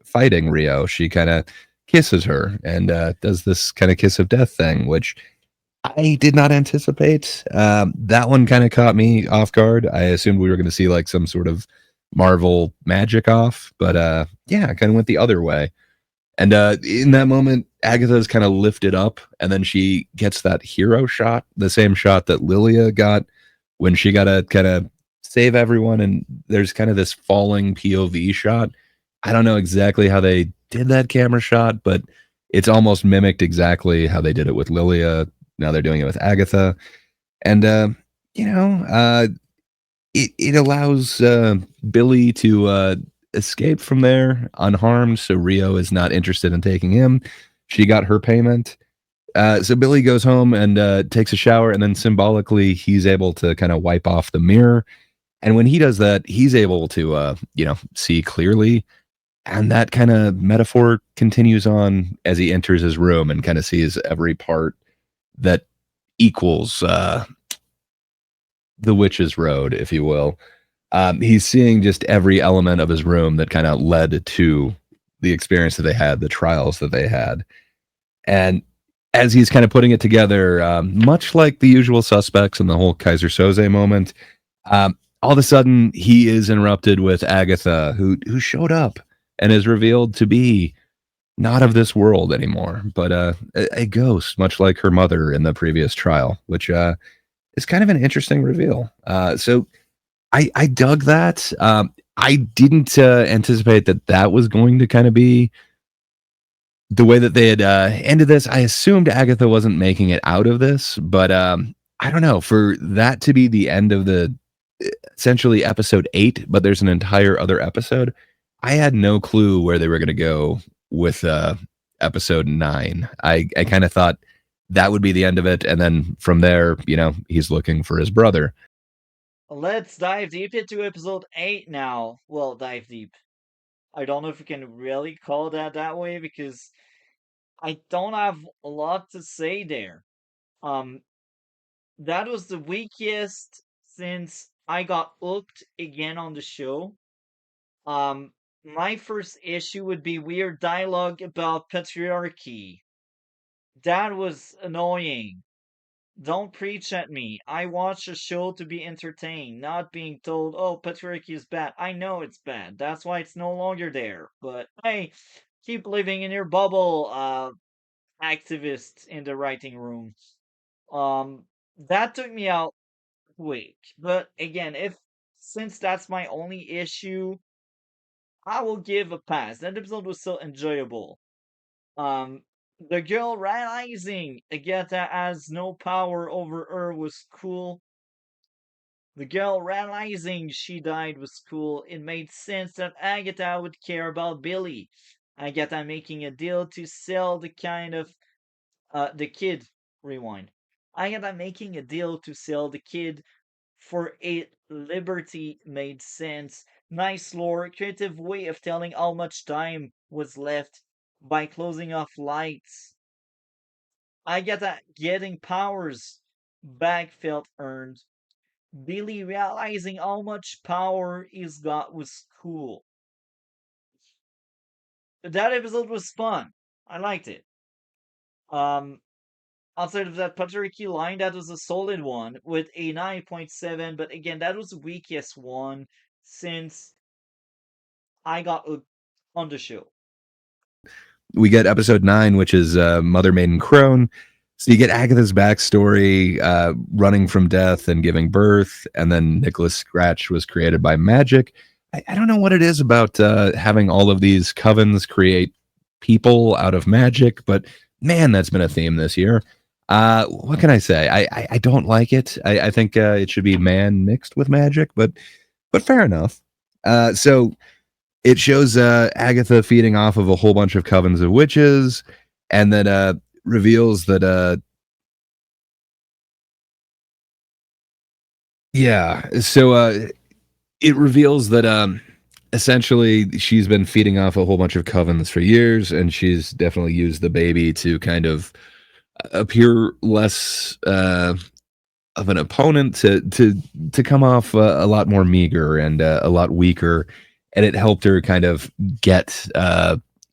fighting Rio. She kind of kisses her and does this kind of kiss of death thing, which I did not anticipate. That one kind of caught me off guard. I assumed we were going to see like some sort of Marvel magic off, but I kind of went the other way. And in that moment, Agatha's kind of lifted up, and then she gets that hero shot, the same shot that Lilia got when she got to kind of save everyone. And there's kind of this falling POV shot. I don't know exactly how they did that camera shot, but it's almost mimicked exactly how they did it with Lilia. Now they're doing it with Agatha. And, it allows Billy to escape from there unharmed. So Rio is not interested in taking him. She got her payment. So Billy goes home and takes a shower, and then symbolically, he's able to kind of wipe off the mirror. And when he does that, he's able to, see clearly. And that kind of metaphor continues on as he enters his room and kind of sees every part that equals the witch's road, if you will. He's seeing just every element of his room that kind of led to the experience that they had, the trials that they had. And as he's kind of putting it together, much like the usual suspects in the whole Kaiser Soze moment, all of a sudden he is interrupted with Agatha, who showed up and is revealed to be not of this world anymore, but a ghost, much like her mother in the previous trial, which is kind of an interesting reveal. So I dug that. I didn't anticipate that was going to kind of be the way that they had ended this. I assumed Agatha wasn't making it out of this, but I don't know. For that to be the end of the essentially episode 8, but there's an entire other episode, I had no clue where they were going to go with episode 9. I kind of thought that would be the end of it, and then from there, he's looking for his brother.
Let's dive deep into episode 8 now. Well, dive deep. I don't know if we can really call that way because I don't have a lot to say there. Um, that was the weakest since I got hooked again on the show. My first issue would be weird dialogue about patriarchy. That was annoying. Don't preach at me. I watch a show to be entertained, not being told, oh, patriarchy is bad. I know it's bad. That's why it's no longer there. But hey, keep living in your bubble, activists in the writing room. That took me out quick. But again, if since that's my only issue, I will give a pass. That episode was still enjoyable. Um, the girl realizing Agatha has no power over her was cool. The girl realizing she died was cool. It made sense that Agatha would care about Billy. Agatha making a deal to sell the kid. Rewind. Agatha making a deal to sell the kid for a liberty made sense. Nice lore, creative way of telling how much time was left by closing off lights. I get that getting powers back felt earned. Billy realizing how much power he's got was cool. That episode was fun. I liked it. Um, Outside of that patriarchy line, that was a solid one with a 9.7. But again, that was the weakest one since I got hooked on the show.
We get episode 9, which is Mother Maiden Crone. So you get Agatha's backstory, running from death and giving birth, and then Nicholas Scratch was created by magic. I don't know what it is about having all of these covens create people out of magic, but man, that's been a theme this year. What can I say? I don't like it. I think it should be man mixed with magic, but fair enough. So it shows Agatha feeding off of a whole bunch of covens of witches, and then reveals that it reveals that essentially she's been feeding off a whole bunch of covens for years, and she's definitely used the baby to kind of appear less of an opponent, to come off a lot more meager and a lot weaker, and it helped her kind of get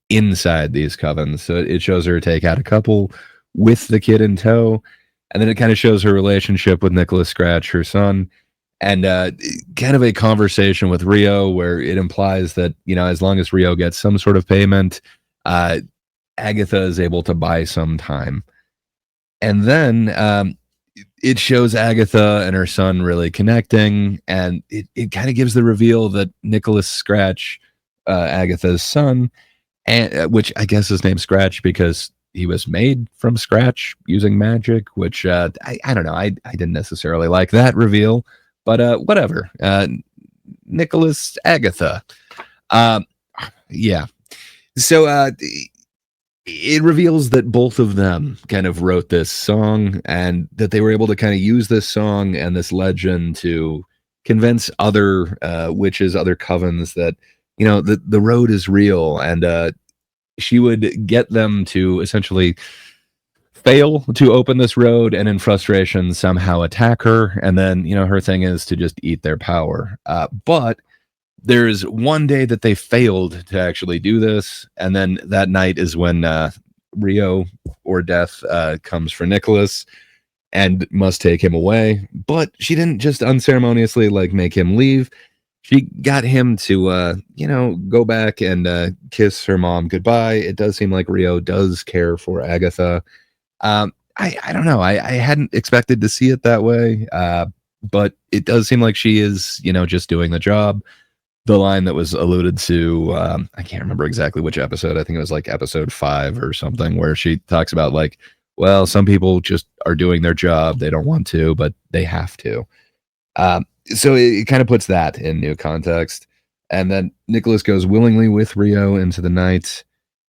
inside these covens. So it shows her take out a couple with the kid in tow, and then it kind of shows her relationship with Nicholas Scratch, her son, and kind of a conversation with Rio where it implies that, you know, as long as Rio gets some sort of payment, Agatha is able to buy some time. And then it shows Agatha and her son really connecting, and it kind of gives the reveal that Nicholas Scratch, Agatha's son, and which I guess his name's Scratch because he was made from scratch using magic, which I don't know. I didn't necessarily like that reveal, but whatever. Nicholas Agatha. Yeah. So it reveals that both of them kind of wrote this song, and that they were able to kind of use this song and this legend to convince other witches, other covens that, you know, the road is real, and she would get them to essentially fail to open this road, and in frustration somehow attack her, and then, you know, her thing is to just eat their power. But there's one day that they failed to actually do this, and then that night is when Rio or Death comes for Nicholas and must take him away. But she didn't just unceremoniously like make him leave. She got him to you know, go back and kiss her mom goodbye. It does seem like Rio does care for Agatha. I don't know. I hadn't expected to see it that way, but it does seem like she is, you know, just doing the job. The line that was alluded to, I can't remember exactly which episode. I think it was like episode 5 or something, where she talks about like, well, some people just are doing their job. They don't want to, but they have to. So it kind of puts that in new context. And then Nicholas goes willingly with Rio into the night.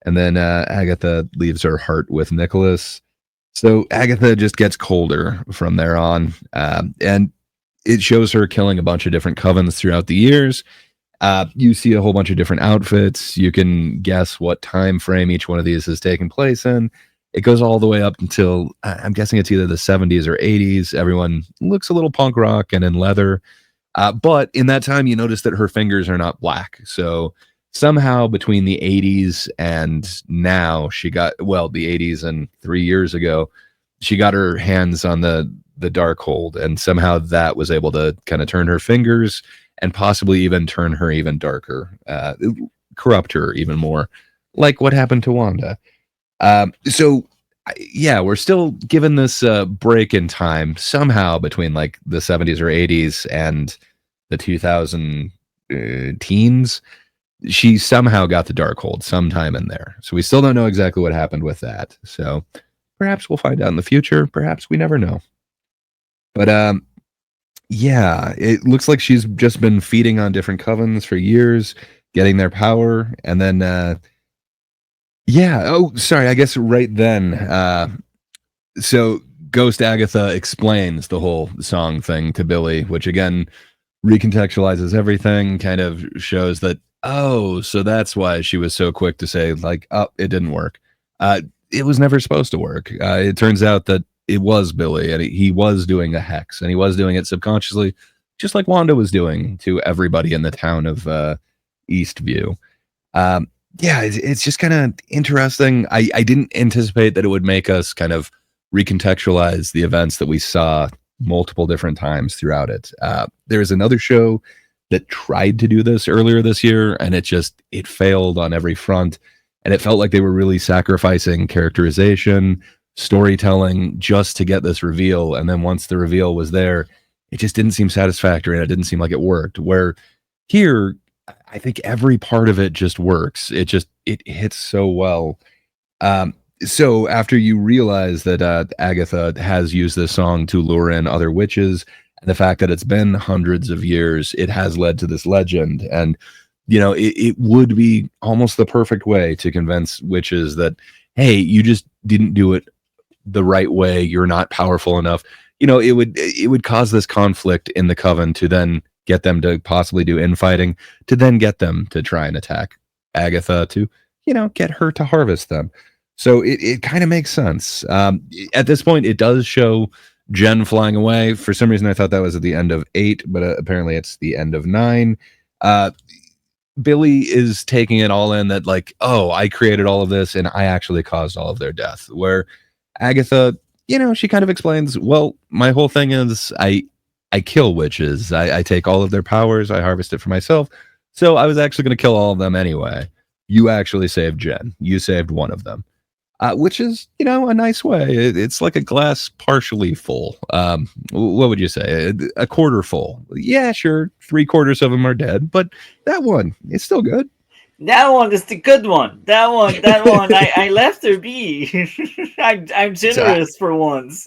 And then Agatha leaves her heart with Nicholas. So Agatha just gets colder from there on. And it shows her killing a bunch of different covens throughout the years. You see a whole bunch of different outfits. You can guess what time frame each one of these is taking place in. It goes all the way up until, I'm guessing it's either the 70s or 80s. Everyone looks a little punk rock and in leather. But in that time, you notice that her fingers are not black. So somehow between the 80s and now, she got, well, the 80s and 3 years ago, she got her hands on the dark hold, and somehow that was able to kind of turn her fingers and possibly even turn her even darker, corrupt her even more, like what happened to Wanda. So yeah, we're still given this break in time somehow between like the 70s or 80s and the 2000 teens. She somehow got the dark hold sometime in there. So we still don't know exactly what happened with that. So perhaps we'll find out in the future. Perhaps we never know. But yeah, it looks like she's just been feeding on different covens for years, getting their power, and then yeah. Oh, sorry. I guess right then. So Ghost Agatha explains the whole song thing to Billy, which again recontextualizes everything, kind of shows that, oh, so that's why she was so quick to say, like, oh, it didn't work. It was never supposed to work. It turns out that it was Billy, and he was doing a hex, and he was doing it subconsciously, just like Wanda was doing to everybody in the town of Eastview. Um, yeah, it's just kind of interesting. I didn't anticipate that it would make us kind of recontextualize the events that we saw multiple different times throughout it. There's another show that tried to do this earlier this year, and it failed on every front. And it felt like they were really sacrificing characterization, storytelling, just to get this reveal. And then once the reveal was there, it just didn't seem satisfactory, and it didn't seem like it worked. Where here, I think every part of it just works. It hits so well. Um, so after you realize that Agatha has used this song to lure in other witches, and the fact that it's been hundreds of years, it has led to this legend. And it would be almost the perfect way to convince witches that, hey, you just didn't do it the right way. You're not powerful enough. It would cause this conflict in the coven to then get them to possibly do infighting, to then get them to try and attack Agatha, to get her to harvest them. So it kind of makes sense. At this point, it does show Jen flying away. For some reason, I thought that was at the end of 8, but apparently it's the end of 9. Uh, Billy is taking it all in that, like, oh, I created all of this and I actually caused all of their death. Where Agatha, she kind of explains, well, my whole thing is I kill witches. I take all of their powers. I harvest it for myself. So I was actually going to kill all of them anyway. You actually saved Jen. You saved one of them, which is, a nice way. It's like a glass partially full. What would you say? A quarter full. Yeah, sure. 3/4 of them are dead, but that one is still good.
That one is the good one. That one. I left her be. I'm
So I,
generous for once.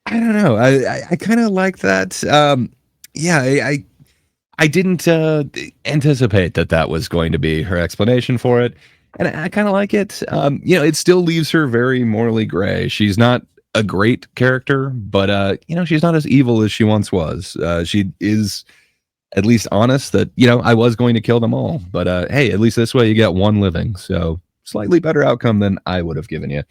I don't know. I kind of like that. Yeah, I didn't anticipate that was going to be her explanation for it, and I kind of like it. It still leaves her very morally gray. She's not a great character, but she's not as evil as she once was. She is at least honest that I was going to kill them all, but hey, at least this way you get one living. So slightly better outcome than I would have given you.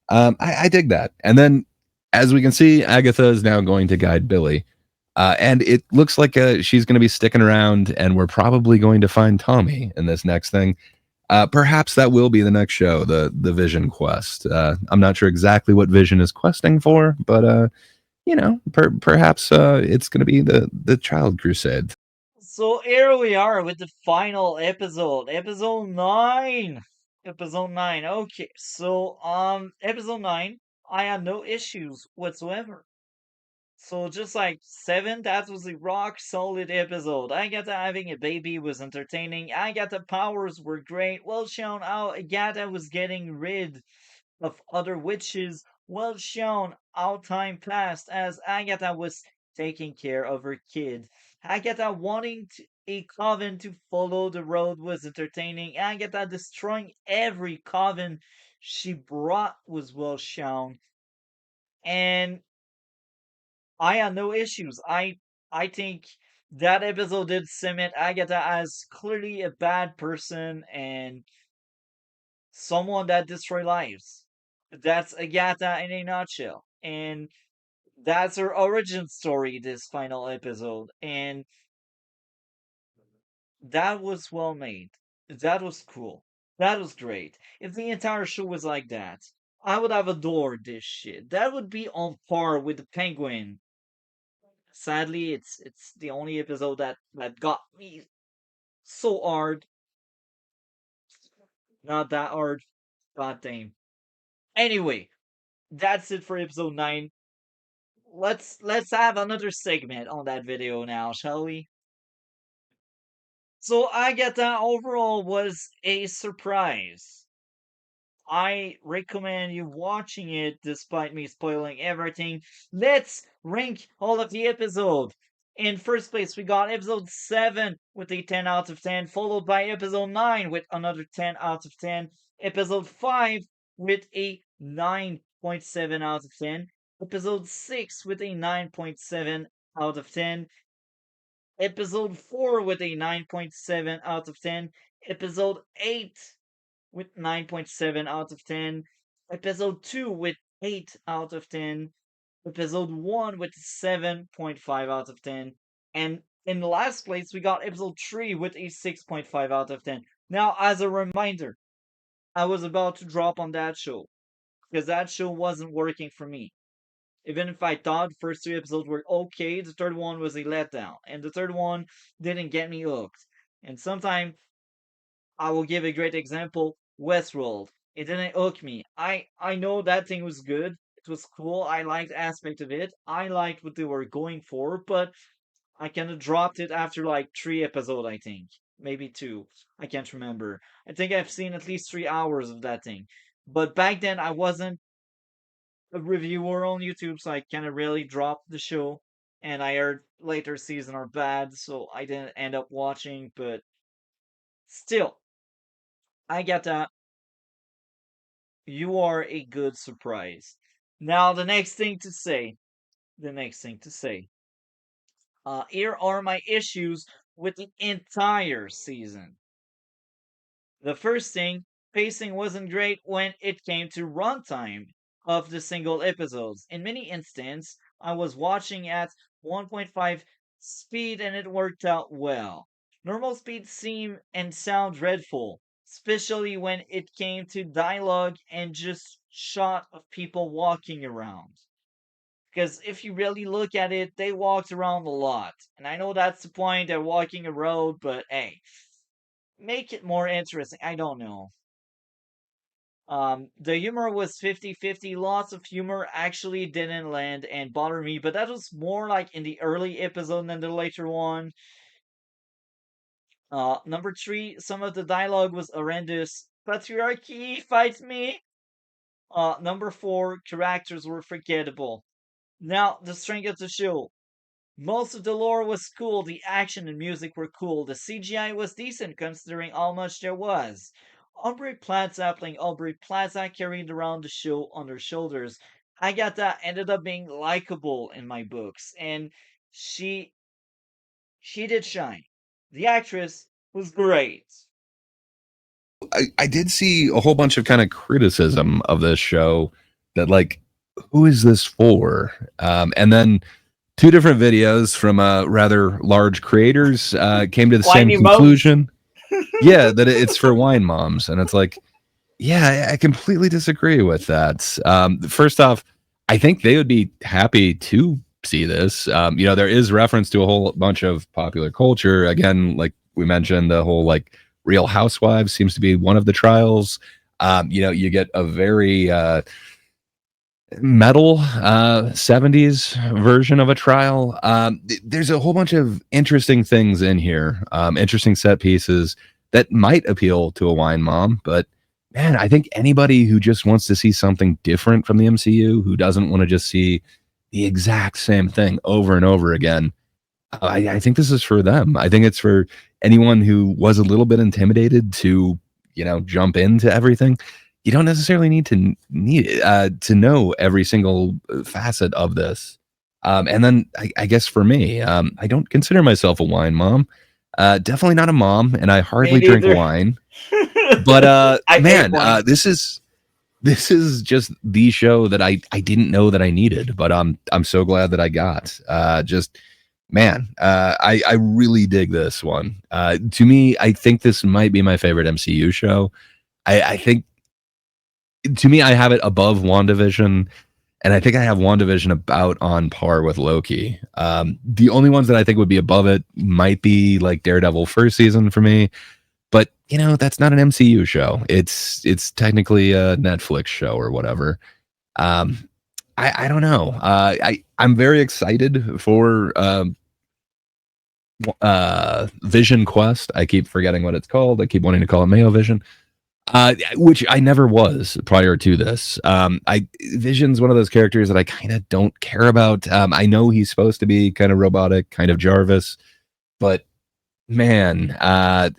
I dig that. And then, as we can see, Agatha is now going to guide Billy. And it looks like she's going to be sticking around, and we're probably going to find Tommy in this next thing. Perhaps that will be the next show, the Vision quest. I'm not sure exactly what Vision is questing for, but perhaps it's going to be the Child Crusade.
So here we are with the final episode, episode 9. Episode 9. Okay, so episode 9, I had no issues whatsoever. So just like 7, that was a rock solid episode. Agatha having a baby was entertaining. Agatha powers were great. Well shown how Agatha was getting rid of other witches. Well shown how time passed as Agatha was taking care of her kid. Agatha wanting a coven to follow the road was entertaining. Agatha destroying every coven she brought was well shown. And I had no issues. I think that episode did cement Agatha as clearly a bad person and someone that destroy lives. That's Agatha in a nutshell. And that's her origin story this final episode. And that was well made. That was cool. That was great. If the entire show was like that, I would have adored this shit. That would be on par with the Penguin. Sadly, it's the only episode that got me so hard. Not that hard. God damn. Anyway, that's it for episode 9. Let's have another segment on that video now, shall we? So Agatha overall was a surprise. I recommend you watching it despite me spoiling everything. Let's rank all of the episodes. In first place, we got episode 7 with a 10 out of 10, followed by episode 9 with another 10 out of 10, episode 5 with a 9.7 out of 10, episode 6 with a 9.7 out of 10, episode 4 with a 9.7 out of 10, episode 8 with 9.7 out of 10, episode 2 with 8 out of 10, episode 1 with 7.5 out of 10, and in last place we got episode 3 with a 6.5 out of 10. Now, as a reminder, I was about to drop on that show because that show wasn't working for me. Even if I thought the first 2 episodes were okay, the third one was a letdown, and the third one didn't get me hooked. And sometimes I will give a great example, Westworld. It didn't hook me. I know that thing was good. It was cool. I liked aspect of it. I liked what they were going for, but I kind of dropped it after like 3 episodes, I think. Maybe 2. I can't remember. I think I've seen at least 3 hours of that thing. But back then I wasn't a reviewer on YouTube, so I kind of really dropped the show. And I heard later season are bad, so I didn't end up watching, but still, I get that. You are a good surprise. Now, the next thing to say, the next thing to say. Here are my issues with the entire season. The first thing, pacing wasn't great when it came to runtime of the single episodes. In many instances, I was watching at 1.5 speed and it worked out well. Normal speed seemed and sound dreadful, especially when it came to dialogue and just shot of people walking around. Because if you really look at it, they walked around a lot. And I know that's the point, they're walking a road, but hey, make it more interesting. I don't know. The humor was 50-50. Lots of humor actually didn't land and bother me, but that was more like in the early episode than the later one. Number 3, some of the dialogue was horrendous. Patriarchy, fight me! Number 4, characters were forgettable. Now, the strength of the show. Most of the lore was cool, the action and music were cool, the CGI was decent considering how much there was. Aubrey Plaza playing Aubrey Plaza carried around the show on her shoulders. Agatha ended up being likable in my books, and she she did shine. The actress was great.
I did see a whole bunch of kind of criticism of this show that like, who is this for? And then 2 different videos from rather large creators came to the same
Whiny moans.
conclusion. Yeah, that it's for wine moms, and it's like, yeah, I completely disagree with that. First off, I think they would be happy to see this. There is reference to a whole bunch of popular culture. Again, like we mentioned, the whole like Real Housewives seems to be one of the trials. You get a very metal 70s version of a trial. There's a whole bunch of interesting things in here, interesting set pieces that might appeal to a wine mom, but man, I think anybody who just wants to see something different from the MCU, who doesn't want to just see the exact same thing over and over again, I think this is for them. I think it's for anyone who was a little bit intimidated to, jump into everything. You don't necessarily need to know every single facet of this. And then I guess for me, I don't consider myself a wine mom. Definitely not a mom, and I hardly drink wine. But man, this is just the show that I didn't know that I needed, but I'm so glad that I got. I really dig this one. To me, I think this might be my favorite MCU show. I think to me, I have it above WandaVision, and I think I have WandaVision about on par with Loki. The only ones that I think would be above it might be like Daredevil first season for me, but that's not an MCU show. It's technically a Netflix show or whatever. I don't know. I'm very excited for Vision Quest. I keep forgetting what it's called. I keep wanting to call it Mayo Vision. Which I never was prior to this. Vision's one of those characters that I kind of don't care about. I know he's supposed to be kind of robotic, kind of Jarvis, but man, I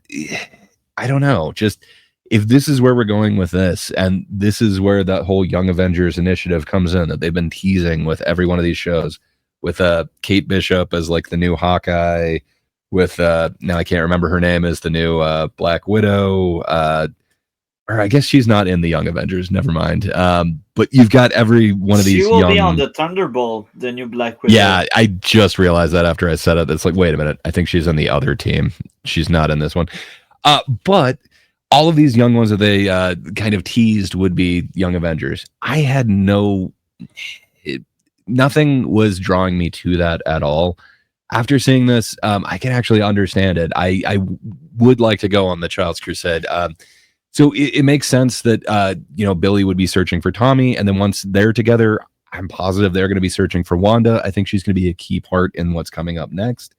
don't know. Just if this is where we're going with this, and this is where that whole Young Avengers initiative comes in that they've been teasing with every one of these shows, with Kate Bishop as like the new Hawkeye, with now I can't remember her name as the new Black Widow. Or I guess she's not in the Young Avengers. Never mind. But you've got every one of these.
She will be on the Thunderbolt, the new Black Widow.
Yeah, I just realized that after I said it. It's like, wait a minute. I think she's on the other team. She's not in this one. But all of these young ones that they kind of teased would be Young Avengers. I had nothing was drawing me to that at all. After seeing this, I can actually understand it. I would like to go on the Child's Crusade. So it makes sense that Billy would be searching for Tommy, and then once they're together, I'm positive they're going to be searching for Wanda. I think she's going to be a key part in what's coming up next.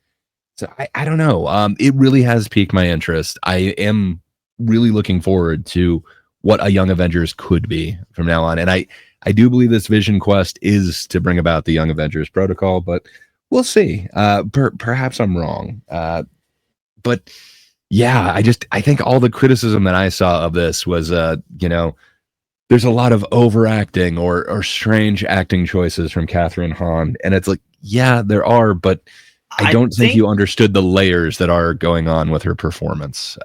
So I don't know. It really has piqued my interest. I am really looking forward to what a Young Avengers could be from now on, and I do believe this Vision Quest is to bring about the Young Avengers protocol, but we'll see. Perhaps I'm wrong, but. Yeah, I think all the criticism that I saw of this was, there's a lot of overacting or strange acting choices from Catherine Hahn. And it's like, yeah, there are, but I don't think you understood the layers that are going on with her performance.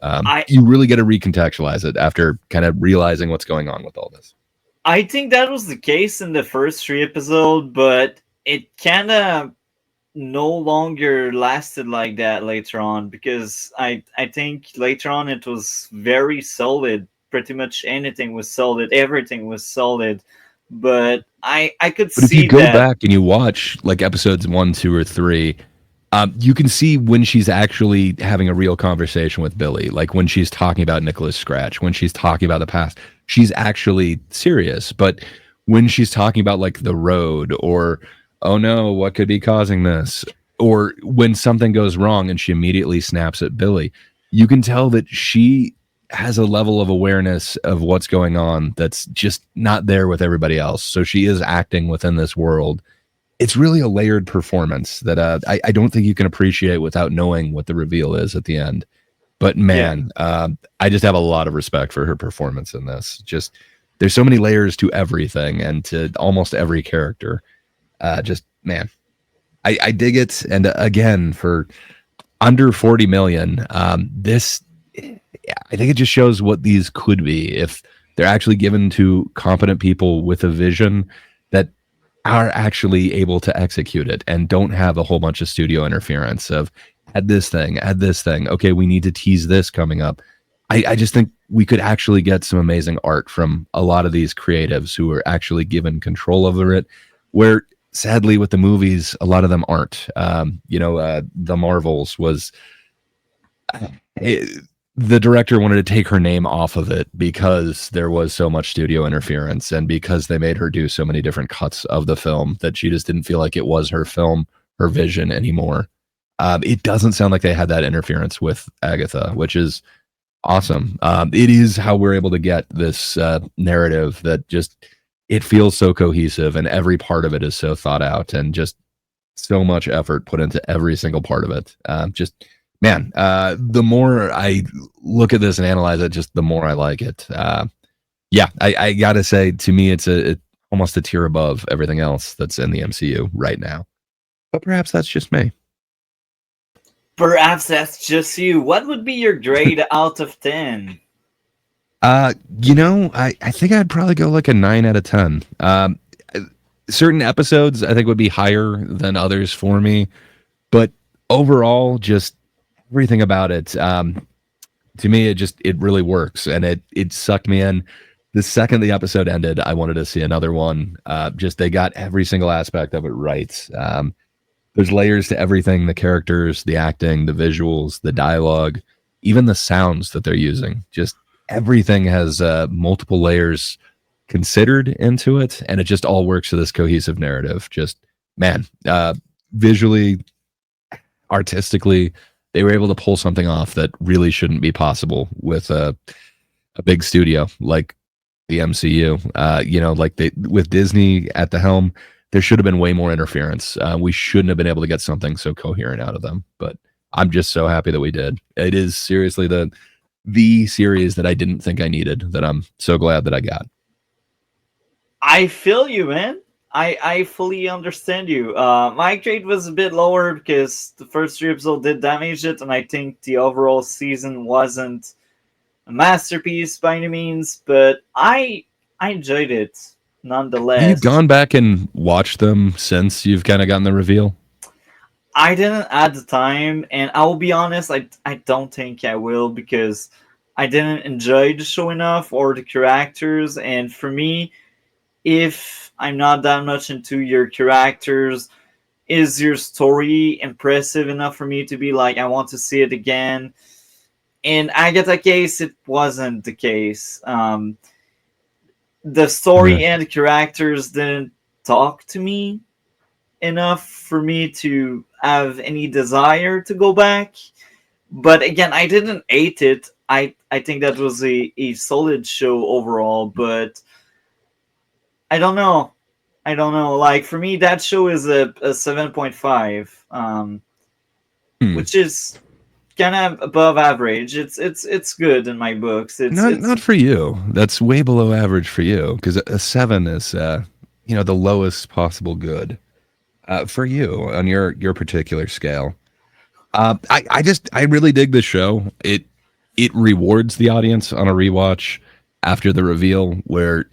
You really got to recontextualize it after kind of realizing what's going on with all this.
I think that was the case in the first 3 episodes, but it kind of no longer lasted like that later on, because I think later on it was very solid. Pretty much anything was solid, everything was solid. But I could see that.
But if you go back and you watch like episodes 1, 2, or 3, you can see when she's actually having a real conversation with Billy, like when she's talking about Nicholas Scratch, when she's talking about the past, she's actually serious. But when she's talking about like the road, or oh no, what could be causing this? Or when something goes wrong and she immediately snaps at Billy, you can tell that she has a level of awareness of what's going on that's just not there with everybody else. So she is acting within this world. It's really a layered performance that I don't think you can appreciate without knowing what the reveal is at the end. But man, I just have a lot of respect for her performance in this. Just there's so many layers to everything and to almost every character. Man, I dig it. And again, for under 40 million, this, I think it just shows what these could be if they're actually given to competent people with a vision that are actually able to execute it and don't have a whole bunch of studio interference of add this thing. Okay, we need to tease this coming up. I just think we could actually get some amazing art from a lot of these creatives who are actually given control over it, where sadly with the movies, a lot of them aren't. The Marvels was the director wanted to take her name off of it because there was so much studio interference and because they made her do so many different cuts of the film that she just didn't feel like it was her film, her vision anymore. It doesn't sound like they had that interference with Agatha, which is awesome. It is how we're able to get this narrative that just it feels so cohesive and every part of it is so thought out and just so much effort put into every single part of it. The more I look at this and analyze it, just the more I like it. I gotta say, to me, it's almost a tier above everything else that's in the MCU right now. But perhaps that's just me.
Perhaps that's just you. What would be your grade out of 10?
I think I'd probably go like a 9 out of 10. Certain episodes I think would be higher than others for me, but overall, just everything about it, to me, it really works, and it sucked me in. the second the episode ended, I wanted to see another one. Just they got every single aspect of it right. There's layers to everything: the characters, the acting, the visuals, the dialogue, even the sounds that they're using. Just everything has multiple layers considered into it, and it just all works to this cohesive narrative. Just man, visually, artistically, they were able to pull something off that really shouldn't be possible with a big studio like the MCU. Like with Disney at the helm, there should have been way more interference. We shouldn't have been able to get something so coherent out of them. But I'm just so happy that we did. It is seriously the series that I didn't think I needed, that I'm so glad that I got.
I feel you, man. I fully understand you. My grade was a bit lower because the first three episodes did damage it, and I think the overall season wasn't a masterpiece by any means, but I enjoyed it nonetheless.
Have you gone back and watched them since you've kind of gotten the reveal?
I didn't at the time, and I will be honest, I don't think I will, because I didn't enjoy the show enough or the characters, and for me, if I'm not that much into your characters, is your story impressive enough for me to be like, I want to see it again? In Agatha case, it wasn't the case. The story and the characters didn't talk to me enough for me to have any desire to go back. But again, I didn't hate it. I think that was a solid show overall, but I don't know. Like, for me, that show is a 7.5, which is kind of above average. It's good in my books. It's
not for you. That's way below average for you, because a 7 is the lowest possible good for you on your particular scale. I really dig this show. It rewards the audience on a rewatch after the reveal, where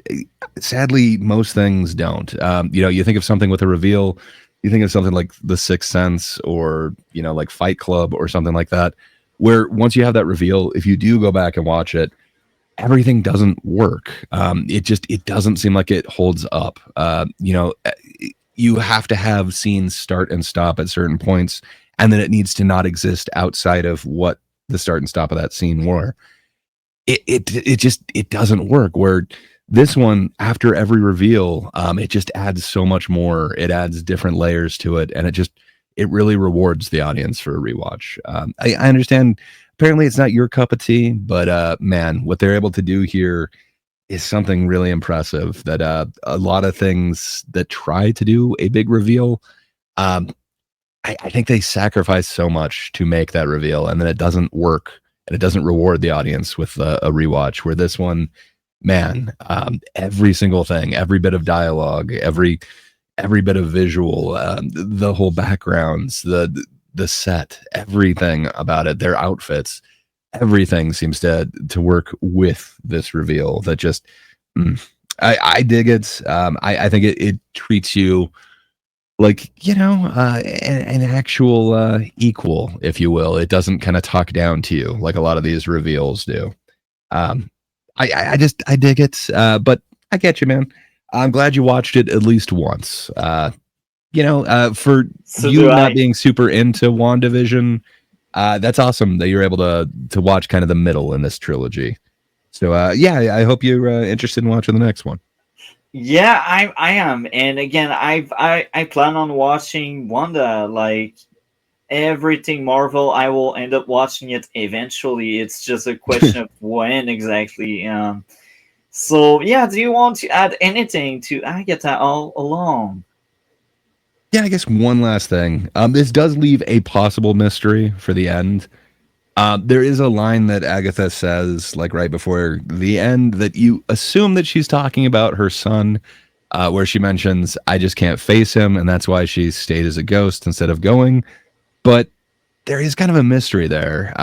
sadly most things don't. You think of something with a reveal, you think of something like The Sixth Sense, or like Fight Club or something like that, where once you have that reveal, if you do go back and watch it, everything doesn't work. It doesn't seem like it holds up. You have to have scenes start and stop at certain points, and then it needs to not exist outside of what the start and stop of that scene were. It doesn't work. Where this one, after every reveal, it just adds so much more. It adds different layers to it, and it really rewards the audience for a rewatch. I understand. Apparently, it's not your cup of tea, but man, what they're able to do here is something really impressive. That a lot of things that try to do a big reveal, I think they sacrifice so much to make that reveal, and then it doesn't work. And it doesn't reward the audience with a rewatch. Where this one, man, every single thing, every bit of dialogue, every bit of visual, the whole backgrounds, the set, everything about it, their outfits, everything seems to work with this reveal. That just, I dig it. I think it treats you like, an actual equal, if you will. It doesn't kind of talk down to you like a lot of these reveals do. I dig it, but I get you, man. I'm glad you watched it at least once. For you not being super into WandaVision, that's awesome that you're able to watch kind of the middle in this trilogy. So I hope you're interested in watching the next one.
Yeah, I am, and again, I plan on watching Wanda. Like everything Marvel, I will end up watching it eventually. It's just a question of when exactly. So yeah, do you want to add anything to Agatha All Along?
Yeah, I guess one last thing. This does leave a possible mystery for the end. There is a line that Agatha says, like right before the end, that you assume that she's talking about her son, where she mentions, "I just can't face him," and that's why she stayed as a ghost instead of going. But there is kind of a mystery there.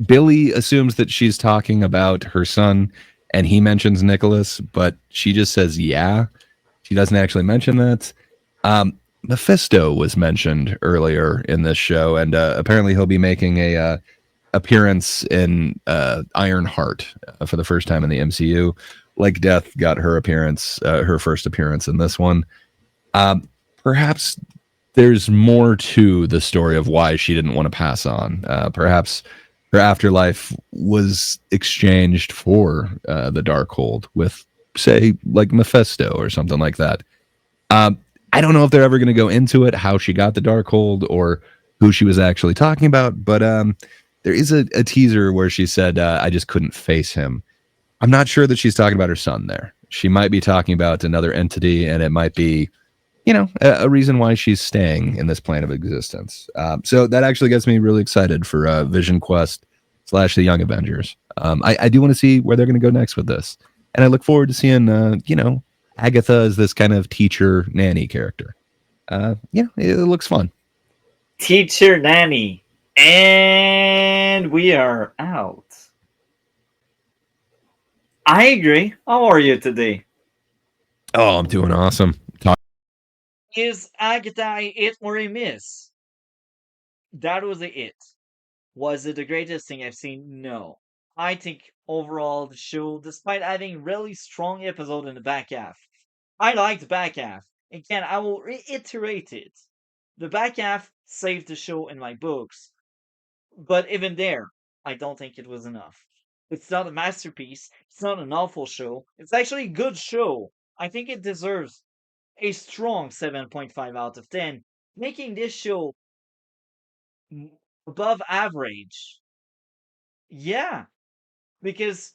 Billy assumes that she's talking about her son, and he mentions Nicholas, but she just says, "Yeah." She doesn't actually mention that. Mephisto was mentioned earlier in this show, and apparently he'll be making a appearance in Ironheart for the first time in the MCU. Like Death got her appearance, her first appearance in this one. Perhaps there's more to the story of why she didn't want to pass on. Perhaps her afterlife was exchanged for the Darkhold with, say, like Mephisto or something like that. I don't know if they're ever going to go into it, how she got the Darkhold or who she was actually talking about, but there is a teaser where she said, I just couldn't face him. I'm not sure that she's talking about her son there. She might be talking about another entity, and it might be, a reason why she's staying in this plane of existence. So that actually gets me really excited for Vision Quest / the Young Avengers. I do want to see where they're going to go next with this. And I look forward to seeing, Agatha as this kind of teacher nanny character. It looks fun.
Teacher nanny. And we are out. I agree. How are you today?
Oh, I'm doing awesome.
Is Agatha a hit or a miss? That was a hit. Was it the greatest thing I've seen? No. I think overall the show, despite having really strong episode in the back half, I liked the back half. Again, I will reiterate it. The back half saved the show in my books, but even there, I don't think it was enough. It's not a masterpiece. It's not an awful show. It's actually a good show. I think it deserves a strong 7.5 out of 10, making this show above average. Yeah, because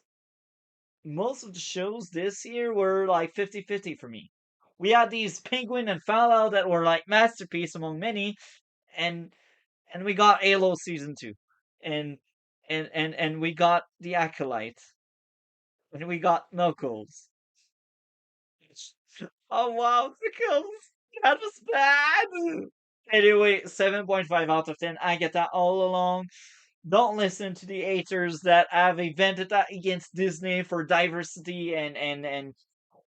most of the shows this year were like 50-50 for me. We had these Penguin and Fallout that were like masterpiece among many, and we got Halo season 2. And and we got The Acolyte. And we got Knuckles. Oh wow, Knuckles! That was bad! Anyway, 7.5 out of 10. I get that all along. Don't listen to the haters that have a vendetta against Disney for diversity and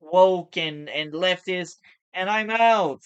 woke and leftist. And I'm out.